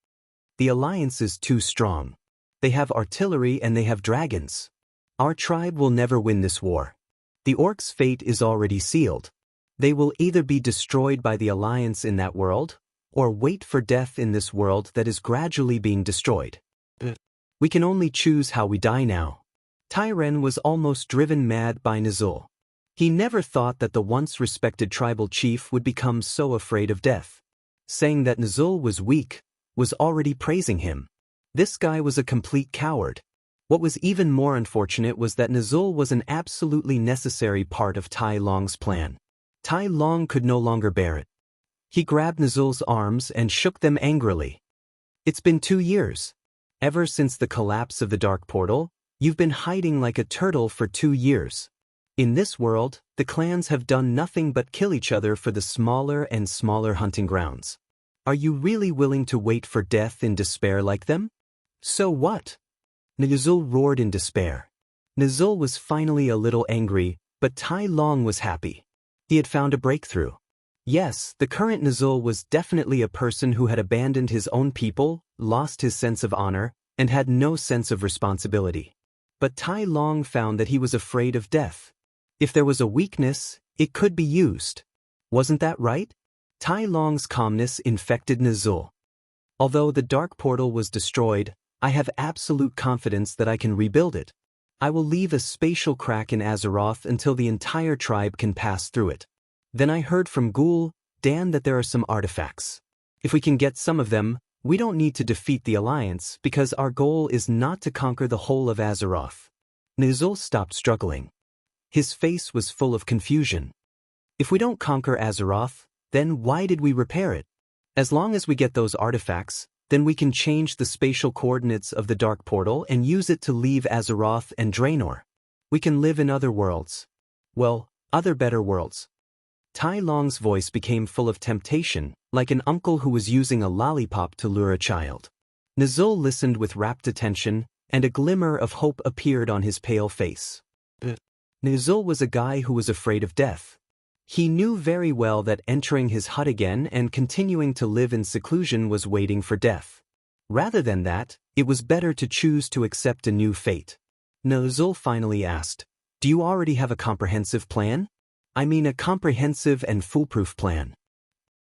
The alliance is too strong. They have artillery and they have dragons. Our tribe will never win this war. The orcs' fate is already sealed. They will either be destroyed by the alliance in that world, or wait for death in this world that is gradually being destroyed. We can only choose how we die now. Tai Ren was almost driven mad by Nizul. He never thought that the once respected tribal chief would become so afraid of death. Saying that Nizul was weak was already praising him. This guy was a complete coward. What was even more unfortunate was that Nizul was an absolutely necessary part of Tai Long's plan. Tai Long could no longer bear it. He grabbed Nizul's arms and shook them angrily. It's been 2 years. Ever since the collapse of the Dark Portal, you've been hiding like a turtle for 2 years. In this world, the clans have done nothing but kill each other for the smaller and smaller hunting grounds. Are you really willing to wait for death in despair like them? So what? Nizul roared in despair. Nizul was finally a little angry, but Tai Long was happy. He had found a breakthrough. Yes, the current Nizul was definitely a person who had abandoned his own people, lost his sense of honor, and had no sense of responsibility. But Tai Long found that he was afraid of death. If there was a weakness, it could be used. Wasn't that right? Tai Long's calmness infected Nizul. Although the Dark Portal was destroyed, I have absolute confidence that I can rebuild it. I will leave a spatial crack in Azeroth until the entire tribe can pass through it. Then I heard from Ghoul, Dan, that there are some artifacts. If we can get some of them, we don't need to defeat the Alliance because our goal is not to conquer the whole of Azeroth. Nizul stopped struggling. His face was full of confusion. If we don't conquer Azeroth, then why did we repair it? As long as we get those artifacts, then we can change the spatial coordinates of the Dark Portal and use it to leave Azeroth and Draenor. We can live in other worlds. Well, other better worlds. Tai Long's voice became full of temptation, like an uncle who was using a lollipop to lure a child. Nizul listened with rapt attention, and a glimmer of hope appeared on his pale face. Nizul was a guy who was afraid of death. He knew very well that entering his hut again and continuing to live in seclusion was waiting for death. Rather than that, it was better to choose to accept a new fate. Nizul finally asked, "Do you already have a comprehensive plan? I mean a comprehensive and foolproof plan."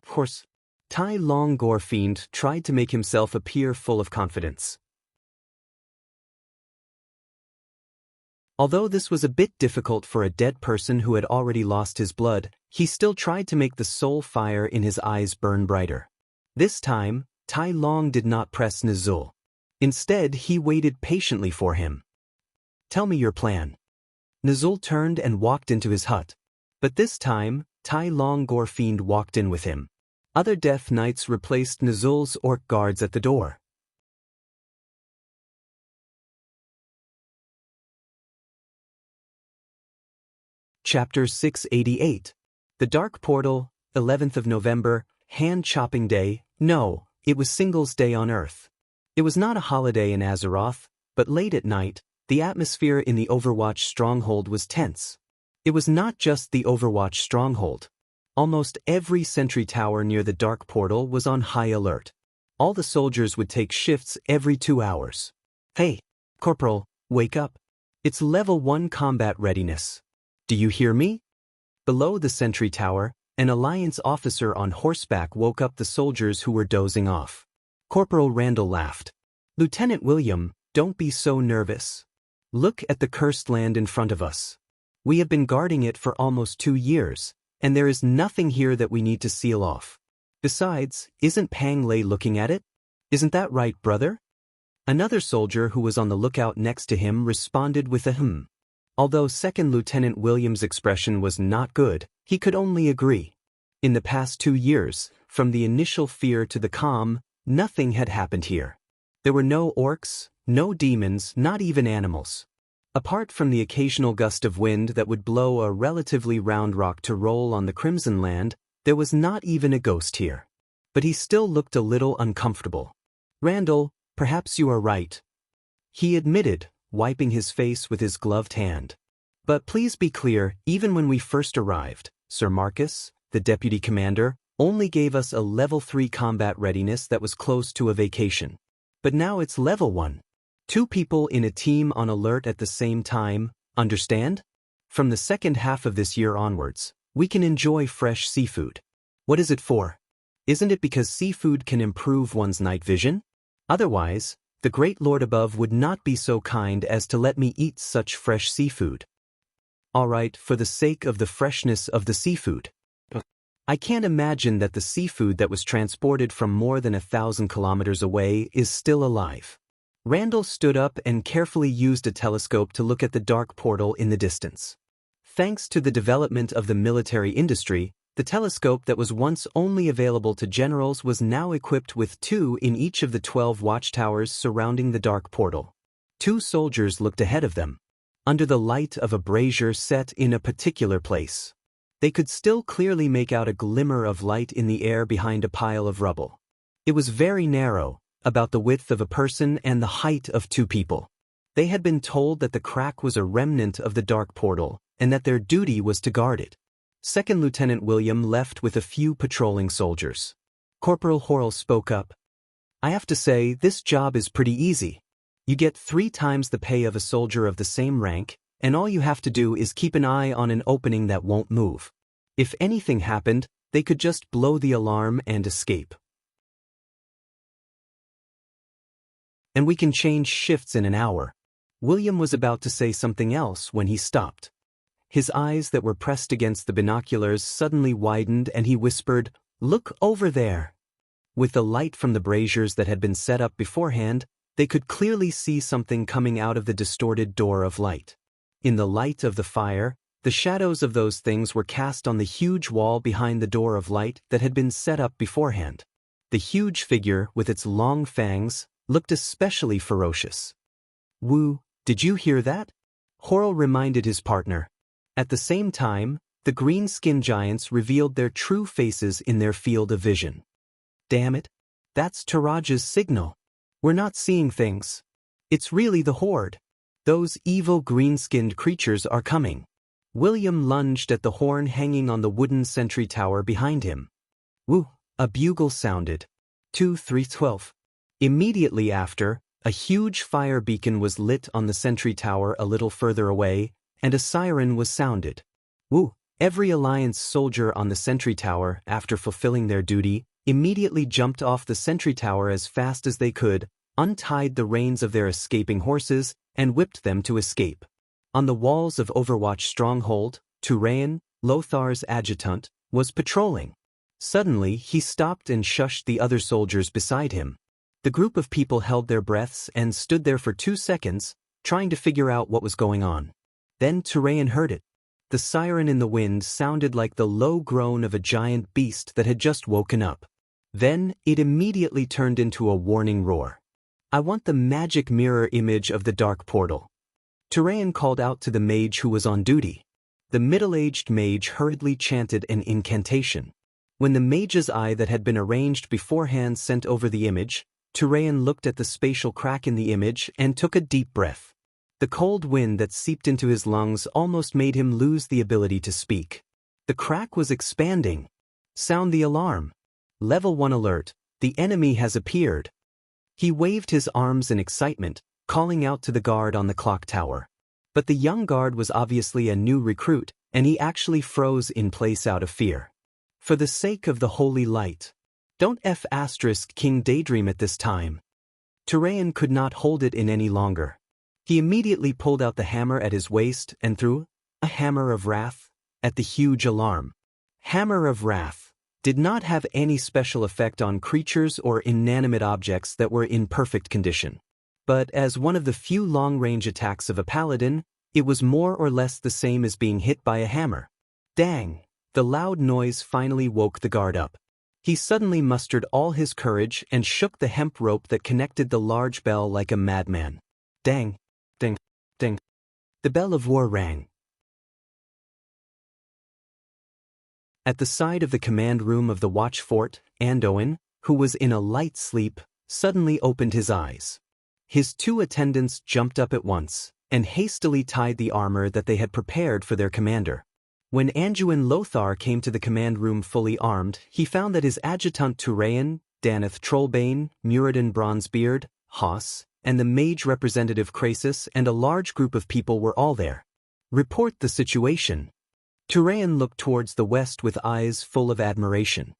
Of course. Tai Long Gorfiend tried to make himself appear full of confidence. Although this was a bit difficult for a dead person who had already lost his blood, he still tried to make the soul fire in his eyes burn brighter. This time, Tai Long did not press Nizul. Instead, he waited patiently for him. "Tell me your plan." Nizul turned and walked into his hut. But this time, Tai Long Gorfiend walked in with him. Other Death Knights replaced Nizul's orc guards at the door. Chapter 688. The Dark Portal, 11th of November, Hand-Chopping Day. No, it was Singles Day on Earth. It was not a holiday in Azeroth, but late at night, the atmosphere in the Overwatch stronghold was tense. It was not just the Overwatch stronghold. Almost every sentry tower near the Dark Portal was on high alert. All the soldiers would take shifts every 2 hours. "Hey, Corporal, wake up. It's level 1 combat readiness. Do you hear me?" Below the sentry tower, an Alliance officer on horseback woke up the soldiers who were dozing off. Corporal Randall laughed. "Lieutenant William, don't be so nervous. Look at the cursed land in front of us. We have been guarding it for almost 2 years, and there is nothing here that we need to seal off. Besides, isn't Pang Lei looking at it? Isn't that right, brother?" Another soldier who was on the lookout next to him responded with a "hmm." Although Second Lieutenant Williams' expression was not good, he could only agree. In the past 2 years, from the initial fear to the calm, nothing had happened here. There were no orcs, no demons, not even animals. Apart from the occasional gust of wind that would blow a relatively round rock to roll on the Crimson Land, there was not even a ghost here. But he still looked a little uncomfortable. "Randall, perhaps you are right," he admitted, wiping his face with his gloved hand. "But please be clear, even when we first arrived, Sir Marcus, the deputy commander, only gave us a level 3 combat readiness that was close to a vacation. But now it's level 1. 2 people in a team on alert at the same time, understand? From the second half of this year onwards, we can enjoy fresh seafood. What is it for?" Isn't it because seafood can improve one's night vision? Otherwise, the great lord above would not be so kind as to let me eat such fresh seafood. All right, for the sake of the freshness of the seafood. I can't imagine that the seafood that was transported from more than 1,000 kilometers away is still alive. Randall stood up and carefully used a telescope to look at the dark portal in the distance. Thanks to the development of the military industry, the telescope that was once only available to generals was now equipped with 2 in each of the 12 watchtowers surrounding the dark portal. 2 soldiers looked ahead of them, under the light of a brazier set in a particular place. They could still clearly make out a glimmer of light in the air behind a pile of rubble. It was very narrow, about the width of a person and the height of 2 people. They had been told that the crack was a remnant of the dark portal, and that their duty was to guard it. Second Lieutenant William left with a few patrolling soldiers. Corporal Horrell spoke up. I have to say, this job is pretty easy. You get 3 times the pay of a soldier of the same rank, and all you have to do is keep an eye on an opening that won't move. If anything happened, they could just blow the alarm and escape. And we can change shifts in an hour. William was about to say something else when he stopped. His eyes that were pressed against the binoculars suddenly widened and he whispered, "Look over there." With the light from the braziers that had been set up beforehand, they could clearly see something coming out of the distorted door of light. In the light of the fire, the shadows of those things were cast on the huge wall behind the door of light that had been set up beforehand. The huge figure, with its long fangs, looked especially ferocious. "Wu, did you hear that?" Horrell reminded his partner. At the same time, the green-skinned giants revealed their true faces in their field of vision. Damn it! That's Taraja's signal. We're not seeing things. It's really the Horde. Those evil green-skinned creatures are coming. William lunged at the horn hanging on the wooden sentry tower behind him. Woo! A bugle sounded. 2-3-12. Immediately after, a huge fire beacon was lit on the sentry tower a little further away, and a siren was sounded. Woo! Every Alliance soldier on the sentry tower, after fulfilling their duty, immediately jumped off the sentry tower as fast as they could, untied the reins of their escaping horses, and whipped them to escape. On the walls of Overwatch Stronghold, Turayan, Lothar's adjutant, was patrolling. Suddenly, he stopped and shushed the other soldiers beside him. The group of people held their breaths and stood there for 2 seconds, trying to figure out what was going on. Then Turayan heard it. The siren in the wind sounded like the low groan of a giant beast that had just woken up. Then, it immediately turned into a warning roar. I want the magic mirror image of the dark portal. Turayan called out to the mage who was on duty. The middle-aged mage hurriedly chanted an incantation. When the mage's eye that had been arranged beforehand sent over the image, Turayan looked at the spatial crack in the image and took a deep breath. The cold wind that seeped into his lungs almost made him lose the ability to speak. The crack was expanding. Sound the alarm. Level 1 alert. The enemy has appeared. He waved his arms in excitement, calling out to the guard on the clock tower. But the young guard was obviously a new recruit, and he actually froze in place out of fear. For the sake of the holy light. Don't King daydream at this time. Turayan could not hold it in any longer. He immediately pulled out the hammer at his waist and threw a hammer of wrath at the huge alarm. Hammer of wrath did not have any special effect on creatures or inanimate objects that were in perfect condition. But as one of the few long-range attacks of a paladin, it was more or less the same as being hit by a hammer. Dang! The loud noise finally woke the guard up. He suddenly mustered all his courage and shook the hemp rope that connected the large bell like a madman. Dang! Ding! Ding! The bell of war rang. At the side of the command room of the watch fort, Andoin, who was in a light sleep, suddenly opened his eyes. His 2 attendants jumped up at once, and hastily tied the armor that they had prepared for their commander. When Anduin Lothar came to the command room fully armed, he found that his adjutant Turayan, Daneth Trollbane, Muradin Bronzebeard, Haas, and the mage representative Krasus and a large group of people were all there. Report the situation. Turayan looked towards the west with eyes full of admiration.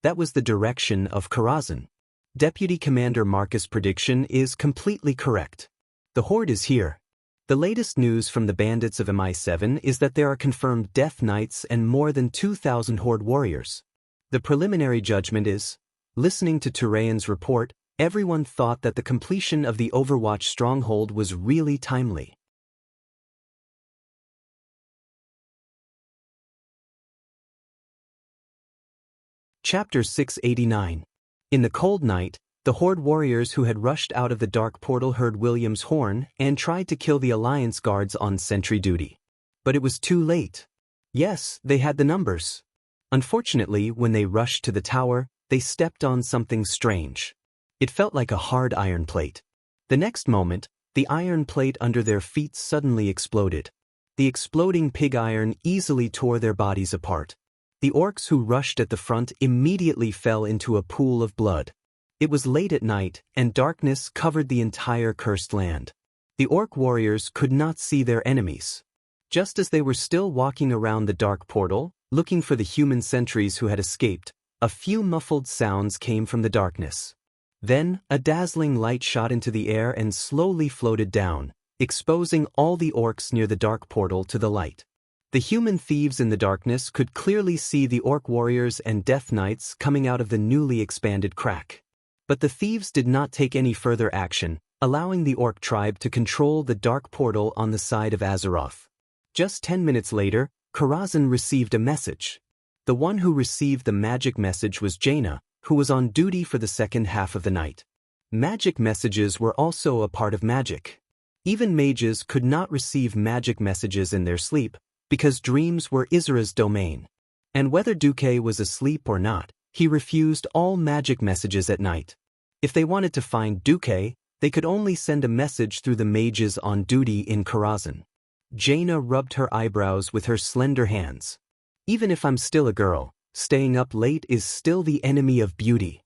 That was the direction of Karazhan. Deputy Commander Marcus' prediction is completely correct. The Horde is here. The latest news from the bandits of MI7 is that there are confirmed Death Knights and more than 2,000 Horde warriors. The preliminary judgment is, listening to Turayan's report, everyone thought that the completion of the Overwatch stronghold was really timely. Chapter 689. In the cold night, the Horde warriors who had rushed out of the dark portal heard William's horn and tried to kill the Alliance guards on sentry duty. But it was too late. Yes, they had the numbers. Unfortunately, when they rushed to the tower, they stepped on something strange. It felt like a hard iron plate. The next moment, the iron plate under their feet suddenly exploded. The exploding pig iron easily tore their bodies apart. The orcs who rushed at the front immediately fell into a pool of blood. It was late at night, and darkness covered the entire cursed land. The orc warriors could not see their enemies. Just as they were still walking around the dark portal, looking for the human sentries who had escaped, a few muffled sounds came from the darkness. Then, a dazzling light shot into the air and slowly floated down, exposing all the orcs near the dark portal to the light. The human thieves in the darkness could clearly see the orc warriors and death knights coming out of the newly expanded crack. But the thieves did not take any further action, allowing the orc tribe to control the dark portal on the side of Azeroth. Just 10 minutes later, Karazhan received a message. The one who received the magic message was Jaina, who was on duty for the second half of the night. Magic messages were also a part of magic. Even mages could not receive magic messages in their sleep, because dreams were Isra's domain. And whether Duque was asleep or not, he refused all magic messages at night. If they wanted to find Duque, they could only send a message through the mages on duty in Karazhan. Jaina rubbed her eyebrows with her slender hands. Even if I'm still a girl, staying up late is still the enemy of beauty.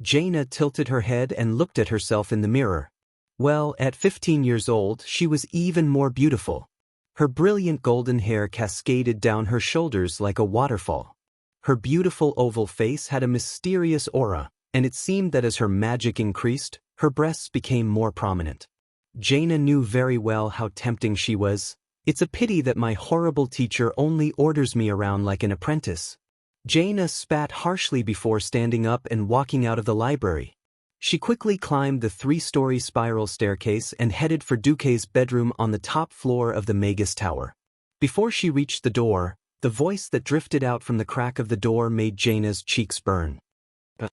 Jaina tilted her head and looked at herself in the mirror. Well, at 15 years old, she was even more beautiful. Her brilliant golden hair cascaded down her shoulders like a waterfall. Her beautiful oval face had a mysterious aura, and it seemed that as her magic increased, her breasts became more prominent. Jaina knew very well how tempting she was. It's a pity that my horrible teacher only orders me around like an apprentice. Jaina spat harshly before standing up and walking out of the library. She quickly climbed the 3-story spiral staircase and headed for Duque's bedroom on the top floor of the Magus Tower. Before she reached the door, the voice that drifted out from the crack of the door made Jaina's cheeks burn. But,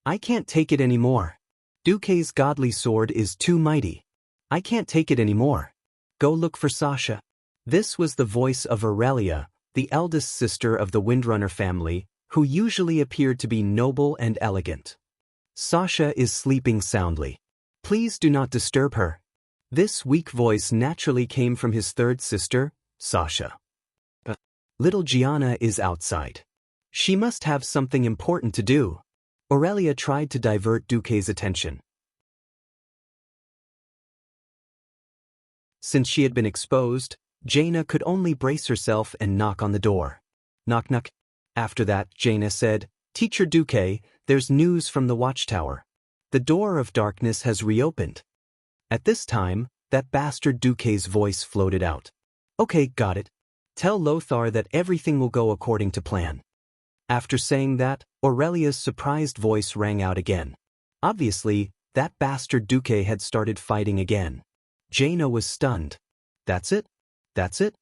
I can't take it anymore. Duque's godly sword is too mighty. I can't take it anymore. Go look for Sasha. This was the voice of Aurelia, the eldest sister of the Windrunner family, who usually appeared to be noble and elegant. Sasha is sleeping soundly. Please do not disturb her. This weak voice naturally came from his third sister, Sasha. But little Gianna is outside. She must have something important to do. Aurelia tried to divert Duque's attention. Since she had been exposed, Jaina could only brace herself and knock on the door. Knock knock. After that, Jaina said, Teacher Duque, there's news from the watchtower. The door of darkness has reopened. At this time, that bastard Duque's voice floated out. Okay, got it. Tell Lothar that everything will go according to plan. After saying that, Aurelia's surprised voice rang out again. Obviously, that bastard Duque had started fighting again. Jaina was stunned. That's it? That's it?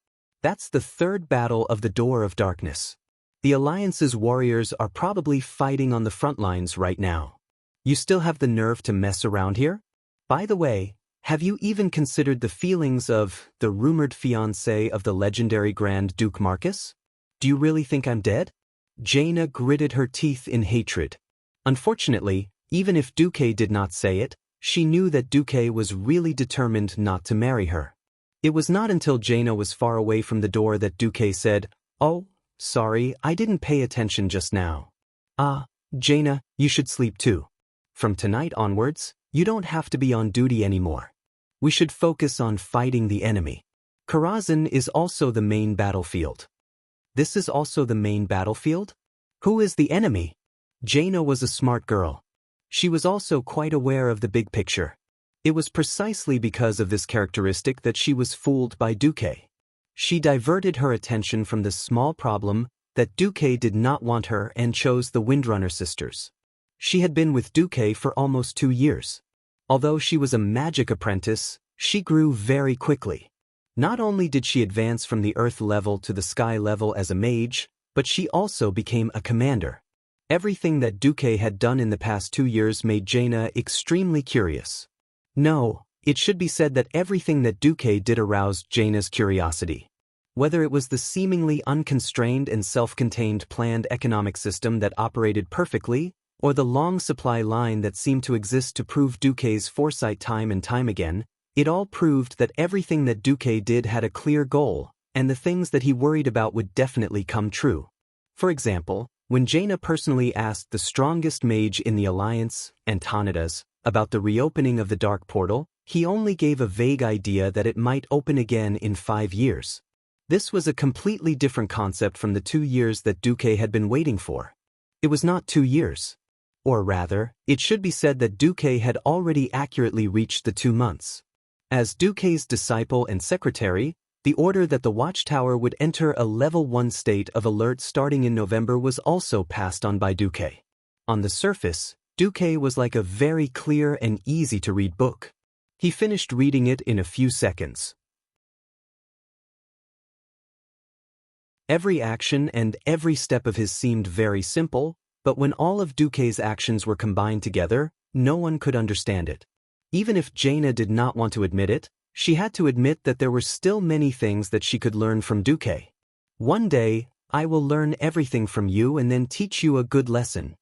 That's the third battle of the Door of Darkness. The Alliance's warriors are probably fighting on the front lines right now. You still have the nerve to mess around here? By the way, have you even considered the feelings of the rumored fiancé of the legendary Grand Duke Marcus? Do you really think I'm dead? Jaina gritted her teeth in hatred. Unfortunately, even if Duque did not say it, she knew that Duque was really determined not to marry her. It was not until Jaina was far away from the door that Duque said, Oh, sorry, I didn't pay attention just now. Ah, Jaina, you should sleep too. From tonight onwards, you don't have to be on duty anymore. We should focus on fighting the enemy. Karazhan is also the main battlefield. This is also the main battlefield? Who is the enemy? Jaina was a smart girl. She was also quite aware of the big picture. It was precisely because of this characteristic that she was fooled by Duque. She diverted her attention from this small problem that Duque did not want her and chose the Windrunner sisters. She had been with Duque for almost 2 years. Although she was a magic apprentice, she grew very quickly. Not only did she advance from the earth level to the sky level as a mage, but she also became a commander. Everything that Duque had done in the past 2 years made Jaina extremely curious. No, it should be said that everything that Duque did aroused Jaina's curiosity. Whether it was the seemingly unconstrained and self-contained planned economic system that operated perfectly, or the long supply line that seemed to exist to prove Duque's foresight time and time again, it all proved that everything that Duque did had a clear goal, and the things that he worried about would definitely come true. For example, when Jaina personally asked the strongest mage in the Alliance, Antonidas, about the reopening of the Dark Portal, he only gave a vague idea that it might open again in 5 years. This was a completely different concept from the 2 years that Duque had been waiting for. It was not 2 years. Or rather, it should be said that Duque had already accurately reached the 2 months. As Duque's disciple and secretary, the order that the Watchtower would enter a level 1 state of alert starting in November was also passed on by Duque. On the surface, Duque was like a very clear and easy-to-read book. He finished reading it in a few seconds. Every action and every step of his seemed very simple, but when all of Duque's actions were combined together, no one could understand it. Even if Jaina did not want to admit it, she had to admit that there were still many things that she could learn from Duque. One day, I will learn everything from you and then teach you a good lesson.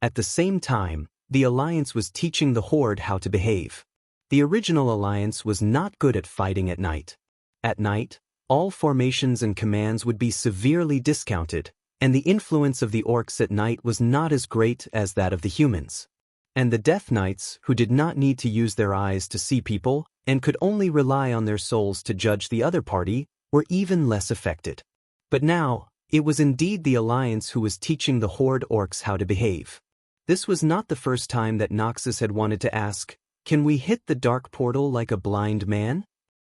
At the same time, the Alliance was teaching the Horde how to behave. The original Alliance was not good at fighting at night. At night, all formations and commands would be severely discounted, and the influence of the orcs at night was not as great as that of the humans. And the Death Knights, who did not need to use their eyes to see people, and could only rely on their souls to judge the other party, were even less affected. But now, it was indeed the Alliance who was teaching the Horde orcs how to behave. This was not the first time that Noxus had wanted to ask, "Can we hit the Dark Portal like a blind man?"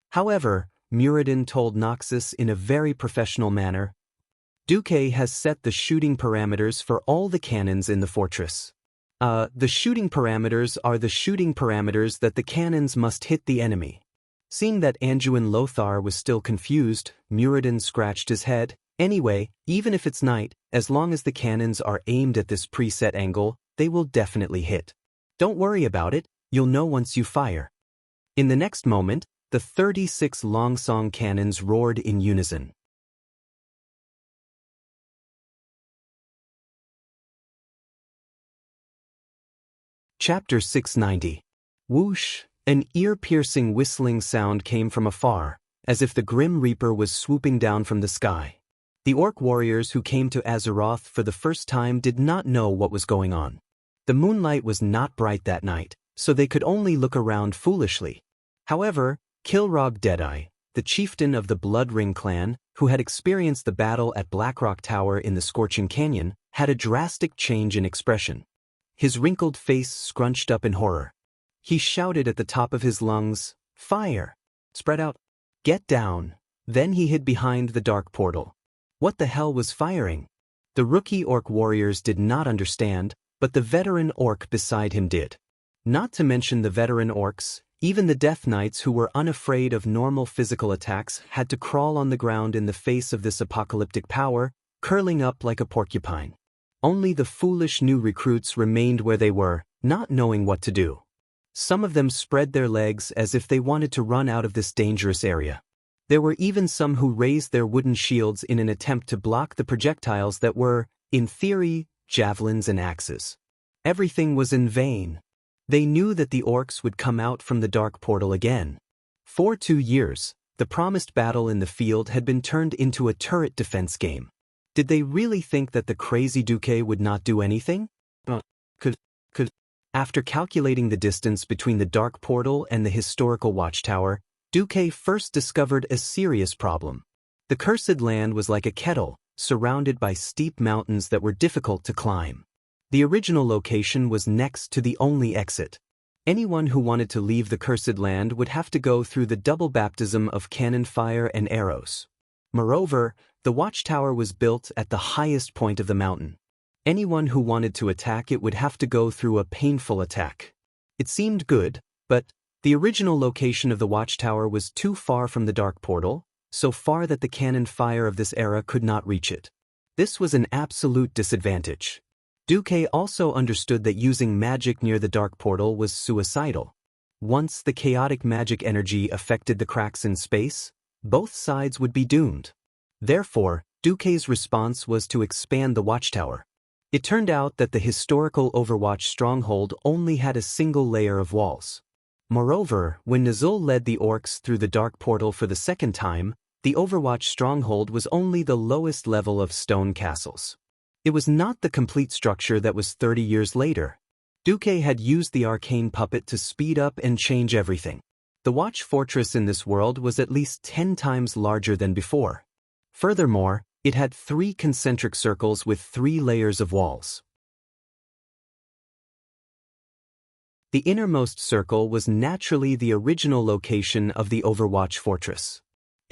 However, Muradin told Noxus in a very professional manner, "Duque has set the shooting parameters for all the cannons in the fortress. The shooting parameters are the shooting parameters that the cannons must hit the enemy." Seeing that Anduin Lothar was still confused, Muradin scratched his head. "Anyway, even if it's night, as long as the cannons are aimed at this preset angle, they will definitely hit. Don't worry about it, you'll know once you fire." In the next moment, the 36 Longsong cannons roared in unison. Chapter 690. Whoosh! An ear-piercing whistling sound came from afar, as if the Grim Reaper was swooping down from the sky. The orc warriors who came to Azeroth for the first time did not know what was going on. The moonlight was not bright that night, so they could only look around foolishly. However, Kilrog Deadeye, the chieftain of the Blood Ring clan, who had experienced the battle at Blackrock Tower in the Scorching Canyon, had a drastic change in expression. His wrinkled face scrunched up in horror. He shouted at the top of his lungs, "Fire! Spread out! Get down!" Then he hid behind the Dark Portal. What the hell was firing? The rookie orc warriors did not understand, but the veteran orc beside him did. Not to mention the veteran orcs, even the Death Knights who were unafraid of normal physical attacks had to crawl on the ground in the face of this apocalyptic power, curling up like a porcupine. Only the foolish new recruits remained where they were, not knowing what to do. Some of them spread their legs as if they wanted to run out of this dangerous area. There were even some who raised their wooden shields in an attempt to block the projectiles that were, in theory, javelins and axes. Everything was in vain. They knew that the orcs would come out from the Dark Portal again. For 2 years, the promised battle in the field had been turned into a turret defense game. Did they really think that the crazy Duque would not do anything? After calculating the distance between the Dark Portal and the historical Watchtower, Duque first discovered a serious problem. The cursed land was like a kettle, surrounded by steep mountains that were difficult to climb. The original location was next to the only exit. Anyone who wanted to leave the cursed land would have to go through the double baptism of cannon fire and arrows. Moreover, the watchtower was built at the highest point of the mountain. Anyone who wanted to attack it would have to go through a painful attack. It seemed good, but the original location of the watchtower was too far from the dark portal, so far that the cannon fire of this era could not reach it. This was an absolute disadvantage. Duque also understood that using magic near the dark portal was suicidal. Once the chaotic magic energy affected the cracks in space, both sides would be doomed. Therefore, Duque's response was to expand the watchtower. It turned out that the historical Overwatch stronghold only had a single layer of walls. Moreover, when Nazul led the orcs through the dark portal for the second time, the Overwatch stronghold was only the lowest level of stone castles. It was not the complete structure that was 30 years later. Duque had used the arcane puppet to speed up and change everything. The watch fortress in this world was at least 10 times larger than before. Furthermore, it had 3 concentric circles with 3 layers of walls. The innermost circle was naturally the original location of the Overwatch fortress.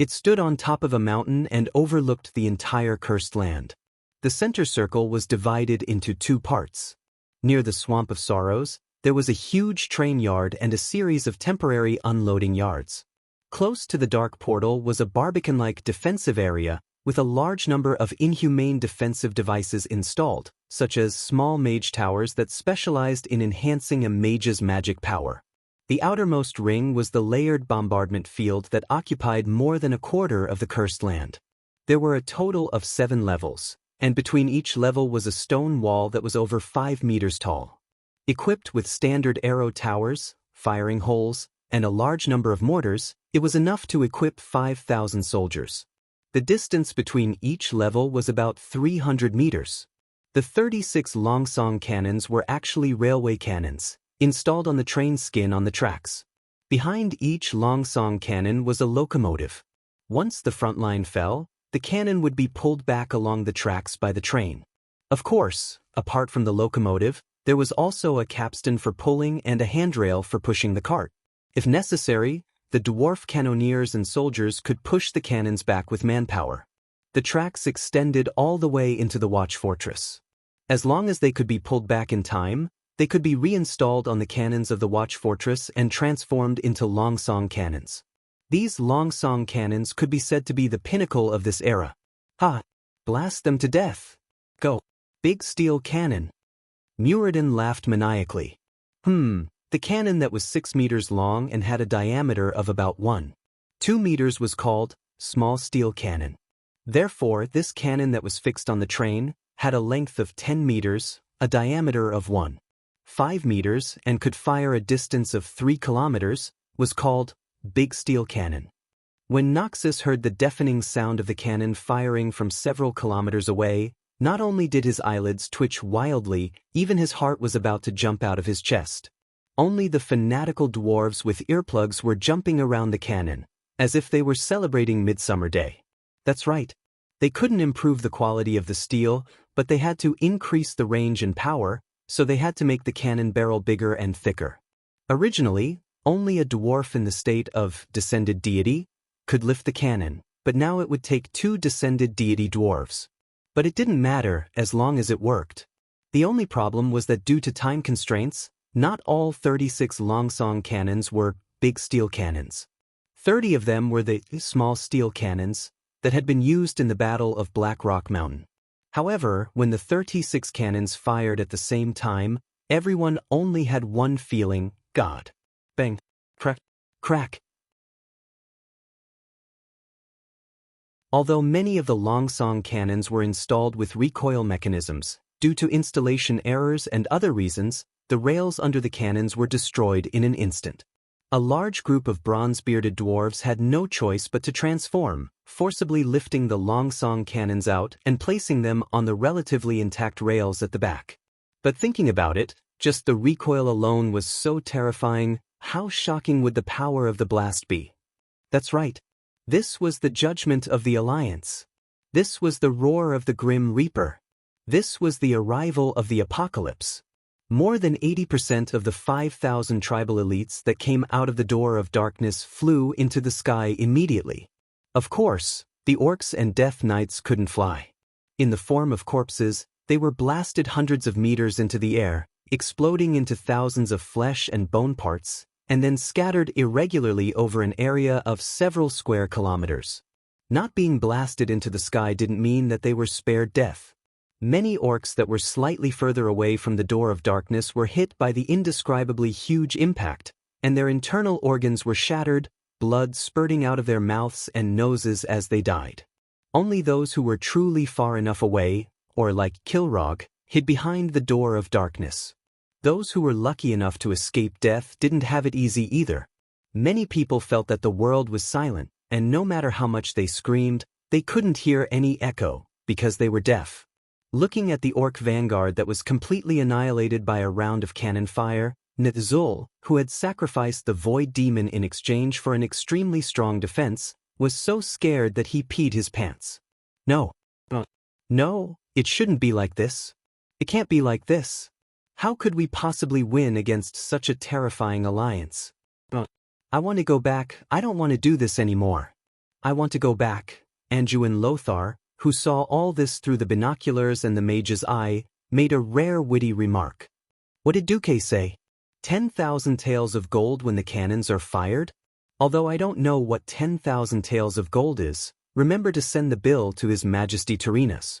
It stood on top of a mountain and overlooked the entire cursed land. The center circle was divided into 2 parts. Near the Swamp of Sorrows, there was a huge train yard and a series of temporary unloading yards. Close to the dark portal was a Barbican-like defensive area with a large number of inhumane defensive devices installed, such as small mage towers that specialized in enhancing a mage's magic power. The outermost ring was the layered bombardment field that occupied more than a quarter of the cursed land. There were a total of 7 levels, and between each level was a stone wall that was over 5 meters tall. Equipped with standard arrow towers, firing holes, and a large number of mortars, it was enough to equip 5,000 soldiers. The distance between each level was about 300 meters. The 36 longsong cannons were actually railway cannons, installed on the train skin on the tracks. Behind each longsong cannon was a locomotive. Once the front line fell, the cannon would be pulled back along the tracks by the train. Of course, apart from the locomotive, there was also a capstan for pulling and a handrail for pushing the cart. If necessary, the dwarf cannoneers and soldiers could push the cannons back with manpower. The tracks extended all the way into the watch fortress. As long as they could be pulled back in time, they could be reinstalled on the cannons of the watch fortress and transformed into longsong cannons. These longsong cannons could be said to be the pinnacle of this era. Ha! Blast them to death! Go! Big steel cannon! Muradin laughed maniacally. The cannon that was 6 meters long and had a diameter of about 1.2 meters was called small steel cannon. Therefore, this cannon that was fixed on the train had a length of 10 meters, a diameter of 1.5 meters, and could fire a distance of 3 kilometers, was called big steel cannon. When Noxus heard the deafening sound of the cannon firing from several kilometers away, not only did his eyelids twitch wildly, even his heart was about to jump out of his chest. Only the fanatical dwarves with earplugs were jumping around the cannon, as if they were celebrating Midsummer Day. That's right. They couldn't improve the quality of the steel, but they had to increase the range and power, so they had to make the cannon barrel bigger and thicker. Originally, only a dwarf in the state of descended deity could lift the cannon, but now it would take 2 descended deity dwarves. But it didn't matter as long as it worked. The only problem was that due to time constraints, not all 36 longsong cannons were big steel cannons. 30 of them were the small steel cannons that had been used in the Battle of Black Rock Mountain. However, when the 36 cannons fired at the same time, everyone only had one feeling: God. Bang. Crack. Crack. Although many of the longsong cannons were installed with recoil mechanisms, due to installation errors and other reasons, the rails under the cannons were destroyed in an instant. A large group of bronze-bearded dwarves had no choice but to transform, forcibly lifting the longsong cannons out and placing them on the relatively intact rails at the back. But thinking about it, just the recoil alone was so terrifying. How shocking would the power of the blast be? That's right. This was the judgment of the Alliance. This was the roar of the Grim Reaper. This was the arrival of the apocalypse. More than 80% of the 5,000 tribal elites that came out of the Door of Darkness flew into the sky immediately. Of course, the orcs and death knights couldn't fly. In the form of corpses, they were blasted hundreds of meters into the air, exploding into thousands of flesh and bone parts, and then scattered irregularly over an area of several square kilometers. Not being blasted into the sky didn't mean that they were spared death. Many orcs that were slightly further away from the Door of Darkness were hit by the indescribably huge impact, and their internal organs were shattered, blood spurting out of their mouths and noses as they died. Only those who were truly far enough away, or like Kilrog, hid behind the Door of Darkness. Those who were lucky enough to escape death didn't have it easy either. Many people felt that the world was silent, and no matter how much they screamed, they couldn't hear any echo, because they were deaf. Looking at the orc vanguard that was completely annihilated by a round of cannon fire, Nithzul, who had sacrificed the Void Demon in exchange for an extremely strong defense, was so scared that he peed his pants. No, it shouldn't be like this. It can't be like this. How could we possibly win against such a terrifying alliance? I want to go back. I don't want to do this anymore. I want to go back. Anduin Lothar, who saw all this through the binoculars and the mage's eye, made a rare witty remark. What did Duque say? 10,000 taels of gold when the cannons are fired? Although I don't know what 10,000 taels of gold is, remember to send the bill to His Majesty Tyrannus.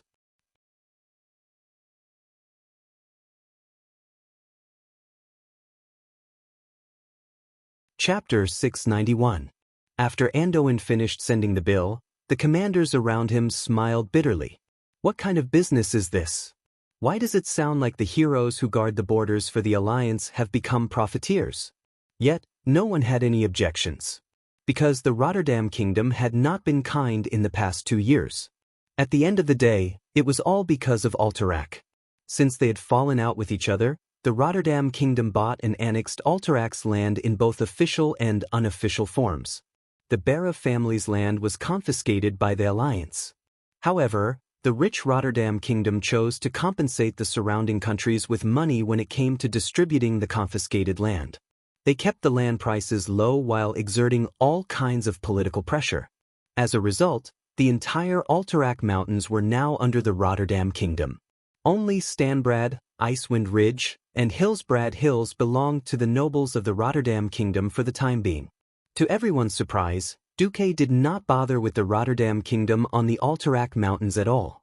Chapter 691. After Anduin finished sending the bill, the commanders around him smiled bitterly. What kind of business is this? Why does it sound like the heroes who guard the borders for the Alliance have become profiteers? Yet, no one had any objections. Because the Rotterdam Kingdom had not been kind in the past 2 years. At the end of the day, it was all because of Alterac. Since they had fallen out with each other, the Rotterdam Kingdom bought and annexed Alterac's land in both official and unofficial forms. The Bara family's land was confiscated by the Alliance. However, the rich Rotterdam Kingdom chose to compensate the surrounding countries with money when it came to distributing the confiscated land. They kept the land prices low while exerting all kinds of political pressure. As a result, the entire Alterac Mountains were now under the Rotterdam Kingdom. Only Stanbrad, Icewind Ridge, and Hillsbrad Hills belonged to the nobles of the Rotterdam Kingdom for the time being. To everyone's surprise, Duque did not bother with the Rotterdam Kingdom on the Alterac Mountains at all.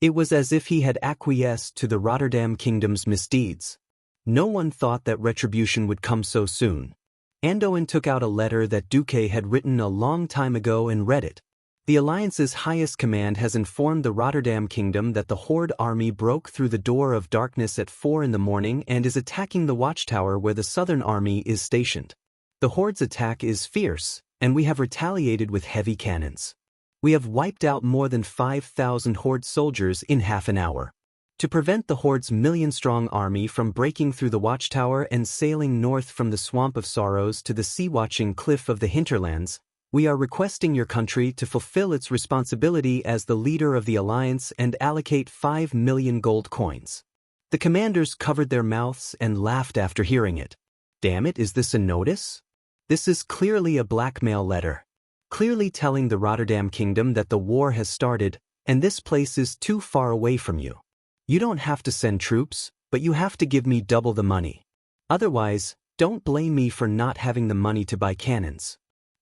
It was as if he had acquiesced to the Rotterdam Kingdom's misdeeds. No one thought that retribution would come so soon. Anduin took out a letter that Duque had written a long time ago and read it. The Alliance's highest command has informed the Rotterdam Kingdom that the Horde army broke through the Door of Darkness at 4 in the morning and is attacking the watchtower where the Southern Army is stationed. The Horde's attack is fierce, and we have retaliated with heavy cannons. We have wiped out more than 5,000 Horde soldiers in half an hour. To prevent the Horde's million-strong army from breaking through the watchtower and sailing north from the Swamp of Sorrows to the sea-watching cliff of the hinterlands, we are requesting your country to fulfill its responsibility as the leader of the Alliance and allocate 5 million gold coins. The commanders covered their mouths and laughed after hearing it. Damn it, is this a notice? This is clearly a blackmail letter. Clearly telling the Rotterdam Kingdom that the war has started, and this place is too far away from you. You don't have to send troops, but you have to give me double the money. Otherwise, don't blame me for not having the money to buy cannons.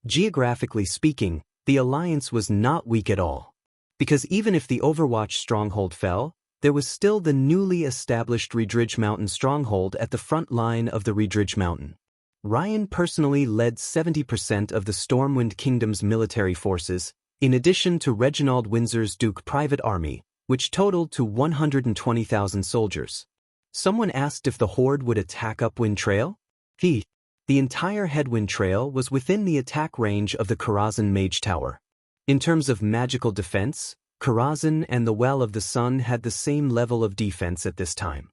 Geographically speaking, the Alliance was not weak at all. Because even if the Overwatch stronghold fell, there was still the newly established Riedridge Mountain stronghold at the front line of the Riedridge Mountain. Ryan personally led 70% of the Stormwind Kingdom's military forces, in addition to Reginald Windsor's Duke private army, which totaled to 120,000 soldiers. Someone asked if the Horde would attack Upwind Trail? The entire Headwind Trail was within the attack range of the Karazhan Mage Tower. In terms of magical defense, Karazhan and the Well of the Sun had the same level of defense at this time.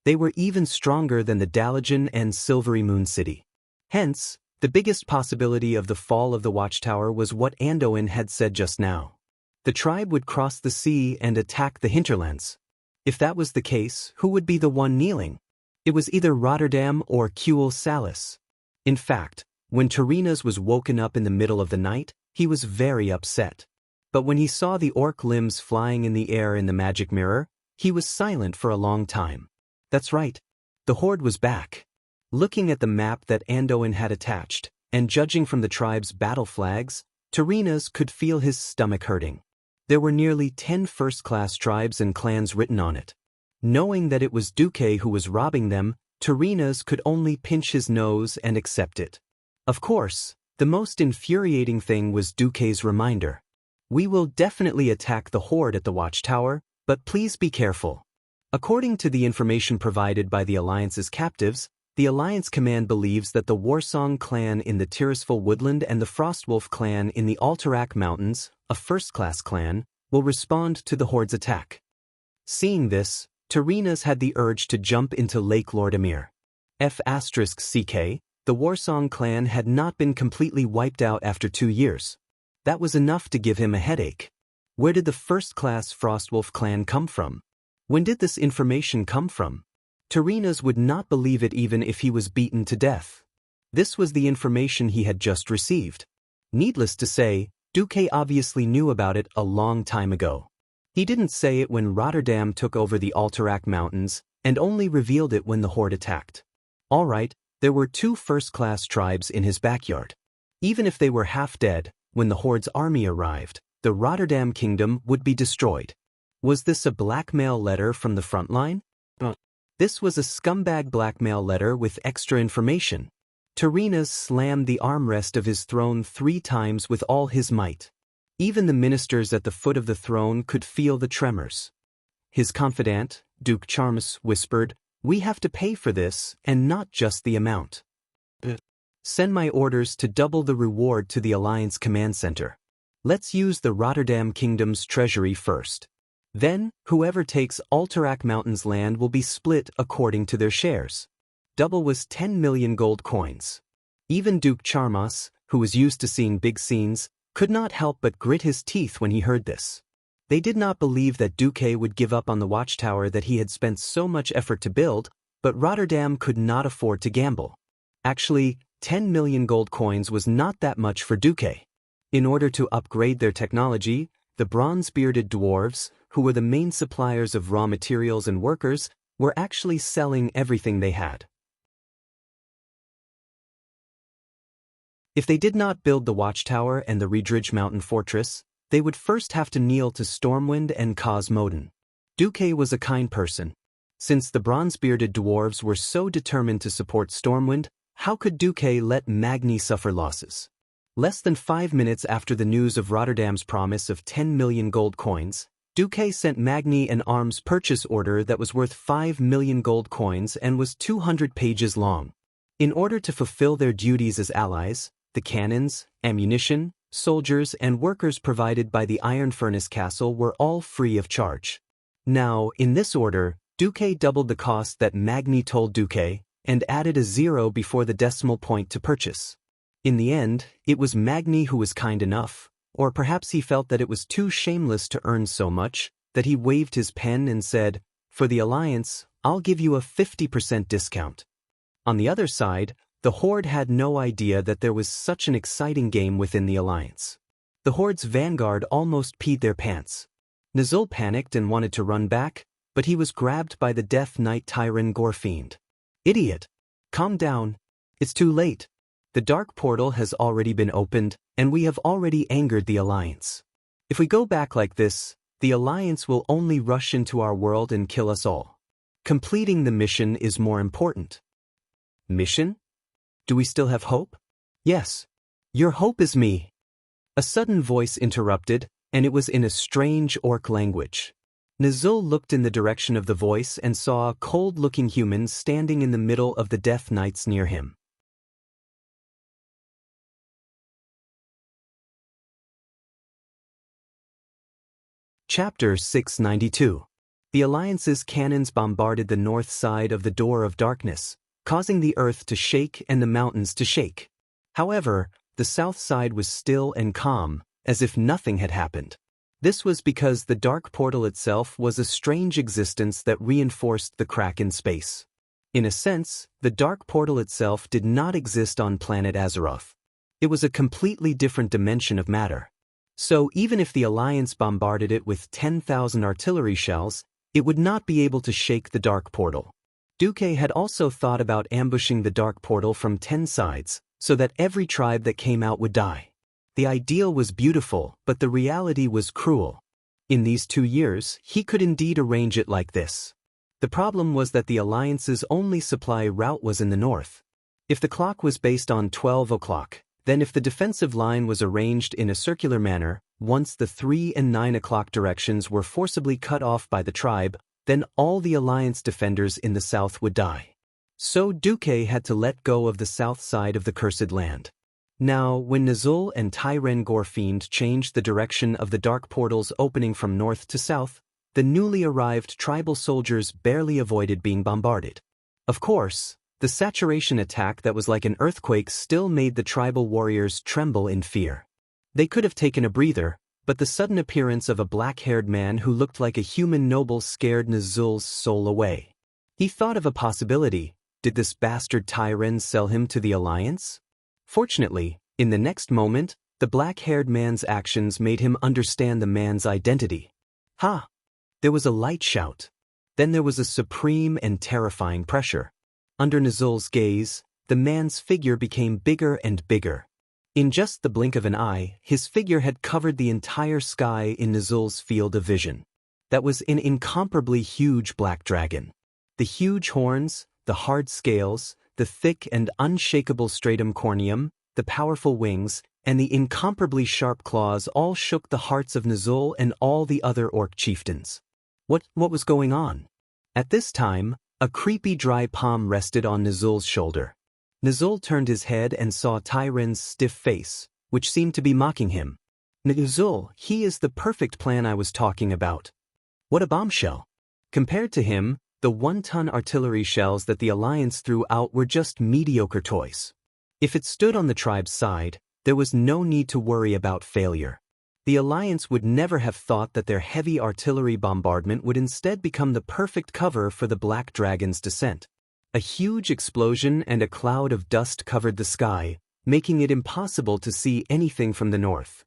They were even stronger than the Dalajan and Silvery Moon City. Hence, The biggest possibility of the fall of the watchtower was what Anduin had said just now. The tribe would cross the sea and attack the hinterlands. If that was the case, who would be the one kneeling? It was either Rotterdam or Kuel Salis. In fact, when Tarinas was woken up in the middle of the night, he was very upset. But when he saw the orc limbs flying in the air in the magic mirror, he was silent for a long time. That's right. The horde was back. Looking at the map that Anduin had attached, and judging from the tribe's battle flags, Tarinas could feel his stomach hurting. There were nearly 10 first-class tribes and clans written on it. Knowing that it was Duque who was robbing them, Tarinas could only pinch his nose and accept it. Of course, the most infuriating thing was Duque's reminder. We will definitely attack the horde at the watchtower, but please be careful. According to the information provided by the Alliance's captives, the Alliance Command believes that the Warsong clan in the Tirisful Woodland and the Frostwolf clan in the Alterac Mountains, a first-class clan, will respond to the horde's attack. Seeing this, Tarinas had the urge to jump into Lake Lordamir. F***CK, the Warsong clan had not been completely wiped out after 2 years. That was enough to give him a headache. Where did the first-class Frostwolf clan come from? When did this information come from? Tarinas would not believe it even if he was beaten to death. This was the information he had just received. Needless to say, Duque obviously knew about it a long time ago. He didn't say it when Rotterdam took over the Alterac Mountains, and only revealed it when the horde attacked. Alright, there were 2 first-class tribes in his backyard. Even if they were half dead, when the horde's army arrived, the Rotterdam kingdom would be destroyed. Was this a blackmail letter from the front line? This was a scumbag blackmail letter with extra information. Tarinas slammed the armrest of his throne 3 times with all his might. Even the ministers at the foot of the throne could feel the tremors. His confidant, Duke Charmus, whispered, "We have to pay for this, and not just the amount. Send my orders to double the reward to the Alliance Command Center. Let's use the Rotterdam Kingdom's treasury first. Then, whoever takes Alterac Mountains land will be split according to their shares." Double was 10 million gold coins. Even Duke Charmas, who was used to seeing big scenes, could not help but grit his teeth when he heard this. They did not believe that Duque would give up on the watchtower that he had spent so much effort to build, but Rotterdam could not afford to gamble. Actually, 10 million gold coins was not that much for Duque. In order to upgrade their technology, the bronze-bearded dwarves, who were the main suppliers of raw materials and workers, were actually selling everything they had. If they did not build the watchtower and the Redridge Mountain Fortress, they would first have to kneel to Stormwind and Cosmoden. Duque was a kind person. Since the bronze-bearded dwarves were so determined to support Stormwind, how could Duque let Magni suffer losses? Less than 5 minutes after the news of Rotterdam's promise of 10 million gold coins, Duque sent Magni an arms purchase order that was worth 5 million gold coins and was 200 pages long. In order to fulfill their duties as allies, the cannons, ammunition, soldiers and workers provided by the Iron Furnace Castle were all free of charge. Now, in this order, Duque doubled the cost that Magni told Duque, and added a 0 before the decimal point to purchase. In the end, it was Magni who was kind enough, or perhaps he felt that it was too shameless to earn so much, that he waved his pen and said, "For the Alliance, I'll give you a 50% discount." On the other side, the Horde had no idea that there was such an exciting game within the Alliance. The Horde's vanguard almost peed their pants. Nazul panicked and wanted to run back, but he was grabbed by the Death Knight Tyron Gorfiend. "Idiot! Calm down. It's too late. The Dark Portal has already been opened, and we have already angered the Alliance. If we go back like this, the Alliance will only rush into our world and kill us all. Completing the mission is more important." Mission? Do we still have hope? Yes. Your hope is me. A sudden voice interrupted, and it was in a strange orc language. Nazul looked in the direction of the voice and saw a cold-looking human standing in the middle of the Death Knights near him. Chapter 692. The Alliance's cannons bombarded the north side of the Door of Darkness, causing the earth to shake and the mountains to shake. However, the south side was still and calm, as if nothing had happened. This was because the dark portal itself was a strange existence that reinforced the crack in space. In a sense, the dark portal itself did not exist on planet Azeroth. It was a completely different dimension of matter. So even if the Alliance bombarded it with 10,000 artillery shells, it would not be able to shake the dark portal. Duque had also thought about ambushing the dark portal from 10 sides, so that every tribe that came out would die. The ideal was beautiful, but the reality was cruel. In these 2 years, he could indeed arrange it like this. The problem was that the Alliance's only supply route was in the north. If the clock was based on 12 o'clock, then if the defensive line was arranged in a circular manner, once the 3 and 9 o'clock directions were forcibly cut off by the tribe, then all the Alliance defenders in the south would die. So Duque had to let go of the south side of the Cursed Land. Now, when Nazul and Tyren Gorfiend changed the direction of the dark portal's opening from north to south, the newly arrived tribal soldiers barely avoided being bombarded. Of course, the saturation attack that was like an earthquake still made the tribal warriors tremble in fear. They could have taken a breather, but the sudden appearance of a black-haired man who looked like a human noble scared Nazul's soul away. He thought of a possibility. Did this bastard Tyren sell him to the Alliance? Fortunately, in the next moment, the black-haired man's actions made him understand the man's identity. Ha! There was a light shout. Then there was a supreme and terrifying pressure. Under Nazul's gaze, the man's figure became bigger and bigger. In just the blink of an eye, his figure had covered the entire sky in Nazul's field of vision. That was an incomparably huge black dragon. The huge horns, the hard scales, the thick and unshakable stratum corneum, the powerful wings, and the incomparably sharp claws all shook the hearts of Nazul and all the other orc chieftains. What was going on? At this time, a creepy dry palm rested on Nazul's shoulder. Nazul turned his head and saw Tyren's stiff face, which seemed to be mocking him. Nazul, he is the perfect plan I was talking about. What a bombshell! Compared to him, the 1-ton artillery shells that the Alliance threw out were just mediocre toys. If it stood on the tribe's side, there was no need to worry about failure. The Alliance would never have thought that their heavy artillery bombardment would instead become the perfect cover for the Black Dragon's descent. A huge explosion and a cloud of dust covered the sky, making it impossible to see anything from the north.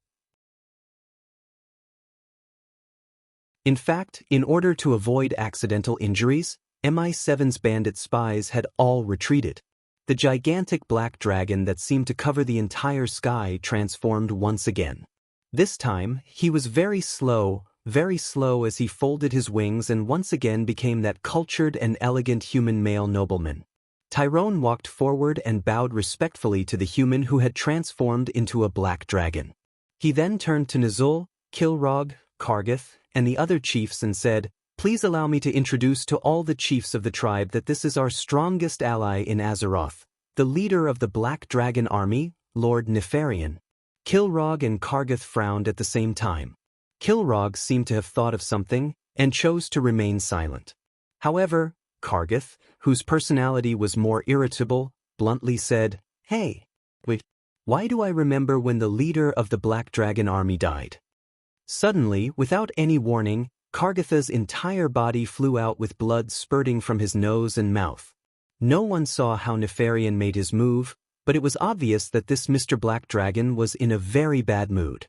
In fact, in order to avoid accidental injuries, MI7's bandit spies had all retreated. The gigantic black dragon that seemed to cover the entire sky transformed once again. This time, he was very slow as he folded his wings and once again became that cultured and elegant human male nobleman. Tyrone walked forward and bowed respectfully to the human who had transformed into a black dragon. He then turned to Nazul, Kilrog, Kargath, and the other chiefs and said, "Please allow me to introduce to all the chiefs of the tribe that this is our strongest ally in Azeroth, the leader of the Black Dragon Army, Lord Nefarian." Kilrog and Kargath frowned at the same time. Kilrog seemed to have thought of something and chose to remain silent. However, Kargath, whose personality was more irritable, bluntly said, "Hey, wait, why do I remember when the leader of the Black Dragon Army died?" Suddenly, without any warning, Kargatha's entire body flew out with blood spurting from his nose and mouth. No one saw how Nefarian made his move, but it was obvious that this Mr. Black Dragon was in a very bad mood.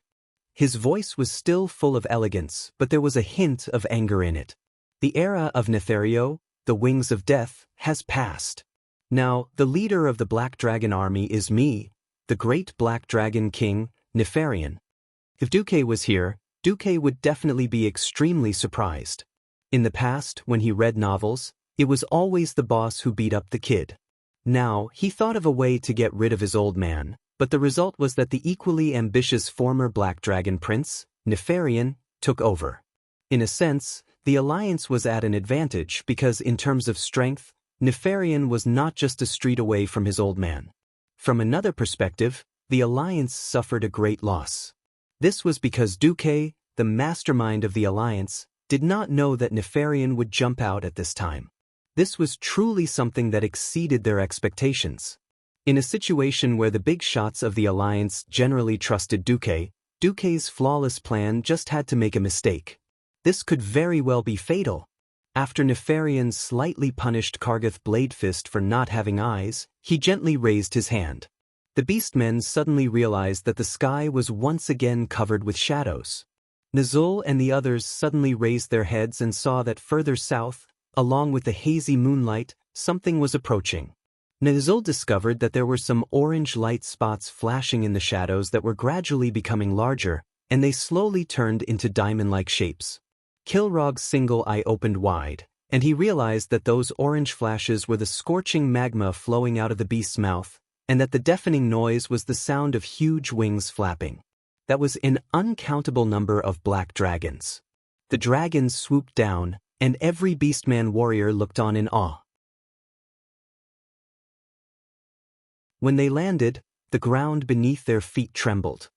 His voice was still full of elegance, but there was a hint of anger in it. The era of Nethario, the Wings of Death, has passed. Now, the leader of the Black Dragon Army is me, the great Black Dragon King, Nefarian. If Duque was here, Duque would definitely be extremely surprised. In the past, when he read novels, it was always the boss who beat up the kid. Now, he thought of a way to get rid of his old man, but the result was that the equally ambitious former Black Dragon Prince, Nefarian, took over. In a sense, the Alliance was at an advantage because in terms of strength, Nefarian was not just a street away from his old man. From another perspective, the Alliance suffered a great loss. This was because Duque, the mastermind of the Alliance, did not know that Nefarian would jump out at this time. This was truly something that exceeded their expectations. In a situation where the big shots of the alliance generally trusted Duque's flawless plan just had to make a mistake. This could very well be fatal. After Nefarian slightly punished Kargath Bladefist for not having eyes, he gently raised his hand. The beastmen suddenly realized that the sky was once again covered with shadows. Nazul and the others suddenly raised their heads and saw that further south, along with the hazy moonlight, something was approaching. Nazul discovered that there were some orange light spots flashing in the shadows that were gradually becoming larger, and they slowly turned into diamond-like shapes. Kilrog's single eye opened wide, and he realized that those orange flashes were the scorching magma flowing out of the beast's mouth, and that the deafening noise was the sound of huge wings flapping. That was an uncountable number of black dragons. The dragons swooped down, and every beastman warrior looked on in awe. When they landed, the ground beneath their feet trembled.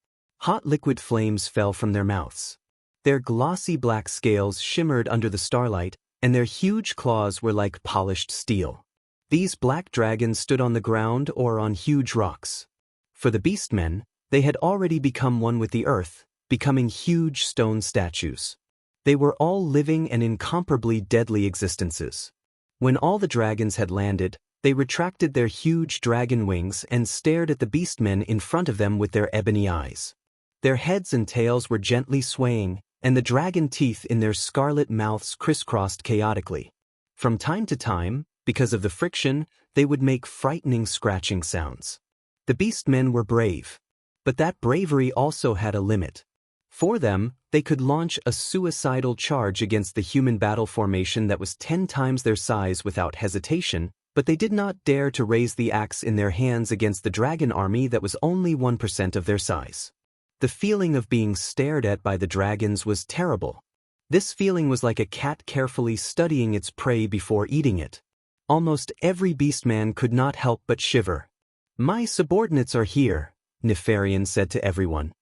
Hot liquid flames fell from their mouths. Their glossy black scales shimmered under the starlight, and their huge claws were like polished steel. These black dragons stood on the ground or on huge rocks. For the beastmen, they had already become one with the earth, becoming huge stone statues. They were all living and incomparably deadly existences. When all the dragons had landed, they retracted their huge dragon wings and stared at the beastmen in front of them with their ebony eyes. Their heads and tails were gently swaying, and the dragon teeth in their scarlet mouths crisscrossed chaotically. From time to time, because of the friction, they would make frightening scratching sounds. The beastmen were brave. But that bravery also had a limit. For them, they could launch a suicidal charge against the human battle formation that was 10 times their size without hesitation, but they did not dare to raise the axe in their hands against the dragon army that was only 1% of their size. The feeling of being stared at by the dragons was terrible. This feeling was like a cat carefully studying its prey before eating it. Almost every beastman could not help but shiver. "My subordinates are here," Nefarian said to everyone.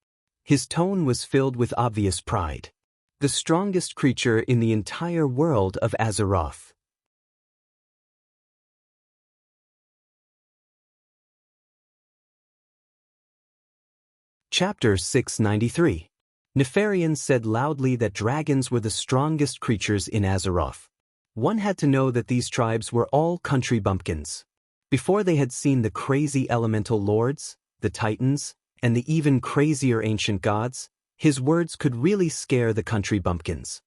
His tone was filled with obvious pride. The strongest creature in the entire world of Azeroth. Chapter 693. Nefarian said loudly that dragons were the strongest creatures in Azeroth. One had to know that these tribes were all country bumpkins. Before they had seen the crazy elemental lords, the titans, and the even crazier ancient gods, his words could really scare the country bumpkins.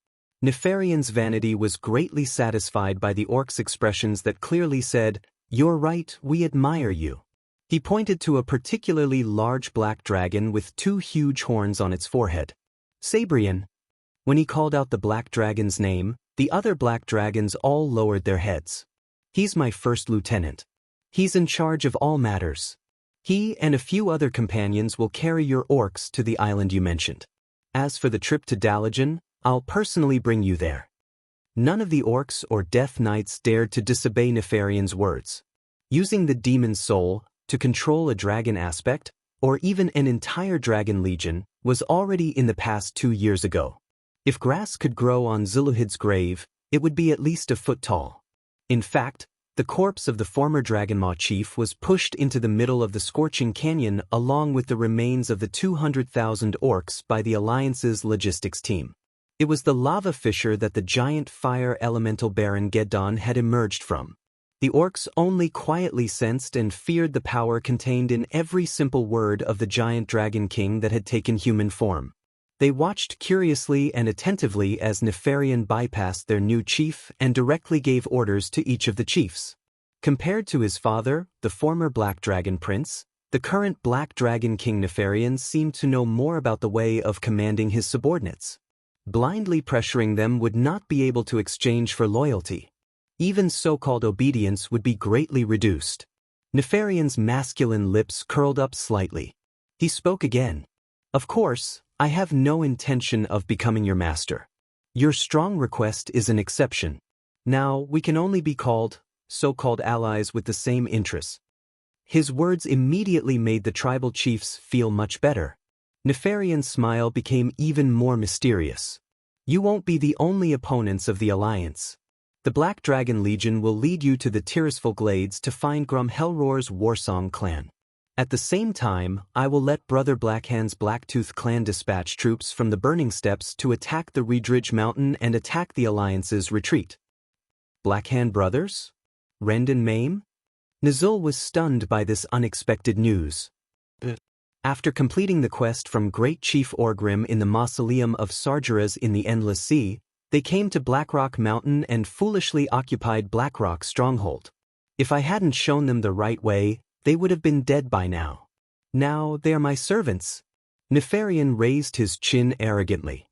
Nefarian's vanity was greatly satisfied by the orcs' expressions that clearly said, "You're right, we admire you." He pointed to a particularly large black dragon with 2 huge horns on its forehead. Sabrian. When he called out the black dragon's name, the other black dragons all lowered their heads. "He's my first lieutenant. He's in charge of all matters. He and a few other companions will carry your orcs to the island you mentioned. As for the trip to Dalajan, I'll personally bring you there." None of the orcs or death knights dared to disobey Nefarian's words. Using the demon's soul to control a dragon aspect, or even an entire dragon legion, was already in the past 2 years ago. If grass could grow on Ziluhid's grave, it would be at least a foot tall. In fact, the corpse of the former Dragonmaw chief was pushed into the middle of the scorching canyon along with the remains of the 200,000 orcs by the Alliance's logistics team. It was the lava fissure that the giant fire elemental Baron Geddon had emerged from. The orcs only quietly sensed and feared the power contained in every simple word of the giant dragon king that had taken human form. They watched curiously and attentively as Nefarian bypassed their new chief and directly gave orders to each of the chiefs. Compared to his father, the former Black Dragon Prince, the current Black Dragon King Nefarian seemed to know more about the way of commanding his subordinates. Blindly pressuring them would not be able to exchange for loyalty. Even so-called obedience would be greatly reduced. Nefarian's masculine lips curled up slightly. He spoke again. "Of course, I have no intention of becoming your master. Your strong request is an exception. Now, we can only be called, so-called allies with the same interests." His words immediately made the tribal chiefs feel much better. Nefarian's smile became even more mysterious. "You won't be the only opponents of the alliance. The Black Dragon Legion will lead you to the Tirisful Glades to find Grum Hellroar's Warsong clan. At the same time, I will let Brother Blackhand's Blacktooth clan dispatch troops from the Burning Steppes to attack the Reedridge Mountain and attack the Alliance's retreat. Blackhand brothers? Rend and maim? Nazul was stunned by this unexpected news. After completing the quest from Great Chief Orgrim in the Mausoleum of Sargeras in the Endless Sea, they came to Blackrock Mountain and foolishly occupied Blackrock Stronghold. If I hadn't shown them the right way, they would have been dead by now. Now they are my servants. Nefarian raised his chin arrogantly.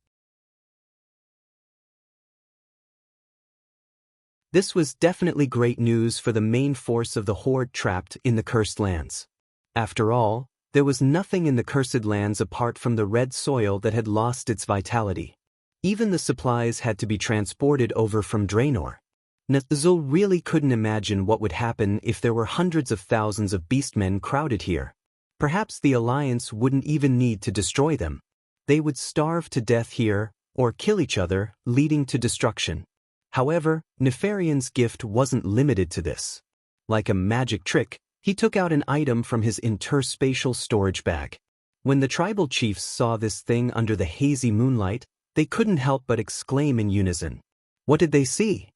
This was definitely great news for the main force of the Horde trapped in the Cursed Lands. After all, there was nothing in the Cursed Lands apart from the red soil that had lost its vitality. Even the supplies had to be transported over from Draenor. Nazul really couldn't imagine what would happen if there were hundreds of thousands of beastmen crowded here. Perhaps the Alliance wouldn't even need to destroy them. They would starve to death here, or kill each other, leading to destruction. However, Nefarian's gift wasn't limited to this. Like a magic trick, he took out an item from his interspatial storage bag. When the tribal chiefs saw this thing under the hazy moonlight, they couldn't help but exclaim in unison. What did they see?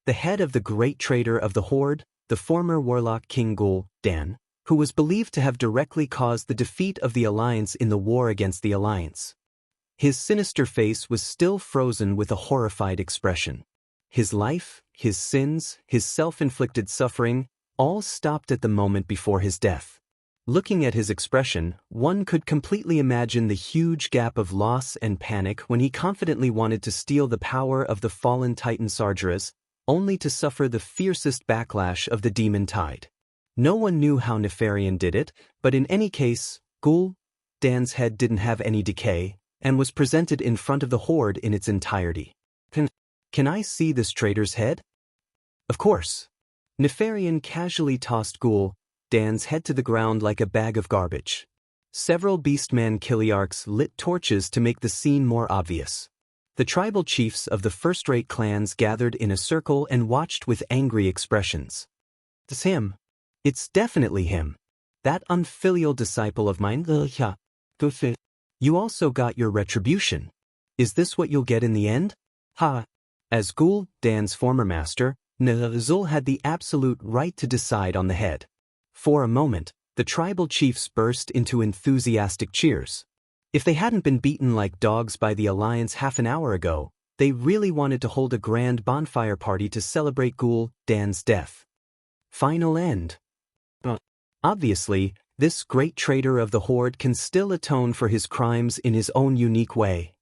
The head of the great traitor of the Horde, the former warlock King Gul, Dan, who was believed to have directly caused the defeat of the Alliance in the war against the Alliance. His sinister face was still frozen with a horrified expression. His life, his sins, his self-inflicted suffering, all stopped at the moment before his death. Looking at his expression, one could completely imagine the huge gap of loss and panic when he confidently wanted to steal the power of the fallen Titan Sargeras, only to suffer the fiercest backlash of the demon tide. No one knew how Nefarian did it, but in any case, Gul Dan's head didn't have any decay, and was presented in front of the Horde in its entirety. Can I see this traitor's head? Of course. Nefarian casually tossed Gul Dan's head to the ground like a bag of garbage. Several beastman Kiliarchs lit torches to make the scene more obvious. The tribal chiefs of the first-rate clans gathered in a circle and watched with angry expressions. It's him. It's definitely him. That unfilial disciple of mine. You also got your retribution. Is this what you'll get in the end? Ha! As Gul Dan's former master, Nazul had the absolute right to decide on the head. For a moment, the tribal chiefs burst into enthusiastic cheers. If they hadn't been beaten like dogs by the Alliance half an hour ago, they really wanted to hold a grand bonfire party to celebrate Gul Dan's death. Final end. Obviously, this great traitor of the Horde can still atone for his crimes in his own unique way.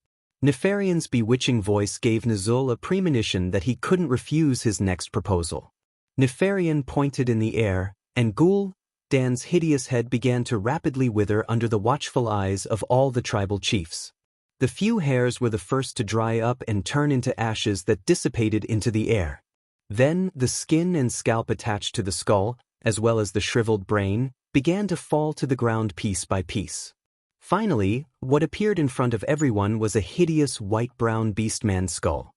Nefarian's bewitching voice gave Nazul a premonition that he couldn't refuse his next proposal. Nefarian pointed in the air, and Gul Dan's hideous head began to rapidly wither under the watchful eyes of all the tribal chiefs. The few hairs were the first to dry up and turn into ashes that dissipated into the air. Then the skin and scalp attached to the skull, as well as the shriveled brain, began to fall to the ground piece by piece. Finally, what appeared in front of everyone was a hideous white-brown beastman skull.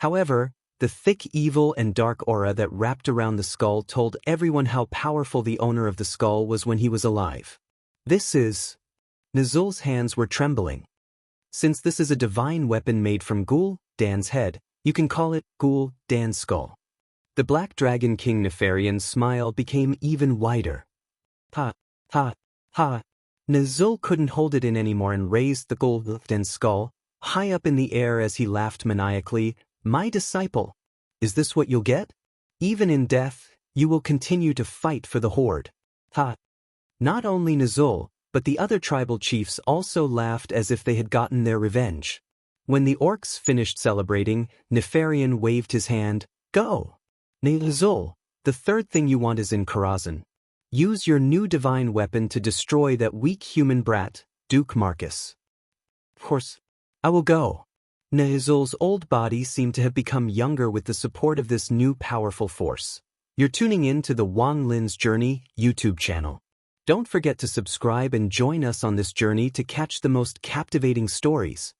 However, the thick evil and dark aura that wrapped around the skull told everyone how powerful the owner of the skull was when he was alive. This is... Nazul's hands were trembling. Since this is a divine weapon made from Gul Dan's head, you can call it Gul Dan's skull. The Black Dragon King Nefarian's smile became even wider. Ha, ha, ha. Nazul couldn't hold it in anymore and raised the Gul Dan's skull high up in the air as he laughed maniacally. My disciple, is this what you'll get? Even in death, you will continue to fight for the Horde. Ha! Not only Nazul, but the other tribal chiefs also laughed as if they had gotten their revenge. When the orcs finished celebrating, Nefarian waved his hand. Go! Nazul, the third thing you want is in Karazhan. Use your new divine weapon to destroy that weak human brat, Duke Marcus. Of course, I will go. Nazul's old body seemed to have become younger with the support of this new powerful force. You're tuning in to the Wang Lin's Journey YouTube channel. Don't forget to subscribe and join us on this journey to catch the most captivating stories.